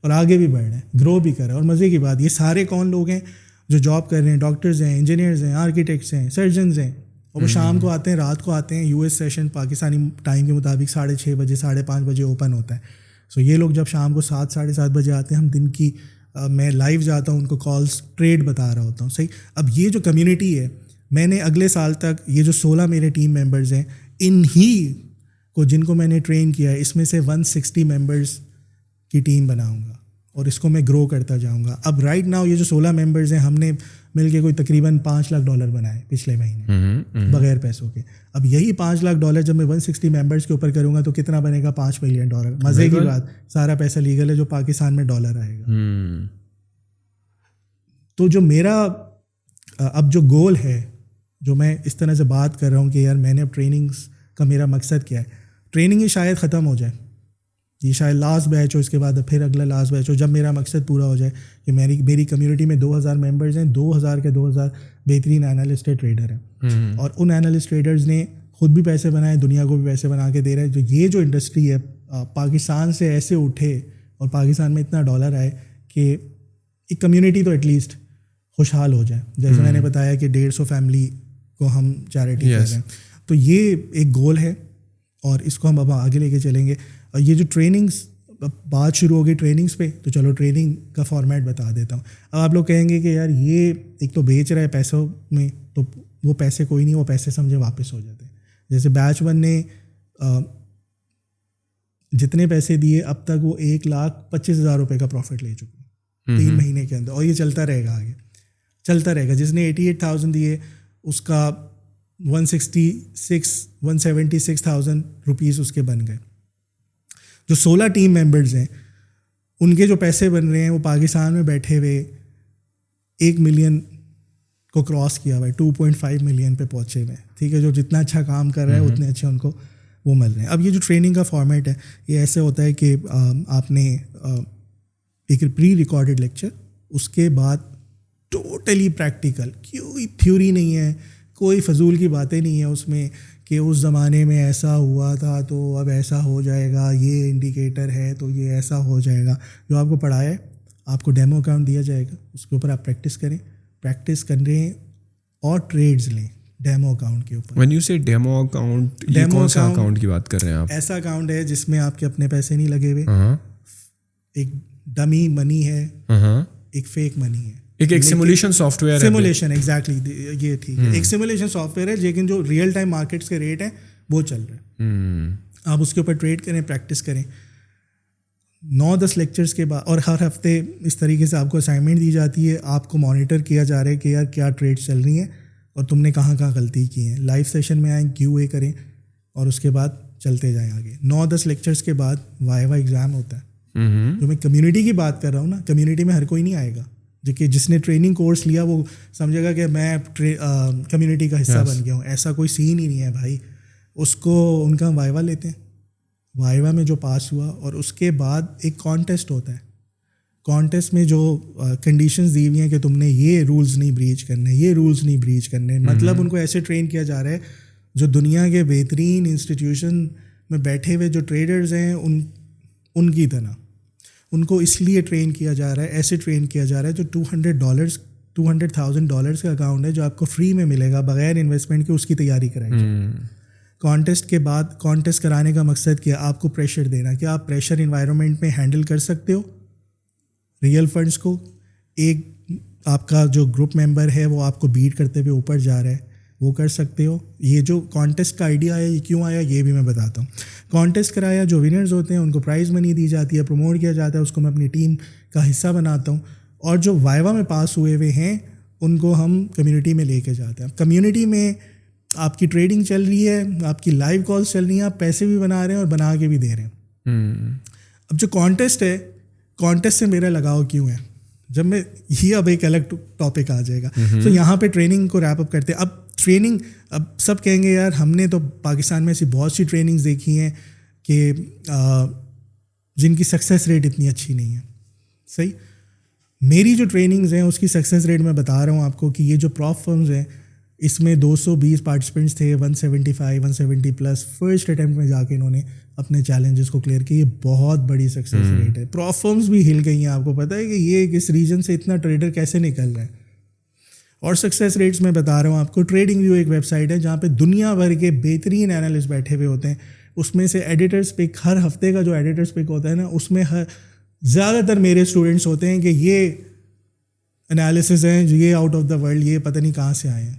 اور آگے بھی بڑھ رہا ہے, گرو بھی کر رہا ہے. اور مزے کی بات, یہ سارے کون لوگ ہیں جو جاب کر رہے ہیں, ڈاکٹرز ہیں, انجینئرز ہیں, آرکیٹیکٹس ہیں, سرجنز ہیں, اور وہ شام کو آتے ہیں, رات کو آتے ہیں. U S session Pakistani time کے مطابق 6:30 بجے 5:30 بجے اوپن ہوتا ہے. سو یہ لوگ جب شام کو 7 ساڑھے 7 بجے آتے ہیں, ہم دن کی میں لائیو جاتا ہوں, ان کو کالس ٹریڈ بتا رہا ہوتا ہوں. صحیح. اب یہ جو کمیونٹی ہے, میں نے اگلے سال تک یہ جو 16 میرے ٹیم ممبرز ہیں, ان ہی کو جن کو میں نے ٹرین کیا ہے, اس میں سے 160 ممبرز کی ٹیم بناؤں گا, اور اس کو میں گرو کرتا جاؤں گا. اب رائٹ ناؤ یہ جو 16 ممبرز ہیں, ہم نے مل کے کوئی تقریباً $5 لاکھ بنائے پچھلے مہینے بغیر پیسوں کے. اب یہی $5 لاکھ جب میں 160 ممبرز کے اوپر کروں گا تو کتنا بنے گا, $5 ملین. مزے کی بات, سارا پیسہ لیگل ہے جو پاکستان میں ڈالر آئے گا. تو جو میرا اب جو گول ہے, جو میں اس طرح سے بات کر رہا ہوں کہ یار میں نے اب ٹریننگز کا میرا مقصد کیا ہے, ٹریننگ ہی شاید ختم ہو جائے, یہ شاید لاسٹ بیچ ہو, اس کے بعد پھر اگلا لاسٹ بیچ ہو, جب میرا مقصد پورا ہو جائے کہ میری کمیونٹی میں 2000 ممبرز ہیں, 2000 کے 2000 بہترین اینالسٹ ٹریڈر ہیں, اور ان اینالسٹ ٹریڈرز نے خود بھی پیسے بنائے, دنیا کو بھی پیسے بنا کے دے رہے ہیں. یہ جو انڈسٹری ہے پاکستان سے ایسے اٹھے اور پاکستان میں اتنا ڈالر آئے کہ ایک کمیونٹی تو ایٹ لیسٹ خوشحال ہو جائے. جیسے میں نے بتایا کہ 150 فیملی کو ہم چیریٹی کر رہے ہیں, تو یہ ایک گول ہے, اور اس کو ہم اب آگے لے کے چلیں گے. اور یہ جو ٹریننگس بات شروع ہوگی ٹریننگس پہ, تو چلو ٹریننگ کا فارمیٹ بتا دیتا ہوں. اب آپ لوگ کہیں گے کہ یار یہ ایک تو بیچ رہا ہے پیسوں میں, تو وہ پیسے کوئی نہیں, وہ پیسے سمجھے واپس ہو جاتے ہیں. جیسے بیچ 1 نے جتنے پیسے دیے اب تک وہ 1,25,000 روپے کا پروفٹ لے چکے 3 مہینے کے اندر, اور یہ چلتا رہے گا, آگے چلتا رہے گا. جس نے 88,000 دیے اس کا 176,000 روپیز اس کے بن گئے. جو 16 ٹیم ممبرز ہیں ان کے جو پیسے بن رہے ہیں وہ پاکستان میں بیٹھے ہوئے 1 ملین کو کراس کیا ہوا ہے, 2.5 ملین پہ پہنچے ہوئے ہیں. ٹھیک ہے, جو جتنا اچھا کام کر رہا ہے اتنے اچھے ان کو وہ مل رہے ہیں. اب یہ جو ٹریننگ کا فارمیٹ ہے, یہ ایسے ہوتا ہے کہ آپ نے ایک پری ریکارڈڈ لیکچر, اس کے بعد ٹوٹلی پریکٹیکل, کوئی تھیوری نہیں ہے, کوئی فضول کی باتیں نہیں ہیں اس میں کہ اس زمانے میں ایسا ہوا تھا تو اب ایسا ہو جائے گا, یہ انڈیکیٹر ہے تو یہ ایسا ہو جائے گا. جو آپ کو پڑھایا ہے آپ کو ڈیمو اکاؤنٹ دیا جائے گا, اس کے اوپر آپ پریکٹس کریں, پریکٹس کریں اور ٹریڈز لیں ڈیمو اکاؤنٹ کے اوپر. when you say demo account, یہ کون سا اکاؤنٹ کی بات کر رہے ہیں آپ؟ ایسا اکاؤنٹ ہے جس میں آپ کے اپنے پیسے نہیں لگے ہوئے, ایک ڈمی منی ہے, ایک فیک منی ہے, ایک سیمولیشن سافٹ ویئر ہے. سیمولیشن ایگزیکٹلی, یہ ٹھیک ہے, ایک سیمولیشن سافٹ ویئر ہے, لیکن جو ریئل ٹائم مارکیٹس کے ریٹ ہیں وہ چل رہے ہیں. آپ اس کے اوپر ٹریڈ کریں, پریکٹس کریں. 9-10 لیکچرز کے بعد، اور ہر ہفتے اس طریقے سے آپ کو اسائنمنٹ دی جاتی ہے، آپ کو مانیٹر کیا جا رہا ہے کہ یار کیا ٹریڈ چل رہی ہیں اور تم نے کہاں کہاں غلطی کی ہیں. لائیو سیشن میں آئیں، QA کریں اور اس کے بعد چلتے جائیں آگے. 9-10 لیکچرز کے بعد وائیوا ایگزام ہوتا ہے. جو میں کمیونٹی کی بات کر رہا ہوں نا، کمیونٹی میں ہر کوئی نہیں آئے گا. کہ جس نے ٹریننگ کورس لیا وہ سمجھے گا کہ میں کمیونٹی کا حصہ بن گیا ہوں. ایسا کوئی سین ہی نہیں ہے بھائی. اس کو ان کا وائیوا لیتے ہیں، وائیوا میں جو پاس ہوا اور اس کے بعد ایک کانٹیسٹ ہوتا ہے. کانٹیسٹ میں جو کنڈیشنز دی ہوئی ہیں کہ تم نے یہ رولز نہیں بریچ کرنے، یہ رولز نہیں بریچ کرنے. مطلب ان کو ایسے ٹرین کیا جا رہا ہے جو دنیا کے بہترین انسٹیٹیوشن میں بیٹھے ہوئے جو ٹریڈرز ہیں ان کی طرح ان کو اس لیے ٹرین کیا جا رہا ہے، ایسے ٹرین کیا جا رہا ہے. جو $200,000 کا اکاؤنٹ ہے جو آپ کو فری میں ملے گا بغیر انویسٹمنٹ کے، اس کی تیاری کرائی جائے. کانٹیسٹ کے بعد، کانٹیسٹ کرانے کا مقصد کیا؟ آپ کو پریشر دینا کہ آپ پریشر انوائرمنٹ میں ہینڈل کر سکتے ہو ریئل فنڈس کو. ایک آپ کا جو گروپ ممبر ہے وہ آپ کو بیٹ کرتے ہوئے اوپر جا رہا ہے، وہ کر سکتے ہو. یہ جو کانٹیسٹ کا آئیڈیا آیا یہ کیوں آیا یہ بھی میں بتاتا ہوں. کانٹیسٹ کرایا، جو ونرز ہوتے ہیں ان کو پرائز منی دی جاتی ہے، پروموٹ کیا جاتا ہے، اس کو میں اپنی ٹیم کا حصہ بناتا ہوں. اور جو وائیوا میں پاس ہوئے ہیں ان کو ہم کمیونٹی میں لے کے جاتے ہیں. کمیونٹی میں آپ کی ٹریڈنگ چل رہی ہے، آپ کی لائیو کالس چل رہی ہیں، آپ پیسے بھی بنا رہے ہیں اور بنا کے بھی دے رہے ہیں. اب جو کانٹیسٹ ہے، کانٹیسٹ سے میرا لگاؤ کیوں ہے؟ جب میں یہ اب ایک الگ ٹاپک آ جائے گا. تو یہاں پہ ٹریننگ کو ریپ اپ کرتے ہیں. اب ٹریننگ، اب سب کہیں گے یار ہم نے تو پاکستان میں ایسی بہت سی ٹریننگز دیکھی ہیں کہ جن کی سکسیس ریٹ اتنی اچھی نہیں ہے. صحیح. میری جو ٹریننگز ہیں اس کی سکسیس ریٹ میں بتا رہا ہوں آپ کو کہ یہ جو پراپ فرمز ہیں اس میں 220 پارٹیسپینٹس تھے، 175 170 پلس فرسٹ اٹیمپٹ میں جا کے انہوں نے اپنے چیلنجز کو کلیئر کیا. یہ بہت بڑی سکسیس ریٹ ہے. پراپ فرمز بھی ہل گئی ہیں. آپ کو پتہ ہے کہ یہ اس ریجن سے اتنا ٹریڈر کیسے نکل رہا ہے. اور سکسیس ریٹس میں بتا رہا ہوں آپ کو. ٹریڈنگ ویو ایک ویب سائٹ ہے جہاں پہ دنیا بھر کے بہترین اینالسٹ بیٹھے ہوئے ہوتے ہیں. اس میں سے ایڈیٹرز پک، ہر ہفتے کا جو ایڈیٹرز پک ہوتا ہے نا، اس میں زیادہ تر میرے اسٹوڈنٹس ہوتے ہیں کہ یہ انالیسز ہیں، یہ آؤٹ آف دا ورلڈ، یہ پتہ نہیں کہاں سے آئے ہیں.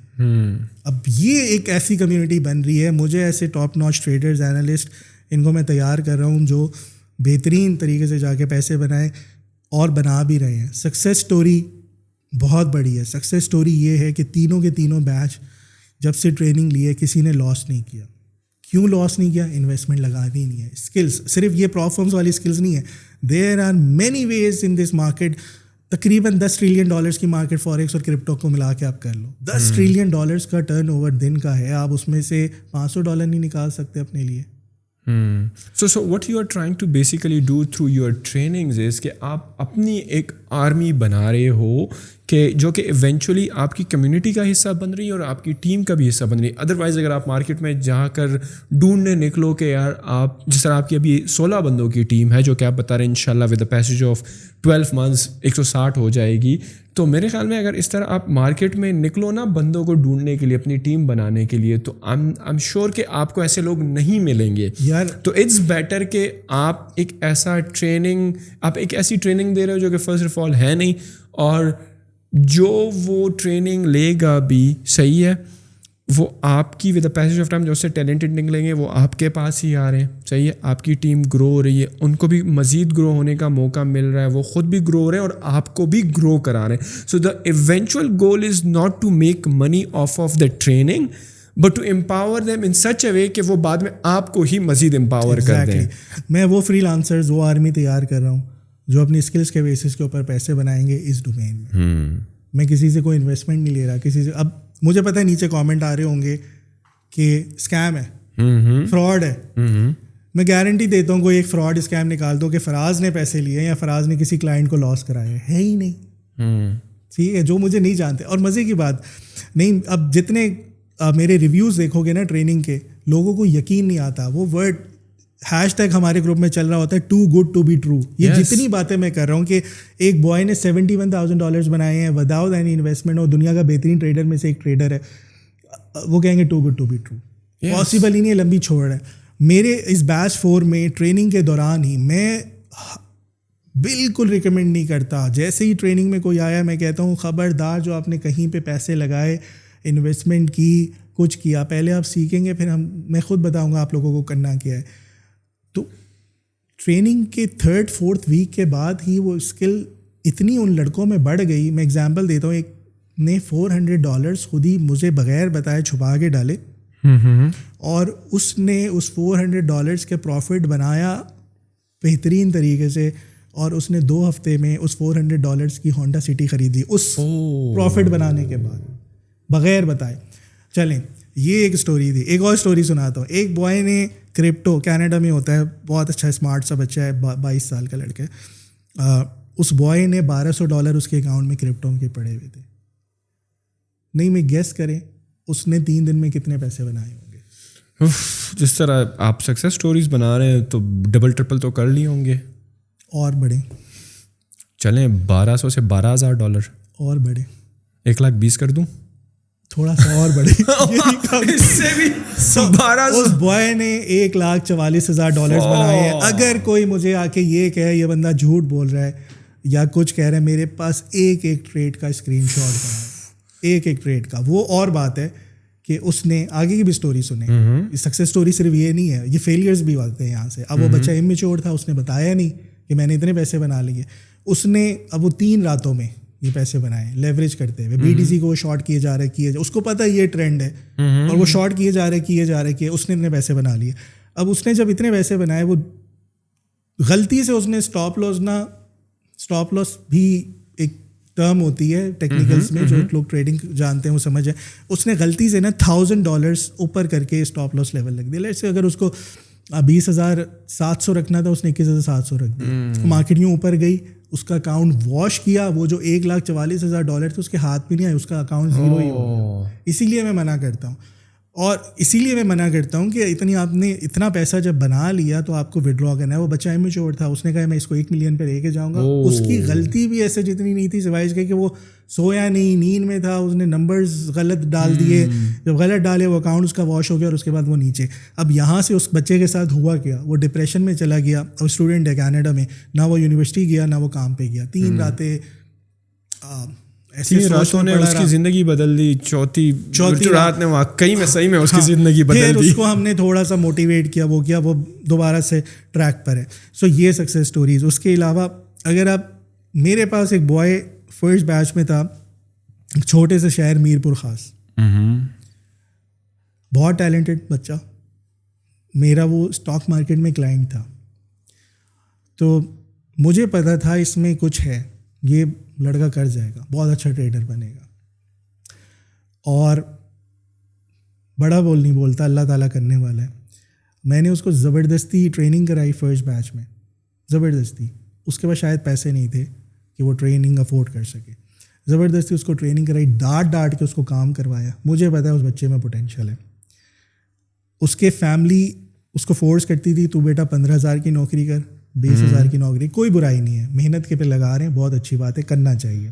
اب یہ ایک ایسی کمیونٹی بن رہی ہے. مجھے ایسے ٹاپ ناچ ٹریڈرز، اینالسٹ، ان کو میں تیار کر رہا ہوں جو بہترین طریقے سے جا کے پیسے بنائیں اور بنا بھی رہے ہیں. سکسیس اسٹوری بہت بڑی ہے. سکسیس اسٹوری یہ ہے کہ تینوں کے تینوں بیچ جب سے ٹریننگ لی ہے کسی نے لاس نہیں کیا. کیوں لاس نہیں کیا؟ انویسٹمنٹ لگانی نہیں ہے. اسکلس، صرف یہ پراپ فرمز والی اسکلس نہیں ہے. There are many ways in this market. تقریباً $10 ٹریلین کی مارکیٹ فوریکس اور کرپٹو کو ملا کے آپ کر لو. $10 ٹریلین کا ٹرن اوور دن کا ہے. آپ اس میں سے $500 نہیں نکال سکتے اپنے لیے. So what you are trying to basically do through your trainings is کہ آپ اپنی ایک آرمی بنا رہے ہو کہ جو کہ ایونچولی آپ کی کمیونٹی کا حصہ بن رہی ہے اور آپ کی ٹیم کا بھی حصہ بن رہی ہے. ادروائز اگر آپ مارکیٹ میں جا کر ڈھونڈنے نکلو کہ یار آپ، جس طرح آپ کی ابھی 16 بندوں کی ٹیم ہے جو کہ آپ بتا رہے ہیں انشاءاللہ with the passage of 12 months 160 ہو جائے گی. تو میرے خیال میں اگر اس طرح آپ مارکیٹ میں نکلو نا بندوں کو ڈھونڈنے کے لیے، اپنی ٹیم بنانے کے لیے، تو I'm sure کہ آپ کو ایسے لوگ نہیں ملیں گے یار. تو اٹس بیٹر کہ آپ ایک ایسا ٹریننگ، آپ ایک ایسی ٹریننگ دے رہے ہو جو کہ فرسٹ آف آل ہے نہیں، اور جو وہ ٹریننگ لے گا بھی صحیح ہے، وہ آپ کی with the passage of time جو اس سے ٹیلنٹڈ نکلیں گے وہ آپ کے پاس ہی آ رہے ہیں. صحیح ہے. آپ کی ٹیم گرو ہو رہی ہے، ان کو بھی مزید گرو ہونے کا موقع مل رہا ہے، وہ خود بھی گرو ہو رہے ہیں اور آپ کو بھی گرو کرا رہے ہیں. So the eventual goal is not to make money off the training but to empower them in such a way کہ وہ بعد میں آپ کو ہی مزید امپاور کر دیں. میں وہ فری لانسرز، وہ آرمی تیار کر رہا ہوں جو اپنی اسکلس کے بیسس کے اوپر پیسے بنائیں گے اس ڈومین میں. میں کسی سے کوئی انویسٹمنٹ نہیں لے رہا کسی سے. اب مجھے پتہ ہے نیچے کامنٹ آ رہے ہوں گے کہ اسکیم ہے، فراڈ ہے. میں گارنٹی دیتا ہوں کوئی ایک فراڈ اسکیم نکال دو کہ فراز نے پیسے لیے یا فراز نے کسی کلائنٹ کو لاس کرایا ہے ہی نہیں. ٹھیک ہے. جو مجھے نہیں جانتے. اور مزے کی بات نہیں، اب جتنے میرے ریویوز دیکھو گے نا ٹریننگ کے، لوگوں کو یقین نہیں آتا. وہ ورڈ #، ہمارے گروپ میں چل رہا ہوتا ہے too good to be true. یہ جتنی باتیں میں کر رہا ہوں کہ ایک بوائے نے $71,000 بنائے ہیں وداؤٹ اینی انویسٹمنٹ، اور دنیا کا بہترین ٹریڈر میں سے ایک ٹریڈر ہے، وہ کہیں گے too good to be true. Possible ہی نہیں ہے، لمبی چھوڑ رہا ہے. میرے اس بیچ 4 میں ٹریننگ کے دوران ہی میں بالکل ریکمینڈ نہیں کرتا. جیسے ہی ٹریننگ میں کوئی آیا میں کہتا ہوں خبردار جو آپ نے کہیں پہ پیسے لگائے، انویسٹمنٹ کی، کچھ کیا، پہلے آپ سیکھیں گے پھر میں خود بتاؤں گا آپ لوگوں کو کرنا کیا ہے. تو ٹریننگ کے 3rd-4th ویک کے بعد ہی وہ اسکل اتنی ان لڑکوں میں بڑھ گئی. میں اگزامپل دیتا ہوں, ایک نے $400 خود ہی مجھے بغیر بتائے چھپا کے ڈالے, اور اس نے اس $400 کے پروفٹ بنایا بہترین طریقے سے, اور اس نے 2 ہفتے میں اس $400 کی ہونڈا سٹی خریدی اس پروفٹ بنانے کے بعد بغیر بتائے. چلیں, یہ ایک اسٹوری تھی. ایک اور اسٹوری سناتا ہوں. ایک بوائے نے کرپٹو, کینیڈا میں ہوتا ہے, بہت اچھا اسمارٹ سا بچہ ہے, 22 سال کا لڑکا ہے. اس بوائے نے $1200 اس کے اکاؤنٹ میں کرپٹو کے پڑے ہوئے تھے. نہیں, میں گیس کریں اس نے 3 دن میں کتنے پیسے بنائے ہوں گے؟ جس طرح آپ سکسیس سٹوریز بنا رہے ہیں تو ڈبل ٹرپل تو کر لیے ہوں گے. اور بڑھے, چلیں $1200 سے $12,000 اور بڑھے, 1,20,000 کر دوں, تھوڑا سا اور بڑھے. اس سے بھی 1200. اس بوائے نے $1,44,000 بنائے ہیں. اگر کوئی مجھے آ کے یہ کہے یہ بندہ جھوٹ بول رہا ہے یا کچھ کہہ رہا ہے, میرے پاس ایک ٹریڈ کا اسکرین شاٹ پڑا ہے, ایک ٹریڈ کا. وہ اور بات ہے کہ اس نے آگے کی بھی اسٹوری سنیں. سکسیس اسٹوری صرف یہ نہیں ہے, یہ فیلئرز بھی ہوتے ہیں یہاں سے. اب وہ بچہ امیچور تھا, اس نے بتایا نہیں کہ میں نے اتنے پیسے بنا لیے. اس نے اب وہ 3 راتوں میں یہ پیسے بنائے لیوریج کرتے ہوئے. BTC کو شارٹ کیے جا رہے, اس کو پتہ یہ ٹرینڈ ہے, اور وہ شارٹ کیے جا رہے کہ اس نے اتنے پیسے بنا لیے. اب اس نے جب اتنے پیسے بنائے, وہ غلطی سے اس نے اسٹاپ لاس بھی ایک ٹرم ہوتی ہے ٹیکنیکلس میں, جو لوگ ٹریڈنگ جانتے ہیں وہ سمجھ جائیں. اس نے غلطی سے نا $1,000 اوپر کر کے اسٹاپ لاس لیول رکھ دیا. ایسے اگر اس کو 20,700 رکھنا تھا, اس نے 21,700 رکھ دیا. مارکیٹ یوں اوپر گئی, اس کا اکاؤنٹ واش کیا, وہ جو $1,44,000 تھے اس کے ہاتھ بھی نہیں آئے, اس کا اکاؤنٹ زیرو ہی ہو گیا. اسی لیے میں منع کرتا ہوں, اور اسی لیے میں منع کرتا ہوں کہ آپ نے اتنا پیسہ جب بنا لیا تو آپ کو وڈرا کرنا ہے. وہ بچہ امیچور تھا, اس نے کہا میں اس کو 1 ملین پہ لے کے جاؤں گا. اس کی غلطی بھی ایسے جتنی نہیں تھی سوائے اس کے کہ وہ سویا نہیں, نیند میں تھا, اس نے نمبرز غلط ڈال دیے. جب غلط ڈالے وہ اکاؤنٹ اس کا واش ہو گیا, اور اس کے بعد وہ نیچے. اب یہاں سے اس بچے کے ساتھ ہوا کیا, وہ ڈپریشن میں چلا گیا. اب اسٹوڈنٹ ہے کینیڈا میں, نہ وہ یونیورسٹی گیا نہ وہ کام پہ گیا. 3 راتیں ایسی راتوں نے اس کی زندگی بدل دی. چوتھی رات نے واقعی میں صحیح میں اس کی زندگی بدل دی. اس کو ہم نے تھوڑا سا موٹیویٹ کیا, وہ دوبارہ سے ٹریک پر ہے. سو یہ سکسیس اسٹوریز. اس کے علاوہ اگر آپ, میرے پاس ایک بوائے فرسٹ بیچ میں تھا, چھوٹے سے شہر میرپور خاص, بہت ٹیلنٹڈ بچہ. میرا وہ اسٹاک مارکیٹ میں کلائنٹ تھا, تو مجھے پتا تھا اس میں کچھ ہے, یہ لڑکا کر جائے گا, بہت اچھا ٹریڈر بنے گا. اور بڑا بول نہیں بولتا, اللہ تعالیٰ کرنے والا ہے. میں نے اس کو زبردستی ٹریننگ کرائی فرسٹ بیچ میں, زبردستی. اس کے پاس شاید پیسے نہیں تھے کہ وہ ٹریننگ افورڈ کر سکے. زبردستی اس کو ٹریننگ کرائی, ڈانٹ کے اس کو کام کروایا. مجھے پتا ہے اس بچے میں پوٹینشیل ہے. اس کے فیملی اس کو فورس کرتی تھی, تو بیٹا 15,000 کی نوکری کر, 20,000 کی نوکری, کوئی برائی نہیں ہے, محنت کے پہ لگا رہے ہیں, بہت اچھی بات ہے, کرنا چاہیے.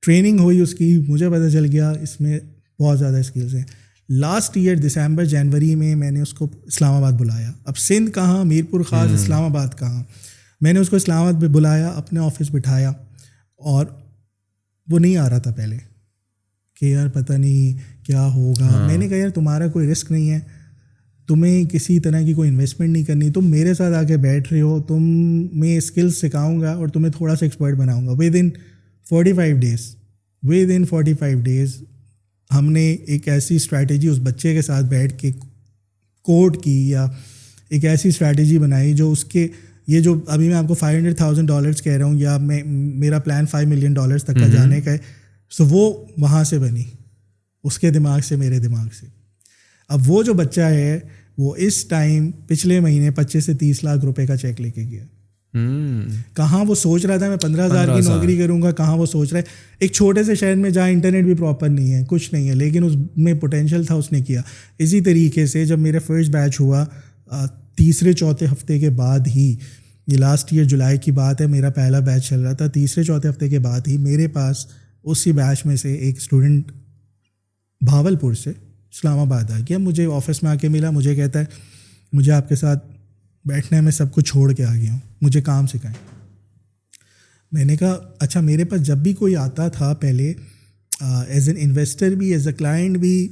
ٹریننگ ہوئی اس کی, مجھے پتہ چل گیا اس میں بہت زیادہ اسکلز ہیں. لاسٹ ایئر دسمبر جنوری میں میں نے اس کو اسلام آباد بلایا. اب سندھ کہاں, میرپور خاص, اسلام آباد کہاں. میں نے اس کو اسلام آباد پہ بلایا, اپنے آفس بٹھایا, اور وہ نہیں آ رہا تھا پہلے کہ یار پتہ نہیں کیا ہوگا. میں نے کہا یار تمہارا کوئی رسک نہیں ہے, تمہیں کسی طرح کی کوئی انویسٹمنٹ نہیں کرنی, تم میرے ساتھ آ کے بیٹھ رہے ہو, تم میں اسکلس سکھاؤں گا اور تمہیں تھوڑا سا ایکسپرٹ بناؤں گا. ود ان 45 ڈیز ہم نے ایک ایسی اسٹریٹجی اس بچے کے ساتھ بیٹھ کے کوڈ کی, یا ایک ایسی اسٹریٹجی بنائی جو اس کے, یہ جو ابھی میں آپ کو $500,000 کہہ رہا ہوں, یا میرا پلان $5 ملین تک کا جانے کا ہے, سو وہ وہاں سے بنی, اس کے دماغ سے, میرے دماغ سے. اب وہ جو بچہ ہے وہ اس ٹائم پچھلے مہینے 25 سے 30 لاکھ روپے کا چیک لے کے گیا. کہاں وہ سوچ رہا تھا میں 15,000 کی نوکری کروں گا, کہاں وہ سوچ رہا ہے ایک چھوٹے سے شہر میں جہاں انٹرنیٹ بھی پراپر نہیں ہے, کچھ نہیں ہے, لیکن اس میں پوٹینشیل تھا, اس نے کیا. اسی طریقے سے جب میرا فرسٹ بیچ ہوا, 3-4 ہفتے کے بعد ہی, یہ لاسٹ ایئر جولائی کی بات ہے, میرا پہلا بیچ چل رہا تھا, 3-4 ہفتے کے بعد ہی میرے پاس اسی بیچ میں سے ایک اسٹوڈنٹ بھاولپور سے اسلام آباد آ گیا. مجھے آفس میں آ کے ملا, مجھے کہتا ہے مجھے آپ کے ساتھ بیٹھنا ہے, میں سب کچھ چھوڑ کے آ گیا ہوں, مجھے کام سکھائیں. میں نے کہا اچھا, میرے پاس جب بھی کوئی آتا تھا پہلے ایز این انویسٹر بھی, ایز اے کلائنٹ بھی,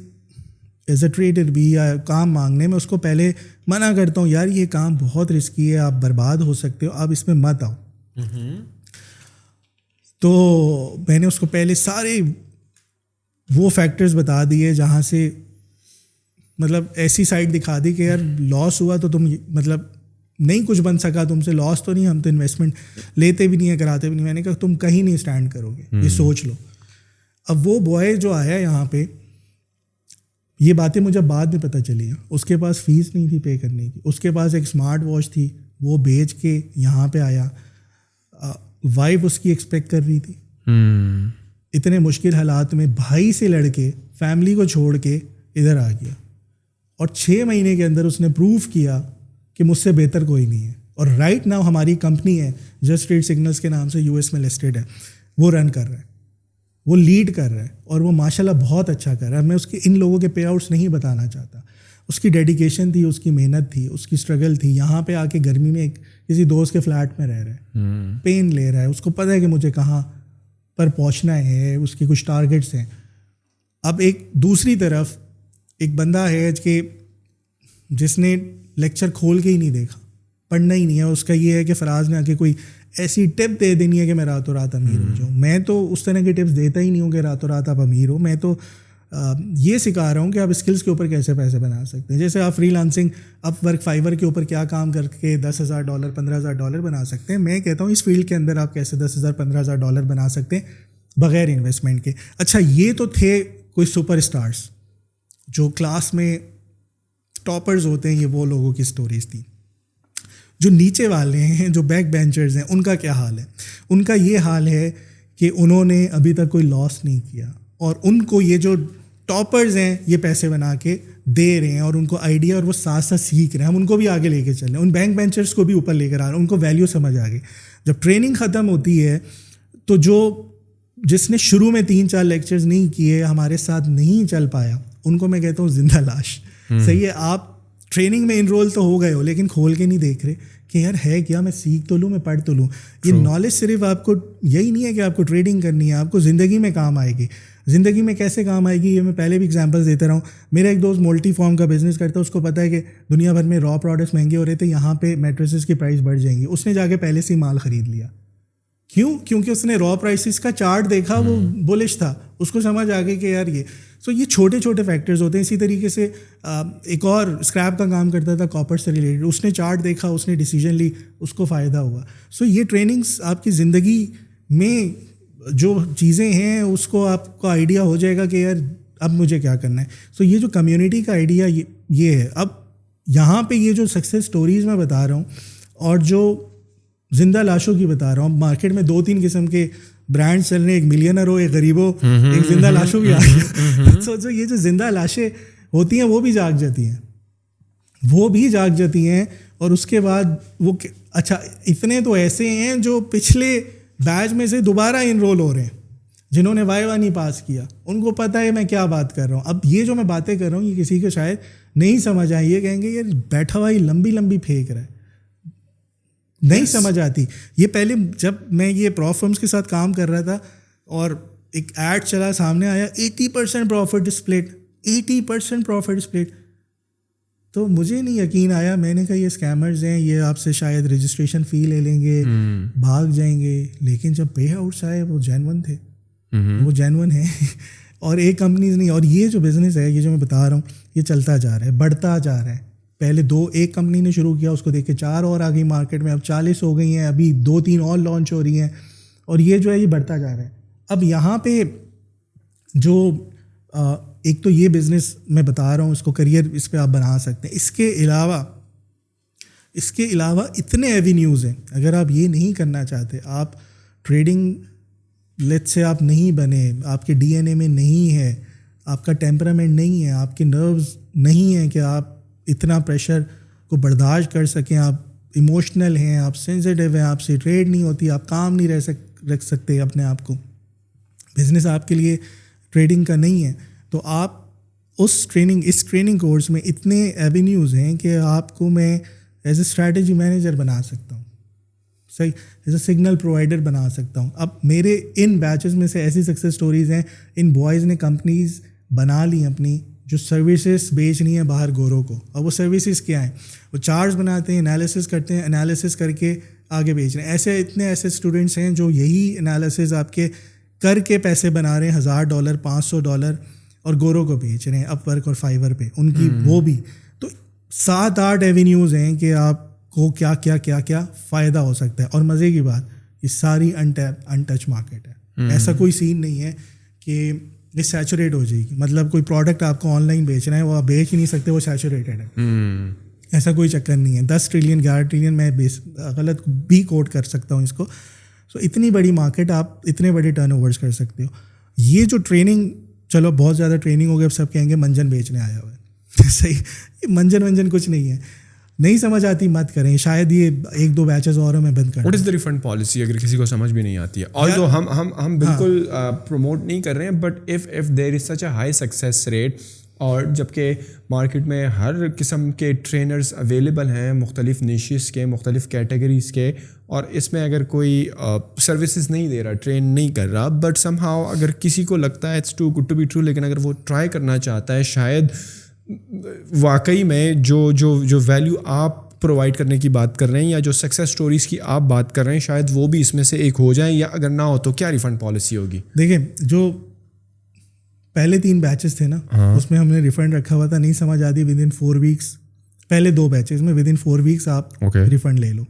ایز اے ٹریڈر بھی یا کام مانگنے میں اس کو پہلے منع کرتا ہوں، یار یہ کام بہت رسکی ہے، آپ برباد ہو سکتے ہو، آپ اس میں مت آؤ. تو میں نے اس کو پہلے سارے وہ فیکٹرز بتا دیے جہاں سے مطلب ایسی سائڈ دکھا دی کہ یار لاس ہوا تو تم مطلب نہیں کچھ بن سکا تم سے، لاس تو نہیں، ہم تو انویسٹمنٹ لیتے بھی نہیں ہیں، کراتے بھی نہیں. میں نے کہا تم کہیں نہیں اسٹینڈ کرو گے، یہ سوچ لو. اب وہ بوائے جو آیا یہاں پہ، یہ باتیں مجھے بعد میں پتہ چلی ہیں، اس کے پاس فیس نہیں تھی پے کرنے کی، اس کے پاس ایک اسمارٹ واچ تھی، وہ بیچ کے یہاں پہ آیا. وائف اس کی ایکسپیکٹ کر رہی تھی. اتنے مشکل حالات میں بھائی سے لڑ کے فیملی کو چھوڑ کے ادھر آ گیا، اور 6 مہینے کے اندر اس نے پروف کیا کہ مجھ سے بہتر کوئی نہیں ہے. اور رائٹ ناؤ ہماری کمپنی ہے جسٹ ٹریڈ سگنلز کے نام سے، US میں لسٹڈ ہے، وہ رن کر رہا ہے، وہ لیڈ کر رہا ہے، اور وہ ماشاءاللہ بہت اچھا کر رہا ہے. میں اس کے ان لوگوں کے پے آؤٹس نہیں بتانا چاہتا. اس کی ڈیڈیکیشن تھی، اس کی محنت تھی، اس کی اسٹرگل تھی. یہاں پہ آ کے گرمی میں کسی دوست کے فلیٹ میں رہ رہا ہے، پین لے رہا ہے، اس کو پتہ ہے کہ مجھے کہاں پر پہنچنا ہے، اس کے کچھ ٹارگیٹس ہیں. اب ایک دوسری طرف ایک بندہ ہے کہ جس نے لیکچر کھول کے ہی نہیں دیکھا، پڑھنا ہی نہیں ہے. اس کا یہ ہے کہ فراز نے آ کے کوئی ایسی ٹپ دے دینی ہے کہ میں راتوں رات امیر ہو جاؤں. میں تو اس طرح کی ٹپس دیتا ہی نہیں ہوں کہ راتوں رات آپ امیر ہو. میں تو یہ سکھا رہا ہوں کہ آپ اسکلس کے اوپر کیسے پیسے بنا سکتے ہیں. جیسے آپ فری لانسنگ، اپ ورک، فائیور کے اوپر کیا کام کر کے $10,000 $15,000 بنا سکتے ہیں. میں کہتا ہوں اس فیلڈ کے اندر آپ کیسے $10,000 $15,000 بنا سکتے ہیں بغیر انویسٹمنٹ کے. اچھا یہ تو تھے کوئی سپر اسٹارس جو کلاس میں ٹاپرز ہوتے ہیں، یہ وہ لوگوں کی سٹوریز تھیں. جو نیچے والے ہیں، جو بیک بینچرز ہیں، ان کا کیا حال ہے؟ ان کا یہ حال ہے کہ انہوں نے ابھی تک کوئی لاس نہیں کیا، اور ان کو یہ جو ٹاپرز ہیں یہ پیسے بنا کے دے رہے ہیں، اور ان کو آئیڈیا، اور وہ ساتھ ساتھ سیکھ رہے ہیں. ہم ان کو بھی آگے لے کے چل رہے ہیں، ان بینک بینچرز کو بھی اوپر لے کر آ رہے ہیں. ان کو ویلیو سمجھ آ گئی. جب ٹریننگ ختم ہوتی ہے تو جس نے شروع میں 3-4 لیکچرز نہیں کیے، ہمارے ساتھ نہیں چل پایا، ان کو میں کہتا ہوں زندہ لاش. صحیح ہے، آپ ٹریننگ میں انرول تو ہو گئے ہو، لیکن کھول کے نہیں دیکھ رہے کہ یار ہے کیا، میں سیکھ تو لوں، میں پڑھ تو لوں. یہ نالج صرف آپ کو یہی نہیں ہے کہ آپ کو ٹریڈنگ کرنی ہے، آپ کو زندگی میں کام آئے گی. زندگی میں کیسے کام آئے گی، یہ میں پہلے بھی ایگزامپلس دیتے رہا ہوں. میرا ایک دوست مولٹی فارم کا بزنس کرتا ہے، اس کو پتہ ہے کہ دنیا بھر میں را پروڈکٹس مہنگے ہو رہے تھے، یہاں پہ میٹریسز کی پرائس بڑھ جائیں گی. اس نے جا کے پہلے سے ہی مال خرید لیا. کیوں؟ کیونکہ اس نے را پرائسز کا چارٹ دیکھا، وہ بولش تھا، اس کو سمجھ آ گئی کہ یار یہ چھوٹے چھوٹے فیکٹرز ہوتے ہیں. اسی طریقے سے ایک اور اسکریپ کا کام کرتا تھا کاپر سے ریلیٹڈ، اس نے چارٹ دیکھا، اس نے ڈیسیجن لی، اس کو فائدہ ہوا. یہ ٹریننگس آپ کی زندگی میں جو چیزیں ہیں اس کو آپ کو آئیڈیا ہو جائے گا کہ یار اب مجھے کیا کرنا ہے. یہ جو کمیونٹی کا آئیڈیا یہ ہے. اب یہاں پہ یہ جو سکسیز سٹوریز میں بتا رہا ہوں اور جو زندہ لاشوں کی بتا رہا ہوں، مارکیٹ میں 2-3 قسم کے برانڈ چل رہے ہیں، ایک ملینر ہو، ایک غریب ہو، ایک زندہ لاشوں بھی آ گیا. سوچو یہ جو زندہ لاشیں ہوتی ہیں وہ بھی جاگ جاتی ہیں. اور اس کے بعد وہ اچھا اتنے تو ایسے ہیں جو پچھلے بیچ میں سے دوبارہ انرول ہو رہے ہیں، جنہوں نے وائیوا نہیں پاس کیا، ان کو پتہ ہے میں کیا بات کر رہا ہوں. اب یہ جو میں باتیں کر رہا ہوں یہ کسی کو شاید نہیں سمجھ آئی، یہ کہیں گے یہ بیٹھا ہوا ہی لمبی پھینک رہا ہے، نہیں سمجھ آتی. یہ پہلے جب میں یہ پروف فرمز کے ساتھ کام کر رہا تھا اور ایک ایڈ چلا، سامنے آیا 80% پروفٹ اسپلٹ، 80% پروفٹ اسپلٹ، تو مجھے نہیں یقین آیا. میں نے کہا یہ اسکیمرز ہیں، یہ آپ سے شاید رجسٹریشن فی لے لیں گے، بھاگ جائیں گے. لیکن جب پے آؤٹس آئے وہ جینون تھے، وہ جینون ہیں. اور ایک کمپنیز نہیں. اور یہ جو بزنس ہے، یہ جو میں بتا رہا ہوں، یہ چلتا جا رہا ہے، بڑھتا جا رہا ہے. پہلے ایک کمپنی نے شروع کیا، اس کو دیکھ کے 4 اور آ گئی مارکیٹ میں، اب 40 ہو گئی ہیں، ابھی 2-3 اور لانچ ہو رہی ہیں، اور یہ جو ہے یہ بڑھتا جا رہا ہے. اب یہاں پہ جو ایک تو یہ بزنس میں بتا رہا ہوں، اس کو کریئر اس پہ آپ بنا سکتے ہیں. اس کے علاوہ اتنے ایوینیوز ہیں. اگر آپ یہ نہیں کرنا چاہتے، آپ ٹریڈنگ لیٹ سے آپ نہیں بنے، آپ کے DNA میں نہیں ہے، آپ کا ٹیمپرامنٹ نہیں ہے، آپ کے نروز نہیں ہیں کہ آپ اتنا پریشر کو برداشت کر سکیں، آپ ایموشنل ہیں، آپ سینسیٹیو ہیں، آپ سے ٹریڈ نہیں ہوتی، آپ کام نہیں رکھ سکتے اپنے آپ کو، بزنس آپ کے لیے ٹریڈنگ کا نہیں ہے، تو آپ اس ٹریننگ کورس میں اتنے ایوینیوز ہیں کہ آپ کو میں ایز اے اسٹریٹجی مینیجر بنا سکتا ہوں، صحیح، ایز اے سگنل پرووائڈر بنا سکتا ہوں. اب میرے ان بیچز میں سے ایسی سکسیز سٹوریز ہیں، ان بوائز نے کمپنیز بنا لی اپنی جو سروسز بیچنی ہے باہر گوروں کو. اور وہ سروسز کیا ہیں؟ وہ چارٹس بناتے ہیں, انالیسس کرتے ہیں, انالیسس کر کے آگے بیچ رہے ہیں. ایسے اسٹوڈنٹس ہیں جو یہی انالیسز آپ کے کر کے پیسے بنا رہے ہیں, $1000 $500 اور گوروں کو بیچ رہے ہیں اپ ورک اور فائیور پہ ان کی وہ بھی. تو 7-8 ایونیوز ہیں کہ آپ کو کیا کیا کیا کیا فائدہ ہو سکتا ہے. اور مزے کی بات, یہ ساری انٹچ مارکیٹ ہے. ایسا کوئی سین نہیں ہے کہ یہ سیچوریٹ ہو جائے گی. مطلب کوئی پروڈکٹ آپ کو آن لائن بیچنا ہے, وہ آپ بیچ ہی نہیں سکتے, وہ سیچوریٹڈ ہے. ایسا کوئی چکر نہیں ہے. 10 ٹریلین 11 ٹریلین میں غلط بھی کوٹ کر سکتا ہوں اس کو. سو اتنی بڑی مارکیٹ, آپ اتنے بڑے ٹرن اوورس کر سکتے ہو. یہ جو ٹریننگ, چلو بہت زیادہ ٹریننگ ہو گئی, اب سب کہیں گے منجن بیچنے آیا ہوا ہے. صحیح, یہ منجن کچھ نہیں ہے. نہیں سمجھ آتی مت کریں, شاید یہ 1-2 بیچز اور میں بند کریں. What is the refund policy اگر کسی کو سمجھ بھی نہیں آتی ہے؟ آلدو ہم بالکل پروموٹ نہیں کر رہے ہیں, but if there is such a high success rate, اور جب کہ مارکیٹ میں ہر قسم کے ٹرینرز اویلیبل ہیں, مختلف نیشز کے, مختلف کیٹیگریز کے, اور اس میں اگر کوئی سروسز نہیں دے رہا, ٹرین نہیں کر رہا, بٹ سم ہاؤ اگر کسی کو لگتا ہے it's too good to be true, لیکن اگر وہ ٹرائی کرنا چاہتا ہے, شاید واقعی میں جو ویلیو آپ پرووائڈ کرنے کی بات کر رہے ہیں یا جو سکسیس سٹوریز کی آپ بات کر رہے ہیں, شاید وہ بھی اس میں سے ایک ہو جائیں, یا اگر نہ ہو تو کیا ریفنڈ پالیسی ہوگی؟ دیکھیں, جو پہلے 3 بیچز تھے نا, اس میں ہم نے ریفنڈ رکھا ہوا تھا. نہیں سمجھ آتی ود ان 4 ویکس, پہلے 2 بیچز میں ود ان 4 ویکس آپ ریفنڈ لے لو.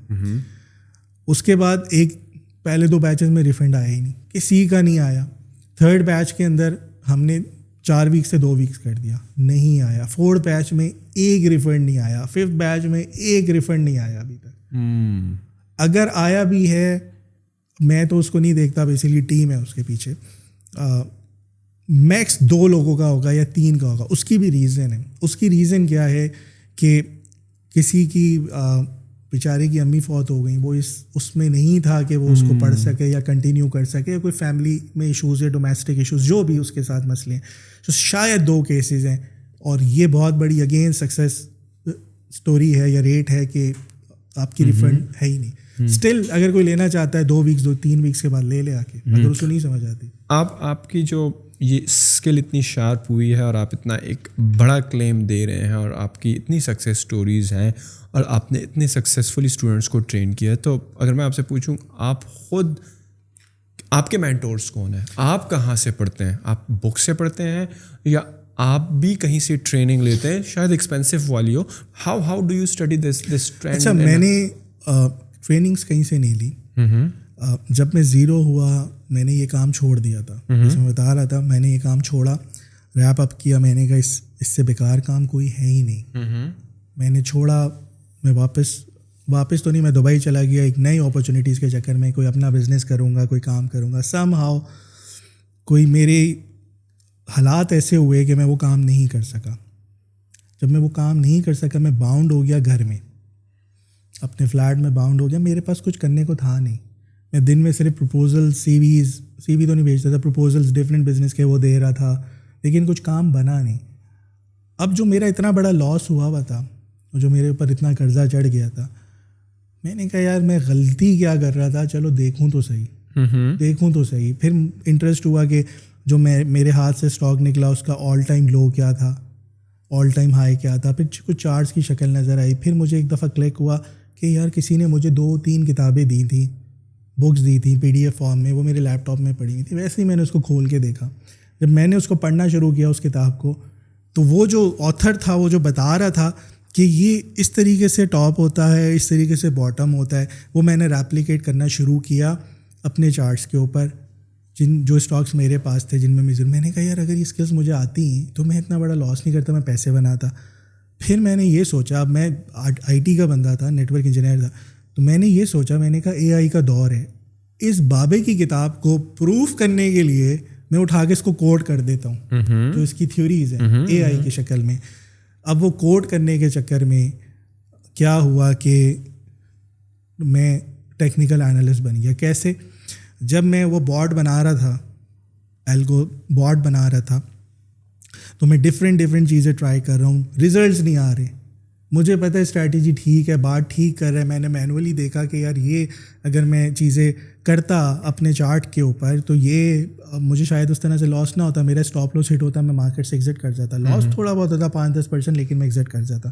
اس کے بعد پہلے 2 بیچز میں ریفنڈ آیا ہی نہیں, کسی کا نہیں آیا. 3rd بیچ کے اندر ہم نے 4 ویک سے 2 ویکس کر دیا, نہیں آیا. 4th بیچ میں 1 ریفنڈ نہیں آیا. 5th بیچ میں 1 ریفنڈ نہیں آیا ابھی تک. اگر آیا بھی ہے, میں تو اس کو نہیں دیکھتا, بیسیکلی ٹیم ہے اس کے پیچھے, میکس 2 لوگوں کا ہوگا یا 3 کا ہوگا. اس کی بھی ریزن ہے. اس کی ریزن کیا ہے کہ کسی کی بیچارے کی امی فوت ہو گئیں, وہ اس میں نہیں تھا کہ وہ اس کو پڑھ سکے یا کنٹینیو کر سکے, یا کوئی فیملی میں ایشوز ہے, ڈومیسٹک ایشوز, جو بھی اس کے ساتھ مسئلے ہیں. تو شاید 2 کیسز ہیں, اور یہ بہت بڑی اگین سکسیس اسٹوری ہے یا ریٹ ہے کہ آپ کی ریفنڈ ہے ہی نہیں. اسٹل اگر کوئی لینا چاہتا ہے 2 ویکس 2-3 ویکس کے بعد لے آ کے, اگر اس کو نہیں سمجھ آتی. آپ کی جو یہ اسکل اتنی شارپ ہوئی ہے, اور آپ اتنا ایک بڑا کلیم دے رہے ہیں, اور آپ کی اتنی سکسیس اسٹوریز ہیں, اور آپ نے اتنے سکسیزفلی اسٹوڈنٹس کو ٹرین کیا ہے, تو اگر میں آپ سے پوچھوں, آپ خود, آپ کے مینٹورس کون ہیں؟ آپ کہاں سے پڑھتے ہیں؟ آپ بک سے پڑھتے ہیں یا آپ بھی کہیں سے ٹریننگ لیتے ہیں, شاید ایکسپینسو والی ہو؟ How do you study this trend? اچھا, میں نے ٹریننگس کہیں سے نہیں لی. جب میں 0 ہوا, میں نے یہ کام چھوڑ دیا تھا. جیسے میں بتا رہا تھا, میں نے یہ کام چھوڑا, ریپ اپ کیا. میں نے کہا اس سے بیکار کام کوئی ہے ہی نہیں. میں نے چھوڑا. میں واپس تو نہیں, میں دبئی چلا گیا ایک نئی اپرچونیٹیز کے چکر میں. کوئی اپنا بزنس کروں گا, کوئی کام کروں گا. سم ہاؤ کوئی میرے حالات ایسے ہوئے کہ میں وہ کام نہیں کر سکا. جب میں وہ کام نہیں کر سکا, میں باؤنڈ ہو گیا گھر میں, اپنے فلیٹ میں باؤنڈ ہو گیا. میرے پاس کچھ کرنے کو تھا نہیں. میں دن میں صرف پروپوزل سی وی تو نہیں بھیجتا تھا, پروپوزلس ڈفرینٹ بزنس کے وہ دے رہا تھا, لیکن کچھ کام بنا نہیں. اب جو میرا اتنا بڑا لاس ہوا تھا, جو میرے اوپر اتنا قرضہ چڑھ گیا تھا, میں نے کہا یار میں غلطی کیا کر رہا تھا, چلو دیکھوں تو صحیح. پھر انٹرسٹ ہوا کہ جو میرے ہاتھ سے اسٹاک نکلا اس کا آل ٹائم لو کیا تھا, آل ٹائم ہائی کیا تھا. پھر کچھ چارٹس کی شکل نظر آئی. پھر مجھے ایک دفعہ کلک ہوا کہ یار کسی نے مجھے 2-3 کتابیں دی تھیں, بکس دی تھیں PDF فارم میں, وہ میرے لیپ ٹاپ میں پڑی ہوئی تھی. ویسے ہی میں نے اس کو کھول کے دیکھا. جب میں نے اس کو پڑھنا شروع کیا اس کتاب کو, تو وہ جو آتھر تھا وہ جو بتا رہا تھا کہ یہ اس طریقے سے ٹاپ ہوتا ہے, اس طریقے سے باٹم ہوتا ہے, وہ میں نے ریپلیکیٹ کرنا شروع کیا اپنے چارٹس کے اوپر, جو اسٹاکس میرے پاس تھے جن میں نے کہا یار اگر یہ اسکلس مجھے آتی ہیں تو میں اتنا بڑا لاس نہیں کرتا, میں پیسے بناتا. پھر میں نے یہ سوچا, اب میں IT کا بندہ تھا, نیٹ ورک انجینئر تھا, تو میں نے یہ سوچا, میں نے کہا AI کا دور ہے, اس بابے کی کتاب کو پروف کرنے کے لیے میں اٹھا کے اس کو کوڈ کر دیتا ہوں, جو اس کی تھیوریز ہیں AI کی شکل میں. اب وہ کوڈ کرنے کے چکر میں کیا ہوا کہ میں ٹیکنیکل انالسٹ بن گیا. کیسے؟ جب میں وہ بورڈ بنا رہا تھا, الگو بورڈ بنا رہا تھا, تو میں ڈفرینٹ چیزیں ٹرائی کر رہا ہوں, ریزلٹس نہیں آ رہے. مجھے پتہ ہے اسٹریٹجی ٹھیک ہے, بات ٹھیک کر رہا ہے, میں نے مینولی دیکھا کہ یار یہ اگر میں چیزیں کرتا اپنے چارٹ کے اوپر تو یہ مجھے شاید اس طرح سے لاس نہ ہوتا, میرا اسٹاپ لاس ہٹ ہوتا, میں مارکیٹ سے ایگزٹ کر جاتا. لاس تھوڑا بہت ہوتا 5-10%, لیکن میں ایگزٹ کر جاتا.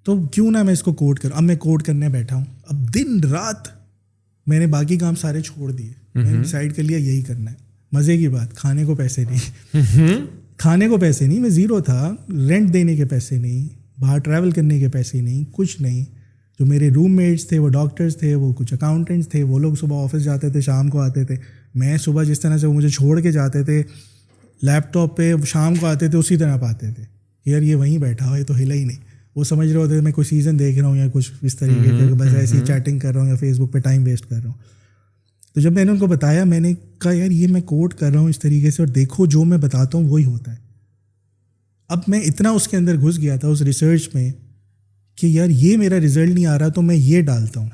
تو کیوں نہ میں اس کو کوڈ کروں. اب میں کوڈ کرنے بیٹھا ہوں, اب دن رات میں نے باقی کام سارے چھوڑ دیے, میں نے ڈیسائڈ کر لیا یہی کرنا ہے. مزے کی بات, کھانے کو پیسے نہیں, کھانے کو پیسے نہیں, میں زیرو تھا, رینٹ دینے کے پیسے نہیں, باہر ٹریول کرنے کے پیسے نہیں, کچھ نہیں. جو میرے روم میٹس تھے وہ ڈاکٹرز تھے, وہ کچھ اکاؤنٹنٹس تھے, وہ لوگ صبح آفس جاتے تھے, شام کو آتے تھے. میں صبح جس طرح سے وہ مجھے چھوڑ کے جاتے تھے لیپ ٹاپ پہ, شام کو آتے تھے اسی طرح پاتے تھے. یار یہ وہیں بیٹھا ہوا ہے تو ہلا ہی نہیں. وہ سمجھ رہے ہوتے میں کوئی سیزن دیکھ رہا ہوں یا کچھ اس طریقے سے, بس ایسی چیٹنگ کر رہا ہوں یا فیس بک پہ ٹائم ویسٹ کر رہا ہوں. تو جب میں نے ان کو بتایا, میں نے کہا یار یہ میں کوڈ کر رہا ہوں اس طریقے سے, اور دیکھو جو میں بتاتا ہوں وہی ہوتا ہے. اب میں اتنا اس کے اندر گھس گیا تھا اس ریسرچ میں کہ یار یہ میرا رزلٹ نہیں آ رہا تو میں یہ ڈالتا ہوں,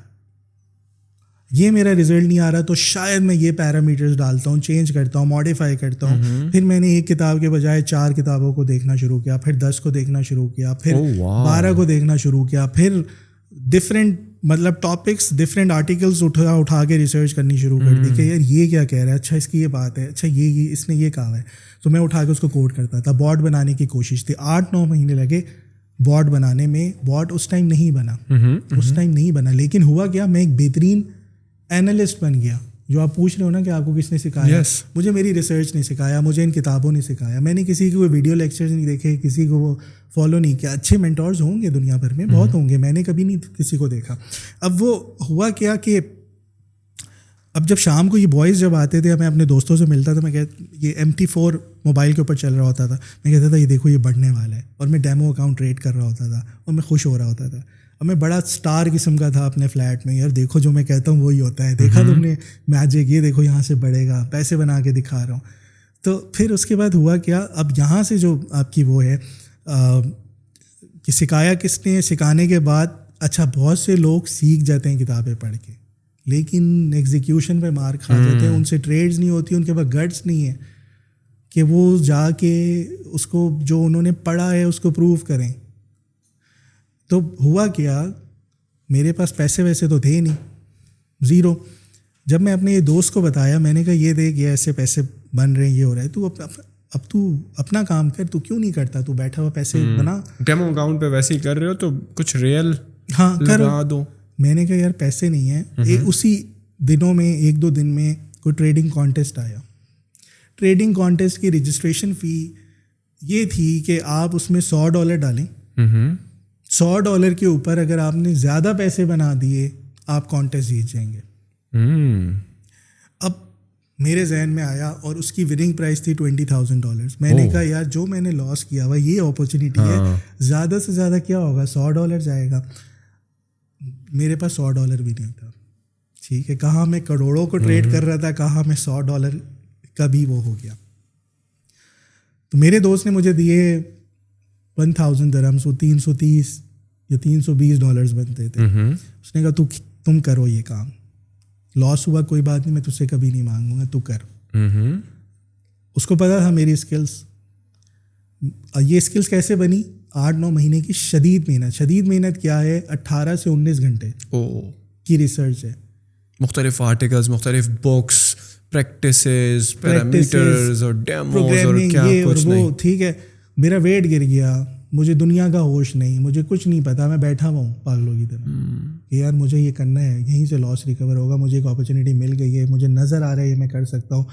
یہ میرا رزلٹ نہیں آ رہا تو شاید میں یہ پیرامیٹرز ڈالتا ہوں, چینج کرتا ہوں, ماڈیفائی کرتا ہوں. پھر میں نے ایک کتاب کے بجائے 4 کتابوں کو دیکھنا شروع کیا, پھر 10 کو دیکھنا شروع کیا, پھر 12 کو دیکھنا شروع کیا, پھر ڈفرینٹ مطلب ٹاپکس, ڈفرینٹ آرٹیکلس اٹھا کے ریسرچ کرنی شروع کر دی کہ یار یہ کیا کہہ رہا ہے, اچھا اس کی یہ بات ہے, اچھا یہ اس نے یہ کہا ہے. تو میں اٹھا کے اس کو کوڈ کرتا تھا. بارڈ بنانے کی کوشش تھی, 8-9 مہینے لگے بارڈ بنانے میں. بارڈ اس ٹائم نہیں بنا, لیکن ہوا کیا, میں ایک بہترین اینالسٹ بن گیا. جو آپ پوچھ رہے ہو نا کہ آپ کو کس نے سکھایا, مجھے میری ریسرچ نے سکھایا, مجھے ان کتابوں نے سکھایا. میں نے کسی کی کوئی ویڈیو لیکچرز نہیں دیکھے, کسی کو وہ فالو نہیں کیا. اچھے مینٹورز ہوں گے دنیا بھر میں, بہت ہوں گے, میں نے کبھی نہیں کسی کو دیکھا. اب وہ ہوا کیا کہ اب جب شام کو یہ بوائز جب آتے تھے, میں اپنے دوستوں سے ملتا تھا, میں یہ MT4 موبائل کے اوپر چل رہا ہوتا تھا, میں کہتا تھا یہ دیکھو یہ بڑھنے والا ہے, اور میں ڈیمو اکاؤنٹ ٹریڈ کر رہا ہوتا تھا اور میں خوش ہو رہا ہوتا تھا. اور میں بڑا اسٹار قسم کا تھا اپنے فلیٹ میں, یار دیکھو جو میں کہتا ہوں وہی ہوتا ہے, دیکھا تم نے میجک, یہ دیکھو یہاں سے بڑھے گا, پیسے بنا کے دکھا رہا ہوں. تو پھر اس کے بعد ہوا کیا, اب یہاں سے جو آپ کی وہ ہے کہ سکھایا کس نے, سکھانے کے بعد اچھا بہت سے لوگ سیکھ جاتے ہیں کتابیں پڑھ کے, لیکن ایگزیکیوشن پہ مار کھا جاتے ہیں. ان سے ٹریڈز نہیں ہوتی, ان کے پاس گٹس نہیں ہے کہ وہ جا کے اس کو جو انہوں نے پڑھا ہے اس کو پروو کریں. تو ہوا کیا, میرے پاس پیسے ویسے تو تھے ہی نہیں, زیرو. جب میں اپنے یہ دوست کو بتایا, میں نے کہا یہ دیکھ یہ ایسے پیسے بن رہے ہیں, یہ ہو رہا ہے, تو اب تو اپنا کام کر, تو کیوں نہیں کرتا, تو بیٹھا ہوا پیسے بنا. ڈیمو اکاؤنٹ پہ ویسے ہی کر رہے ہو تو کچھ ریئل لگا دو. میں نے کہا یار پیسے نہیں ہیں. اسی دنوں میں 1-2 دن میں کوئی ٹریڈنگ کانٹیسٹ آیا. ٹریڈنگ کانٹیسٹ کی رجسٹریشن فی یہ تھی کہ آپ اس میں $100 ڈالیں, $100 کے اوپر اگر آپ نے زیادہ پیسے بنا دیے آپ کانٹیسٹ جیت جائیں گے. اب میرے ذہن میں آیا, اور اس کی وننگ پرائز تھی $20,000. میں نے کہا یار جو میں نے لاس کیا ہوا یہ اپرچونیٹی ہے, زیادہ سے زیادہ کیا ہوگا, $100 جائے گا. میرے پاس $100 بھی نہیں تھا. ٹھیک ہے, کہاں میں کروڑوں کو ٹریڈ کر رہا تھا, کہاں میں $100 کا بھی وہ ہو گیا. تو میرے دوست نے مجھے دیے 1,000 درہمز, وہ 330 یا $320 بنتے تھے. اس نے کہا تم کرو یہ کام, لاس ہوا کوئی بات نہیں, میں تجھ سے کبھی نہیں مانگوں گا, تو کر. اس کو پتا تھا میری اسکلس. یہ اسکلس کیسے بنی, 8-9 مہینے کی شدید محنت. شدید محنت کیا ہے, 18 سے 19 گھنٹے کی ریسرچ ہے, مختلف آرٹیکلز, مختلف بکس, پریکٹسز, پیرامیٹرز اور ڈیموز اور کیا کچھ نہیں. ٹھیک ہے, میرا ویٹ گر گیا, مجھے دنیا کا ہوش نہیں, مجھے کچھ نہیں پتا, میں بیٹھا ہوا ہوں پاگلوں کی طرح کہ یار مجھے یہ کرنا ہے, یہیں سے لاس ریکور ہوگا, مجھے ایک اپرچونیٹی مل گئی ہے, مجھے نظر آ رہا ہے یہ میں کر سکتا ہوں,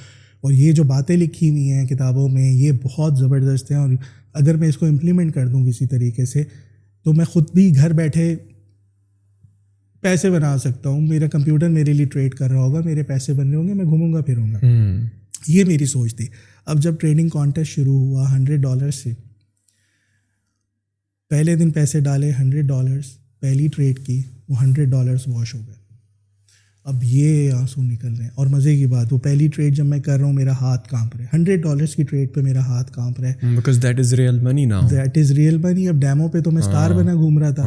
اور یہ جو باتیں لکھی ہوئی ہیں کتابوں میں یہ بہت زبردست ہیں, اور اگر میں اس کو امپلیمنٹ کر دوں کسی طریقے سے تو میں خود بھی گھر بیٹھے پیسے بنا سکتا ہوں. میرا کمپیوٹر میرے لیے ٹریڈ کر رہا ہوگا, میرے پیسے بن رہے ہوں گے, میں گھوموں گا پھروں گا. یہ میری سوچ تھی. اب جب ٹریڈنگ کانٹیسٹ شروع ہوا $100 سے, پہلے دن پیسے ڈالے $100, پہلی ٹریڈ کی, وہ $100 واش ہو گئے. اب یہ آنسو نکل رہے ہیں. اور مزے کی بات, وہ پہلی ٹریڈ جب میں کر رہا ہوں میرا ہاتھ کانپ رہا ہے, $100 کی ٹریڈ پہ میرا ہاتھ کانپ رہا ہے, because that is real money now. that is real money. اب ڈیمو پہ تو میں اسٹار بنا گھوم رہا تھا,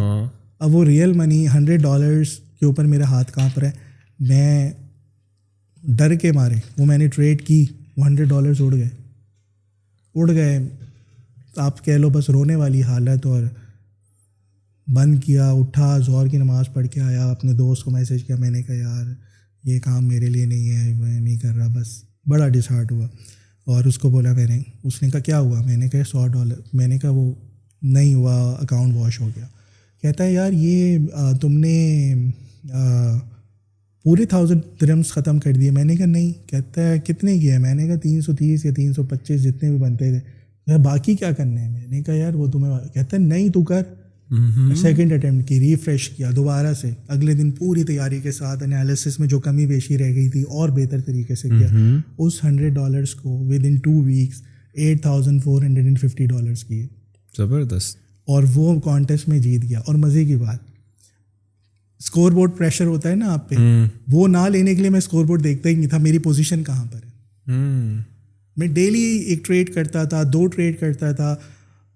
اب وہ ریئل منی $100 کے اوپر میرا ہاتھ کانپ رہا ہے. میں ڈر کے مارے وہ میں نے ٹریڈ کی, وہ $100 اڑ گئے. آپ کہہ لو بس رونے والی حالت, اور بند کیا, اٹھا, ظہر کی نماز پڑھ کے آیا, اپنے دوست کو میسیج کیا, میں نے کہا یار یہ کام میرے لیے نہیں ہے, میں نہیں کر رہا, بس بڑا ڈس ہارٹ ہوا. اور اس کو بولا میں نے, اس نے کہا کیا ہوا, میں نے کہا $100. میں نے کہا وہ نہیں ہوا, اکاؤنٹ واش ہو گیا. کہتا ہے یار یہ تم نے پورے 1000 درہمز ختم کر دیے. میں نے کہا نہیں. کہتا ہے کتنے کیا ہے, میں نے کہا 330 یا 325 جتنے بھی بنتے تھے, باقی کیا کرنے ہیں. میں نے کہا یار وہ تمہیں, کہتا ہے نہیں تو کر. سیکنڈ اٹیمپٹ کی, ریفریش کیا دوبارہ سے, اگلے دن پوری تیاری کے ساتھ انالیسس میں جو کمی بیشی رہ گئی تھی اور بہتر طریقے سے کیا. اس $100 کو ود ان 2 weeks $8,450 کیے. زبردست. اور وہ کانٹیسٹ میں جیت گیا. اور مزے کی بات, اسکور بورڈ پریشر ہوتا ہے نا آپ پہ, وہ نہ لینے کے لیے میں اسکور بورڈ دیکھتا ہی نہیں تھا میری پوزیشن کہاں پر ہے. میں ڈیلی ایک ٹریڈ کرتا تھا, 2 ٹریڈ کرتا تھا,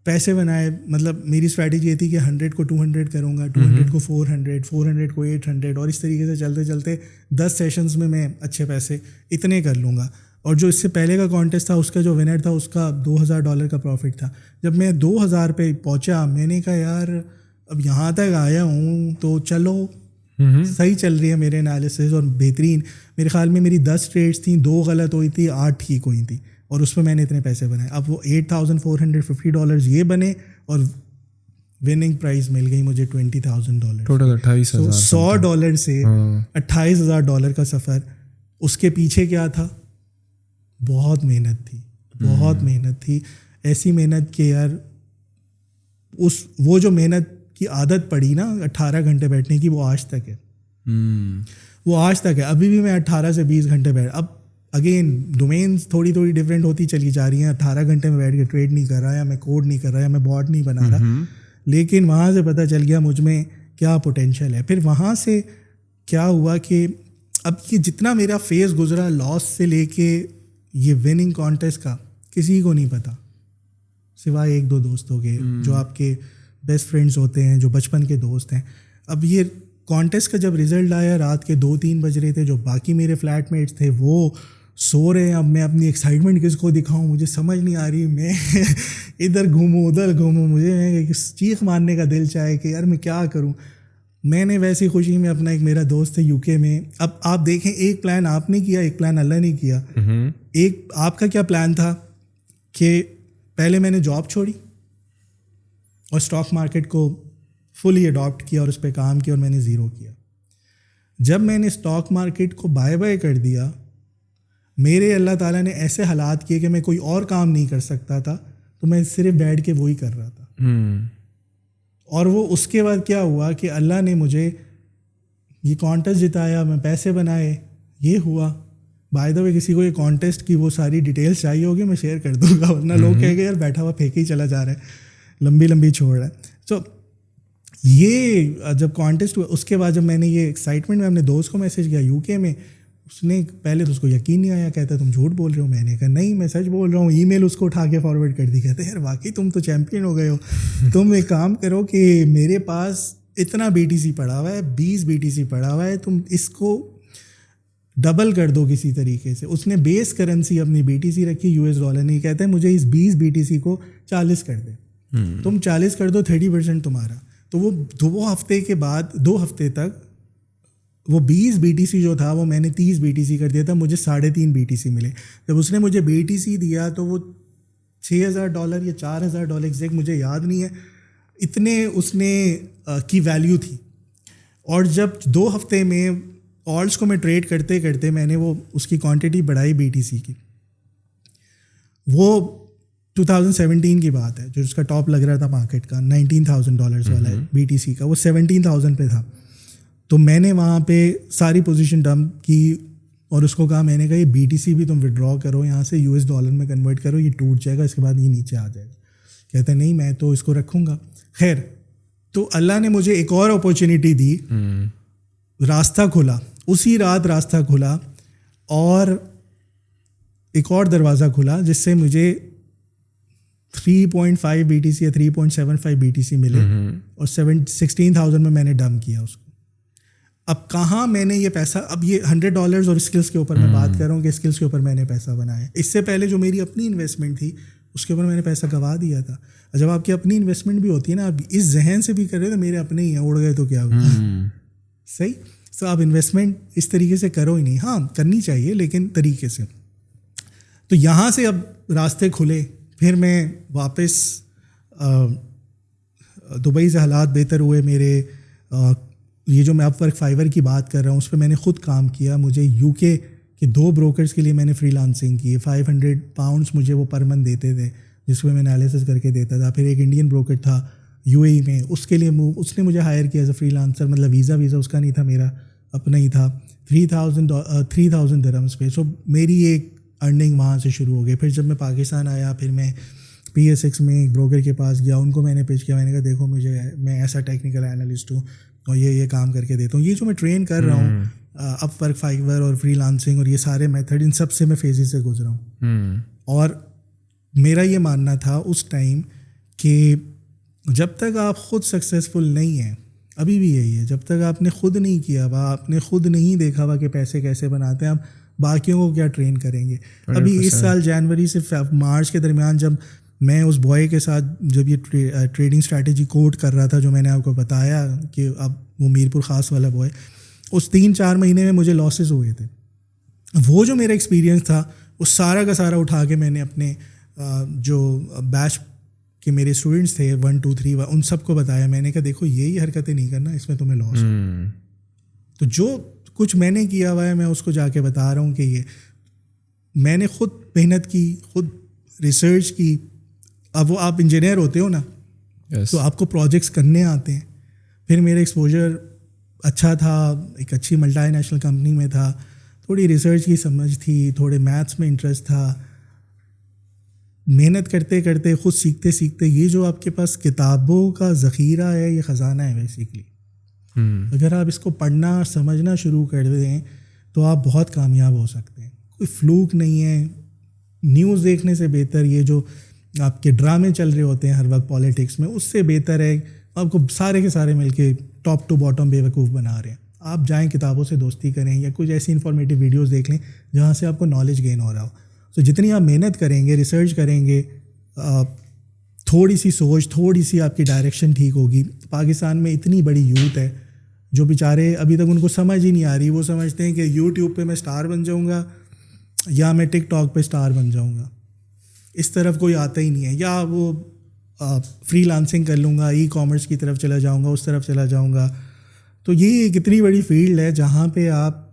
پیسے بنائے. مطلب میری اسٹریٹجی یہ تھی کہ 100 کو 200 کروں گا, 200 کو 400, 400 کو 800, اور اس طریقے سے چلتے چلتے 10 سیشنز میں اچھے پیسے اتنے کر لوں گا. اور جو اس سے پہلے کا کانٹیسٹ تھا اس کا جو ونر تھا اس کا $2000 کا پروفٹ تھا. جب میں 2000 پہ پہنچا, میں نے کہا یار اب یہاں تک آیا ہوں تو چلو صحیح چل رہی ہے میرے انالیسز, اور بہترین. میرے خیال میں میری 10 ٹریڈس تھیں, 2 غلط ہوئی تھی, 8 ٹھیک ہوئی تھیں, اور اس پہ میں نے اتنے پیسے بنائے. اب وہ $8,450 یہ بنے, اور وننگ پرائز مل گئی مجھے $20,000. ٹوٹل $28,000. $100 سے $28,000 کا سفر. اس کے پیچھے کیا تھا, بہت محنت تھی, بہت محنت تھی. ایسی محنت کہ یار وہ جو محنت کی عادت پڑی نا 18 گھنٹے بیٹھنے کی, وہ آج تک ہے. وہ آج تک ہے. ابھی بھی میں 18 سے 20 گھنٹے بیٹھ, اب اگین ڈومینس تھوڑی ڈفرینٹ ہوتی چلی جا رہی ہیں. 18 گھنٹے میں بیٹھ کے ٹریڈ نہیں کر رہا, یا میں کوڈ نہیں کر رہا, یا میں بوٹ نہیں بنا رہا, لیکن وہاں سے پتہ چل گیا مجھ میں کیا پوٹینشیل ہے. پھر وہاں سے کیا ہوا کہ اب یہ جتنا میرا فیز گزرا لاس سے لے کے یہ وننگ کانٹیسٹ کا, کسی کو نہیں پتا سوائے 1-2 دوستوں کے, جو آپ کے بیسٹ فرینڈس ہوتے ہیں, جو بچپن کے دوست ہیں. اب یہ کانٹیسٹ کا جب رزلٹ آیا, رات کے 2-3 بج رہے تھے, جو باقی میرے فلیٹ میٹس تھے وہ سو رہے ہیں. اب میں اپنی ایکسائٹمنٹ کس کو دکھاؤں, مجھے سمجھ نہیں آ رہی. میں ادھر گھوموں ادھر گھوموں, مجھے چیخ مارنے کا دل چاہے کہ یار میں کیا کروں. میں نے ویسی خوشی میں, اپنا ایک میرا دوست ہے UK میں. اب آپ دیکھیں, ایک پلان آپ نے کیا, ایک پلان اللہ نے کیا. ایک آپ کا کیا پلان تھا کہ پہلے میں نے جاب چھوڑی اور اسٹاک مارکیٹ کو فلی اڈاپٹ کیا اور اس پہ کام کیا, اور میں نے زیرو کیا. جب میں نے اسٹاک مارکیٹ کو بائے بائے کر دیا, میرے اللہ تعالیٰ نے ایسے حالات کیے کہ میں کوئی اور کام نہیں کر سکتا تھا, تو میں صرف بیٹھ کے وہی کر رہا تھا. اور وہ اس کے بعد کیا ہوا کہ اللہ نے مجھے یہ کانٹیسٹ جتایا, میں پیسے بنائے, یہ ہوا. بائی دا وے کسی کو یہ کانٹیسٹ کی وہ ساری ڈیٹیلس چاہیے ہوگی, میں شیئر کر دوں گا, ورنہ لوگ کہیں گے یار بیٹھا ہوا پھینک ہی چلا جا رہا ہے, لمبی لمبی چھوڑ رہا ہے. سو یہ جب کانٹیسٹ ہوا, اس کے بعد جب میں نے یہ ایکسائٹمنٹ میں اپنے دوست کو میسیج کیا UK میں, اس نے پہلے تو اس کو یقین نہیں آیا, کہتا تم جھوٹ بول رہے ہو. میں نے کہا نہیں میں سچ بول رہا ہوں. ای میل اس کو اٹھا کے فارورڈ کر دی, کہتے یار واقعی تم تو چیمپئن ہو گئے ہو. تم ایک کام کرو کہ میرے پاس اتنا BTC پڑا ہوا ہے, 20 BTC پڑا ہوا ہے, تم اس کو ڈبل کر دو کسی طریقے سے. اس نے بیس کرنسی اپنی BTC رکھی $. نہیں, کہتے ہیں مجھے اس 20 BTC کو 40 کر دے. تم 40 کر دو, 30% تمہارا. تو وہ 2 ہفتے کے بعد, 2 ہفتے تک وہ 20 BTC جو تھا وہ میں نے 30 BTC کر دیا تھا, مجھے 3.5 BTC ملے. جب اس نے مجھے BTC دیا تو وہ $6,000 یا $4,000 ایگزیکٹ مجھے یاد نہیں ہے, اتنے اس نے کی ویلیو تھی. اور جب 2 ہفتے میں آلٹس کو میں ٹریڈ کرتے کرتے میں نے وہ اس کی کوانٹٹی بڑھائی BTC کی. وہ 2017 کی بات ہے, جو اس کا ٹاپ لگ رہا تھا مارکیٹ کا $19,000 والا ہے BTC کا, وہ 17,000 پہ تھا. تو میں نے وہاں پہ ساری پوزیشن ڈمپ کی اور اس کو کہا, میں نے کہا یہ BTC بھی تم وڈرا کرو یہاں سے, $US میں کنورٹ کرو, یہ ٹوٹ جائے گا, اس کے بعد یہ نیچے آ جائے گا. کہتے نہیں میں تو اس کو رکھوں گا. خیر, تو اللہ نے مجھے ایک اور اپورچونیٹی دی, راستہ کھلا, اسی رات راستہ کھلا اور ایک اور دروازہ کھلا جس سے مجھے 3.5 BTC یا 3.75 BTC ملے, اور 16,000 میں نے ڈمپ کیا اس کو. اب کہاں میں نے یہ پیسہ, اب یہ $100 اور اسکلس کے اوپر میں بات کر رہا ہوں کہ اسکلس کے اوپر میں نے پیسہ بنایا. اس سے پہلے جو میری اپنی انویسٹمنٹ تھی اس کے اوپر میں نے پیسہ گوا دیا تھا. جب آپ کی اپنی انویسٹمنٹ بھی ہوتی ہے نا, آپ اس ذہن سے بھی کر رہے تو میرے اپنے ہی ہیں, اڑ گئے تو کیا ہوا. صحیح. تو آپ انویسٹمنٹ اس طریقے سے کرو ہی نہیں. ہاں کرنی چاہیے لیکن طریقے سے. تو یہاں سے اب راستے کھلے. پھر میں واپس دبئی سے حالات بہتر ہوئے میرے. یہ جو میں اپ ورک فائیور کی بات کر رہا ہوں اس پہ میں نے خود کام کیا. مجھے یو کے 2 بروکرز کے لیے میں نے فری لانسنگ کی. £500 مجھے وہ پر منتھ دیتے تھے جس میں انالیسس کر کے دیتا تھا. پھر ایک انڈین بروکر تھا UAE میں, اس کے لیے اس نے مجھے ہائر کیا ایز اے فری لانسر. مطلب ویزا اس کا نہیں تھا, میرا اپنا ہی تھا. 3,000 درہمس پہ. سو میری ایک ارننگ وہاں سے شروع ہو گئی. پھر جب میں پاکستان آیا پھر میں PSX میں ایک بروکر کے پاس گیا. ان کو میں نے پیش کیا. میں نے کہا دیکھو میں ایسا ٹیکنیکل انالسٹ ہوں اور یہ کام کر کے دیتا ہوں. یہ جو میں ٹرین کر رہا ہوں اپ ورک فائیور اور فری لانسنگ اور یہ سارے میتھڈ, ان سب سے میں فیزز سے گزرا ہوں. اور میرا یہ ماننا تھا اس ٹائم کہ جب تک آپ خود سکسیزفل نہیں ہیں, ابھی بھی یہی ہے, جب تک آپ نے خود نہیں کیا ہوا, آپ نے خود نہیں دیکھا ہوا کہ پیسے کیسے بناتے ہیں, آپ باقیوں کو کیا ٹرین کریں گے. ابھی اس سال جنوری سے مارچ کے درمیان جب میں اس بوائے کے ساتھ جب یہ ٹریڈنگ اسٹریٹجی کوڈ کر رہا تھا جو میں نے آپ کو بتایا کہ اب وہ میرپور خاص والا بوائے, اس 3-4 مہینے میں مجھے لاسز ہوئے تھے. وہ جو میرا ایکسپیرینس تھا وہ سارا کا سارا اٹھا کے میں نے اپنے جو بیچ کے میرے اسٹوڈنٹس تھے 1 2 3 ان سب کو بتایا. میں نے کہا دیکھو یہی حرکتیں نہیں کرنا, اس میں تمہیں لاس ہو. تو جو کچھ میں نے کیا ہوا ہے میں اس کو جا کے بتا رہا ہوں کہ یہ میں نے خود محنت کی, خود ریسرچ کی. اب وہ آپ انجینئر ہوتے ہو نا, تو آپ کو پروجیکٹس کرنے آتے ہیں. پھر میرا ایکسپوجر اچھا تھا, ایک اچھی ملٹی نیشنل کمپنی میں تھا, تھوڑی ریسرچ کی سمجھ تھی, تھوڑے میتھس میں انٹرسٹ تھا. محنت کرتے کرتے خود سیکھتے سیکھتے یہ جو آپ کے پاس کتابوں کا ذخیرہ ہے یہ خزانہ ہے بیسیکلی. اگر آپ اس کو پڑھنا سمجھنا شروع کر دیں تو آپ بہت کامیاب ہو سکتے ہیں. کوئی فلوک نہیں ہے. نیوز دیکھنے سے بہتر یہ جو آپ کے ڈرامے چل رہے ہوتے ہیں ہر وقت پالیٹکس میں, اس سے بہتر ہے آپ کو سارے کے سارے مل کے ٹاپ ٹو باٹم بیوقوف بنا رہے ہیں. آپ جائیں کتابوں سے دوستی کریں یا کچھ ایسی انفارمیٹیو ویڈیوز دیکھ لیں جہاں سے آپ کو نالج گین ہو رہا ہو. تو جتنی آپ محنت کریں گے, ریسرچ کریں گے, تھوڑی سی سوچ, تھوڑی سی آپ کی ڈائریکشن ٹھیک ہوگی. پاکستان میں اتنی بڑی یوتھ ہے جو بیچارے ابھی تک ان کو سمجھ ہی نہیں آ رہی. وہ سمجھتے ہیں کہ یوٹیوب پہ میں اسٹار بن جاؤں گا یا میں ٹک ٹاک پہ اسٹار بن جاؤں گا, اس طرف کوئی آتا ہی نہیں ہے. یا وہ فری لانسنگ کر لوں گا, ای کامرس کی طرف چلا جاؤں گا, اس طرف چلا جاؤں گا. تو یہ ایک اتنی بڑی فیلڈ ہے جہاں پہ آپ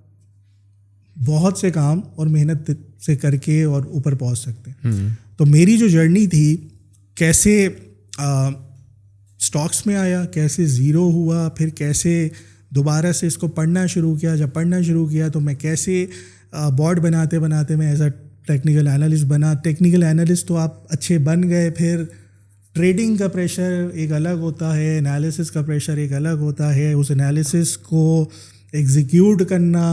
بہت سے کام اور محنت سے کر کے اور اوپر پہنچ سکتے ہیں. تو میری جو جرنی تھی, کیسے اسٹاکس میں آیا, کیسے زیرو ہوا, پھر کیسے دوبارہ سے اس کو پڑھنا شروع کیا. جب پڑھنا شروع کیا تو میں کیسے بورڈ بناتے بناتے میں ایز اے ٹیکنیکل انالسٹ بنا. ٹیکنیکل انالسٹ تو آپ اچھے بن گئے, پھر ٹریڈنگ کا پریشر ایک الگ ہوتا ہے, انالیسس کا پریشر ایک الگ ہوتا ہے. اس انالیسس کو ایگزیکیوٹ کرنا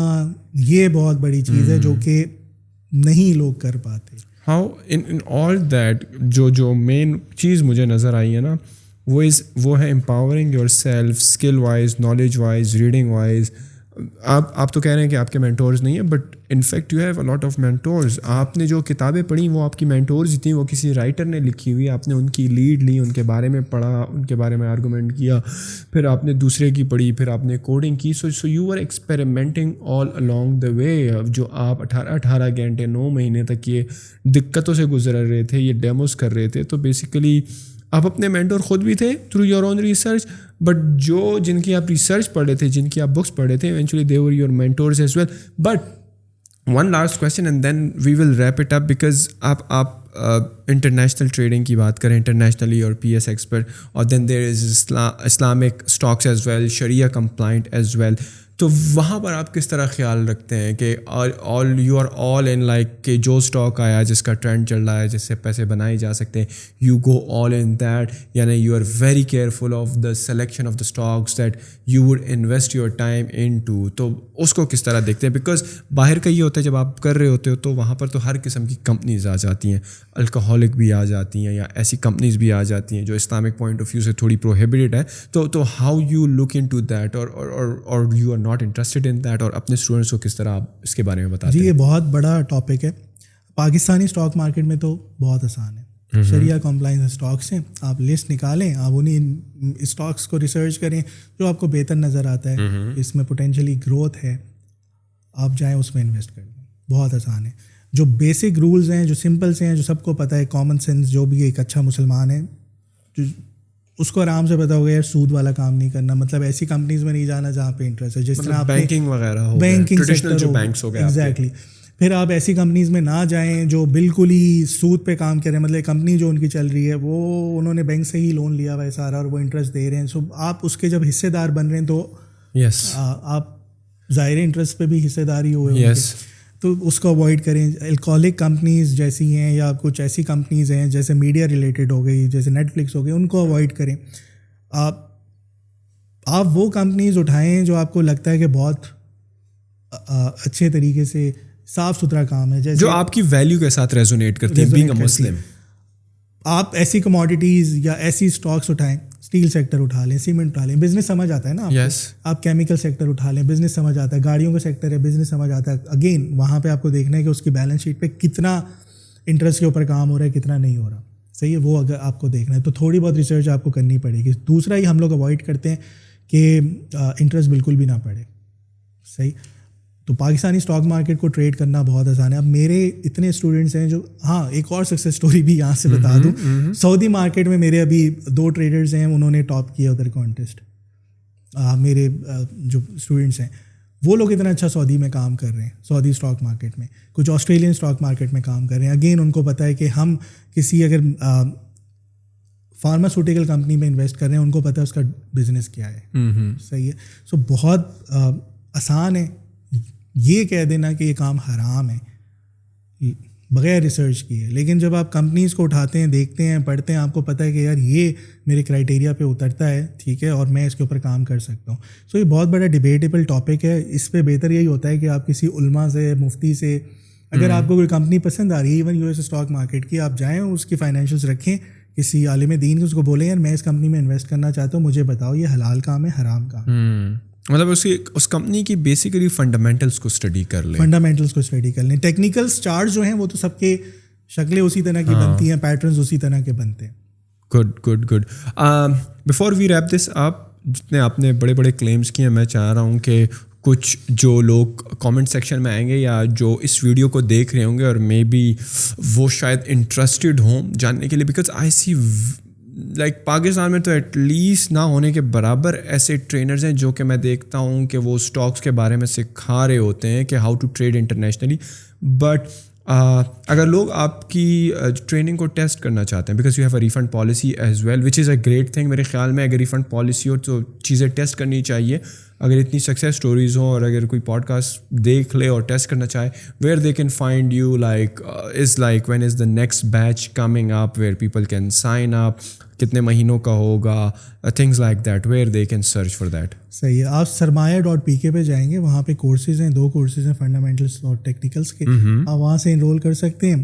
یہ بہت بڑی چیز ہے جو کہ نہیں لوگ کر پاتے. ہاؤ ان آل دیٹ جو مین چیز مجھے نظر آئی ہے نا وہ ہے empowering your self skill wise, knowledge wise, reading wise. آپ تو کہہ رہے ہیں کہ آپ کے مینٹورز نہیں ہیں, but in fact you have a lot of mentors. آپ نے جو کتابیں پڑھی وہ آپ کی مینٹورز ہی تھیں, وہ کسی رائٹر نے لکھی ہوئی, آپ نے ان کی لیڈ لی, ان کے بارے میں پڑھا, ان کے بارے میں آرگومنٹ کیا, پھر آپ نے دوسرے کی پڑھی, پھر آپ نے کوڈنگ کی. So you are experimenting all along the way. جو آپ 18 گھنٹے 9 مہینے تک یہ دقتوں سے گزر رہے تھے, یہ ڈیموز کر رہے تھے, تو بیسیکلی آپ اپنے مینٹور خود بھی تھے through your own research, but جن کی آپ ریسرچ پڑھ رہے تھے, جن کی آپ بکس پڑھ رہے تھے, eventually they were your mentors as well. But one last question and then we will wrap it up, because آپ انٹرنیشنل ٹریڈنگ کی بات کریں انٹرنیشنلی اور PSX پر, اور then there is Islamic stocks as well, shariah compliant as well. تو وہاں پر آپ کس طرح خیال رکھتے ہیں کہ you are all in like کہ جو اسٹاک آیا جس کا ٹرینڈ چل رہا ہے, جس سے پیسے بنائے جا سکتے ہیں, you go all in that, یعنی you are very careful of the selection of the stocks that you would invest your time into. تو اس کو کس طرح دیکھتے ہیں؟ بیکاز باہر کا یہ ہوتا ہے جب آپ کر رہے ہوتے ہو تو وہاں پر تو ہر قسم کی کمپنیز آ جاتی ہیں, الکوہولک بھی آ جاتی ہیں یا ایسی کمپنیز بھی آ جاتی ہیں جو اسلامک پوائنٹ آف ویو سے تھوڑی پروہیبٹڈ ہے. تو how you look into that, اور you are not interested in that, اور اپنے اسٹوڈنٹس کو کس طرح آپ اس کے بارے میں بتاتے ہیں؟ جی یہ بہت بڑا ٹاپک ہے. پاکستانی اسٹاک مارکیٹ میں تو بہت آسان ہے, شریعہ کمپلائنس اسٹاکس ہیں. آپ لسٹ نکالیں, آپ انہیں اسٹاکس کو ریسرچ کریں جو آپ کو بہتر نظر آتا ہے, اس میں پوٹینشلی گروتھ ہے, آپ جائیں اس میں انویسٹ کر دیں. بہت آسان ہے. جو بیسک رولز ہیں, جو سمپل سے ہیں, جو سب کو پتہ ہے, کامن سینس, جو بھی ایک اچھا مسلمان ہے اس کو آرام سے پتا ہوگا یار سود والا کام نہیں کرنا, مطلب ایسی کمپنیز میں نہیں جانا جہاں پہ انٹرسٹ ہے, جس طرح آپ بینکنگ وغیرہ ہو, بینکنگ ٹریڈیشنل جو بینکس ہو گئے. ایگزیکٹلی. پھر آپ ایسی کمپنیز میں نہ جائیں جو بالکل ہی سود پہ کام کریں, مطلب کمپنی جو ان کی چل رہی ہے وہ انہوں نے بینک سے ہی لون لیا ہوا ہے سارا اور وہ انٹرسٹ دے رہے ہیں. سو آپ اس کے جب حصے دار بن رہے ہیں تو آپ ظاہر انٹرسٹ پہ بھی حصے دار ہی ہوئے, تو اس کو اوائڈ کریں. الکوہلک کمپنیز جیسی ہیں یا کچھ ایسی کمپنیز ہیں جیسے میڈیا ریلیٹڈ ہو گئی, جیسے نیٹ فلکس ہو گئی, ان کو اوائڈ کریں. آپ وہ کمپنیز اٹھائیں جو آپ کو لگتا ہے کہ بہت اچھے طریقے سے صاف ستھرا کام ہے, جیسے جو آپ کی ویلیو کے ساتھ ریزونیٹ کرتے ہیں, بینگ اے مسلم. آپ ایسی کموڈیٹیز یا ایسی اسٹاکس اٹھائیں, اسٹیل سیکٹر اٹھا لیں, سیمنٹ اٹھا لیں, بزنس سمجھ آتا ہے نا آپ کو. آپ کیمیکل سیکٹر اٹھا لیں, بزنس سمجھ آتا ہے. گاڑیوں کا سیکٹر ہے, بزنس سمجھ آتا ہے. اگین وہاں پہ آپ کو دیکھنا ہے کہ اس کی بیلنس شیٹ پہ کتنا انٹرسٹ کے اوپر کام ہو رہا ہے, کتنا نہیں ہو رہا. صحیح ہے, وہ اگر آپ کو دیکھنا ہے تو تھوڑی بہت ریسرچ آپ کو کرنی پڑے گی. دوسرا ہی ہم لوگ اوائڈ کرتے ہیں کہ انٹرسٹ بالکل بھی نہ پڑے. صحیح. تو پاکستانی اسٹاک مارکیٹ کو ٹریڈ کرنا بہت آسان ہے. اب میرے اتنے اسٹوڈنٹس ہیں جو, ہاں ایک اور سکسیس اسٹوری بھی یہاں سے بتا دوں, سعودی مارکیٹ میں میرے ابھی 2 ٹریڈرز ہیں, انہوں نے ٹاپ کیا ادھر کانٹیسٹ. میرے جو اسٹوڈنٹس ہیں وہ لوگ اتنا اچھا سعودی میں کام کر رہے ہیں, سعودی اسٹاک مارکیٹ میں, کچھ آسٹریلین اسٹاک مارکیٹ میں کام کر رہے ہیں. اگین ان کو پتہ ہے کہ ہم کسی اگر فارماسیوٹیکل کمپنی میں انویسٹ کر رہے ہیں, ان کو پتہ ہے اس کا بزنس کیا ہے. صحیح ہے. سو بہت آسان ہے یہ کہہ دینا کہ یہ کام حرام ہے بغیر ریسرچ کیے, لیکن جب آپ کمپنیز کو اٹھاتے ہیں, دیکھتے ہیں, پڑھتے ہیں, آپ کو پتہ ہے کہ یار یہ میرے کرائٹیریا پہ اترتا ہے, ٹھیک ہے, اور میں اس کے اوپر کام کر سکتا ہوں. سو یہ بہت بڑا ڈیبیٹیبل ٹاپک ہے. اس پہ بہتر یہی ہوتا ہے کہ آپ کسی علماء سے, مفتی سے, اگر آپ کو کوئی کمپنی پسند آ رہی ہے ایون US اسٹاک مارکیٹ کی, آپ جائیں اس کی فائنینشیلس رکھیں, کسی عالم دین کو, اس کو بولیں یار میں اس کمپنی میں انویسٹ کرنا چاہتا ہوں, مجھے بتاؤ یہ حلال کام ہے حرام کام. مطلب اس کمپنی کی بیسیکلی فنڈامنٹلس کو اسٹڈی کر لیں. ٹیکنیکلس چارٹ جو ہیں وہ تو سب کے شکلیں اسی طرح کی بنتی ہیں, پیٹرنز اسی طرح کے بنتے ہیں. Good. Before we wrap this up, جتنے آپ نے بڑے بڑے کلیمز کیے ہیں, میں چاہ رہا ہوں کہ کچھ جو لوگ کامنٹ سیکشن میں آئیں گے یا جو اس ویڈیو کو دیکھ رہے ہوں گے اور مے بی وہ شاید انٹرسٹڈ ہوں جاننے کے لیے, because I see like Pakistan میں تو ایٹ لیسٹ نہ ہونے کے برابر ایسے ٹرینرز ہیں جو کہ میں دیکھتا ہوں کہ وہ اسٹاکس کے بارے میں سکھا رہے ہوتے ہیں کہ how to trade internationally. But اگر لوگ آپ کی ٹریننگ کو ٹیسٹ کرنا چاہتے ہیں, because you have a refund policy as well, which is a great thing. میرے خیال میں اگر ریفنڈ پالیسی ہو تو چیزیں ٹیسٹ کرنی چاہیے. اگر اتنی سکسیز اسٹوریز ہوں اور اگر کوئی پوڈ کاسٹ دیکھ لے اور ٹیسٹ کرنا چاہے, where they can find you, like is like when is the next batch coming up where people can sign up, کتنے مہینوں کا ہوگا, things like that, where they can search for that. صحیح ہے. آپ سرمایہ.pk پہ جائیں گے, وہاں پہ کورسز ہیں, 2 کورسز ہیں فنڈامنٹلس اور ٹیکنیکلس کے, آپ وہاں سے انرول کر سکتے ہیں.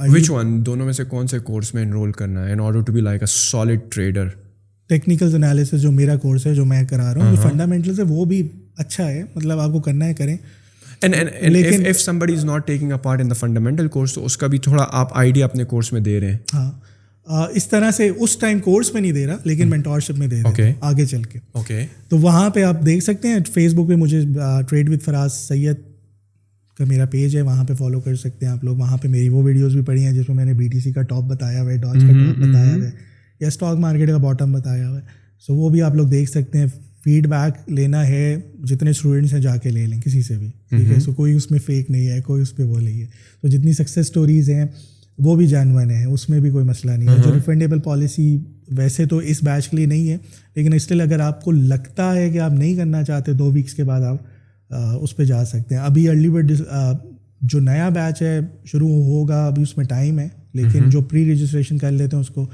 وچ ون, دونوں میں سے کون سے کورس میں انرول کرنا ہے in order to be like a solid trader? Technicals analysis جو میرا کورس ہے, جو میں کرا رہا ہوں, جو فنڈامنٹلس ہے وہ بھی اچھا ہے, مطلب آپ کو کرنا ہے کریں. لیکن if somebody is not taking a part in the fundamental course, تو اس کا بھی تھوڑا آپ آئیڈیا اپنے کورس میں دے رہے ہیں. ہاں, اس طرح سے اس ٹائم کورس میں نہیں دے رہا, لیکن مینٹورشپ میں دے رہا ہوں آگے چل کے. تو وہاں پہ آپ دیکھ سکتے ہیں. فیس بک پہ مجھے ٹریڈ وتھ فراز سید کا میرا پیج ہے, وہاں پہ فالو کر سکتے ہیں آپ لوگ. وہاں پہ میری وہ ویڈیوز بھی پڑھی ہیں جس میں میں نے BTC کا ٹاپ بتایا ہوا ہے, ڈاج کا ٹاپ بتایا ہوا ہے, یا اسٹاک مارکیٹ کا باٹم بتایا ہوا ہے. سو وہ بھی آپ لوگ دیکھ سکتے ہیں. فیڈ بیک لینا ہے, جتنے اسٹوڈنٹس ہیں جا کے لے لیں کسی سے بھی, ٹھیک ہے. سو کوئی اس میں فیک نہیں ہے, کوئی اس پہ وہ نہیں ہے. تو جتنی سکسیز اسٹوریز ہیں وہ بھی جینوئن ہے, اس میں بھی کوئی مسئلہ نہیں ہے. جو ریفنڈیبل پالیسی ویسے تو اس بیچ کے لیے نہیں ہے, لیکن اسٹل اگر آپ کو لگتا ہے کہ آپ نہیں کرنا چاہتے, 2 ویکس کے بعد آپ اس پہ جا سکتے ہیں. ابھی ارلی برڈ جو نیا بیچ ہے شروع ہوگا, ابھی اس میں ٹائم ہے, لیکن جو پری رجسٹریشن کر لیتے ہیں اس کو.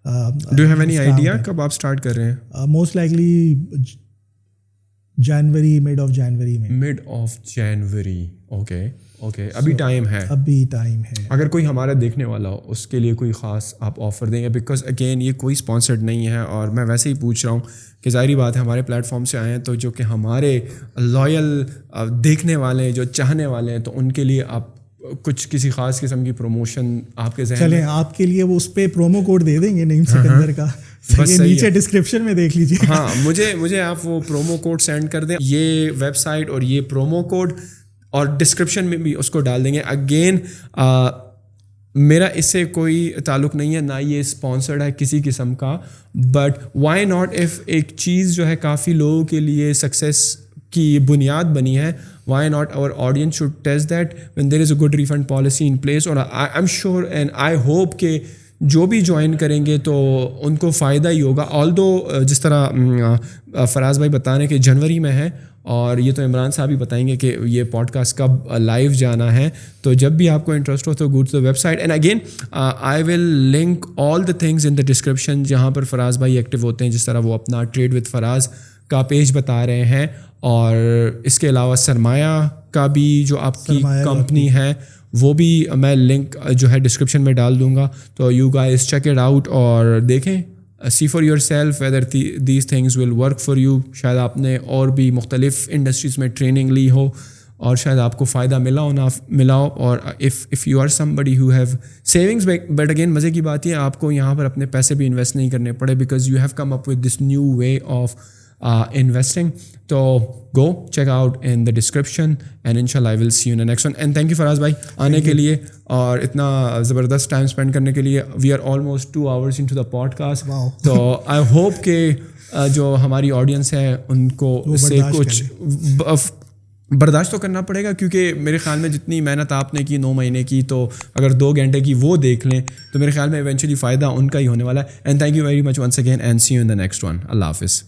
Do you have any idea کب آپ اسٹارٹ کر رہے ہیں؟ Most likely January, mid of January. Okay, ابھی ٹائم ہے. اگر کوئی ہمارا دیکھنے والا ہو, اس کے لیے کوئی خاص آپ آفر دیں گے؟ بیکاز اگین یہ کوئی اسپانسرڈ نہیں ہے, اور میں ویسے ہی پوچھ رہا ہوں کہ ظاہری بات ہے ہمارے پلیٹ فارم سے آئے ہیں, تو جو کہ ہمارے لائل دیکھنے والے ہیں, جو چاہنے والے ہیں, تو ان کے لیے آپ کچھ کسی خاص قسم کی پروموشن آپ کے ذہن چلیں آپ کے لیے وہ اس پہ پرومو کوڈ دے دیں گے نعیم سکندر کا, نیچے ڈسکرپشن میں دیکھ لیجیے. ہاں مجھے آپ وہ پرومو کوڈ سینڈ کر دیں, یہ ویب سائٹ اور یہ پرومو کوڈ, اور ڈسکرپشن میں بھی اس کو ڈال دیں گے. اگین میرا اس سے کوئی تعلق نہیں ہے, نہ یہ اسپانسرڈ ہے کسی قسم کا, بٹ وائی ناٹ اف ایک چیز جو ہے کافی لوگوں کے لیے سکسیس کی بنیاد بنی ہے, why not our audience should test that when there is a good refund policy in place. اور I'm sure and I hope کہ جو بھی جوائن کریں گے تو ان کو فائدہ ہی ہوگا. although جس طرح فراز بھائی بتا رہے ہیں کہ جنوری میں ہے, اور یہ تو عمران صاحب ہی بتائیں گے کہ یہ پوڈ کاسٹ کب لائیو جانا ہے, تو جب بھی آپ کو انٹرسٹ ہو تو go to the website. And again I will link all the things in the description جہاں پر فراز بھائی ایکٹیو ہوتے ہیں, جس طرح وہ اپنا ٹریڈ وتھ فراز کا پیج بتا رہے ہیں, اور اس کے علاوہ سرمایہ کا بھی جو آپ کی کمپنی ہے وہ بھی میں لنک جو ہے ڈسکرپشن میں ڈال دوں گا. تو you guys check it out اور دیکھیں, see for yourself whether these things will work for you. شاید آپ نے اور بھی مختلف انڈسٹریز میں ٹریننگ لی ہو اور شاید آپ کو فائدہ ملا ہو, اور if you are somebody who have savings, but again مزے کی بات یہ آپ کو یہاں پر اپنے پیسے بھی انویسٹ نہیں کرنے پڑے, because you have come up with this new way of investing. تو go check out in the description and inshallah I will see you in the next one. And thank you Faraz bhai آنے کے لیے اور اتنا زبردست ٹائم اسپینڈ کرنے کے لیے. We are almost 2 hours into the podcast. تو I hope کہ جو ہماری آڈینس ہے ان کو اس سے کچھ برداشت تو کرنا پڑے گا, کیونکہ میرے خیال میں جتنی محنت آپ نے کی 9 مہینے کی, تو اگر 2 گھنٹے کی وہ دیکھ لیں تو میرے خیال میں ایونچولی فائدہ ان کا ہی ہونے والا ہے. And thank you very much once again and see you in the next one. اللہ حافظ.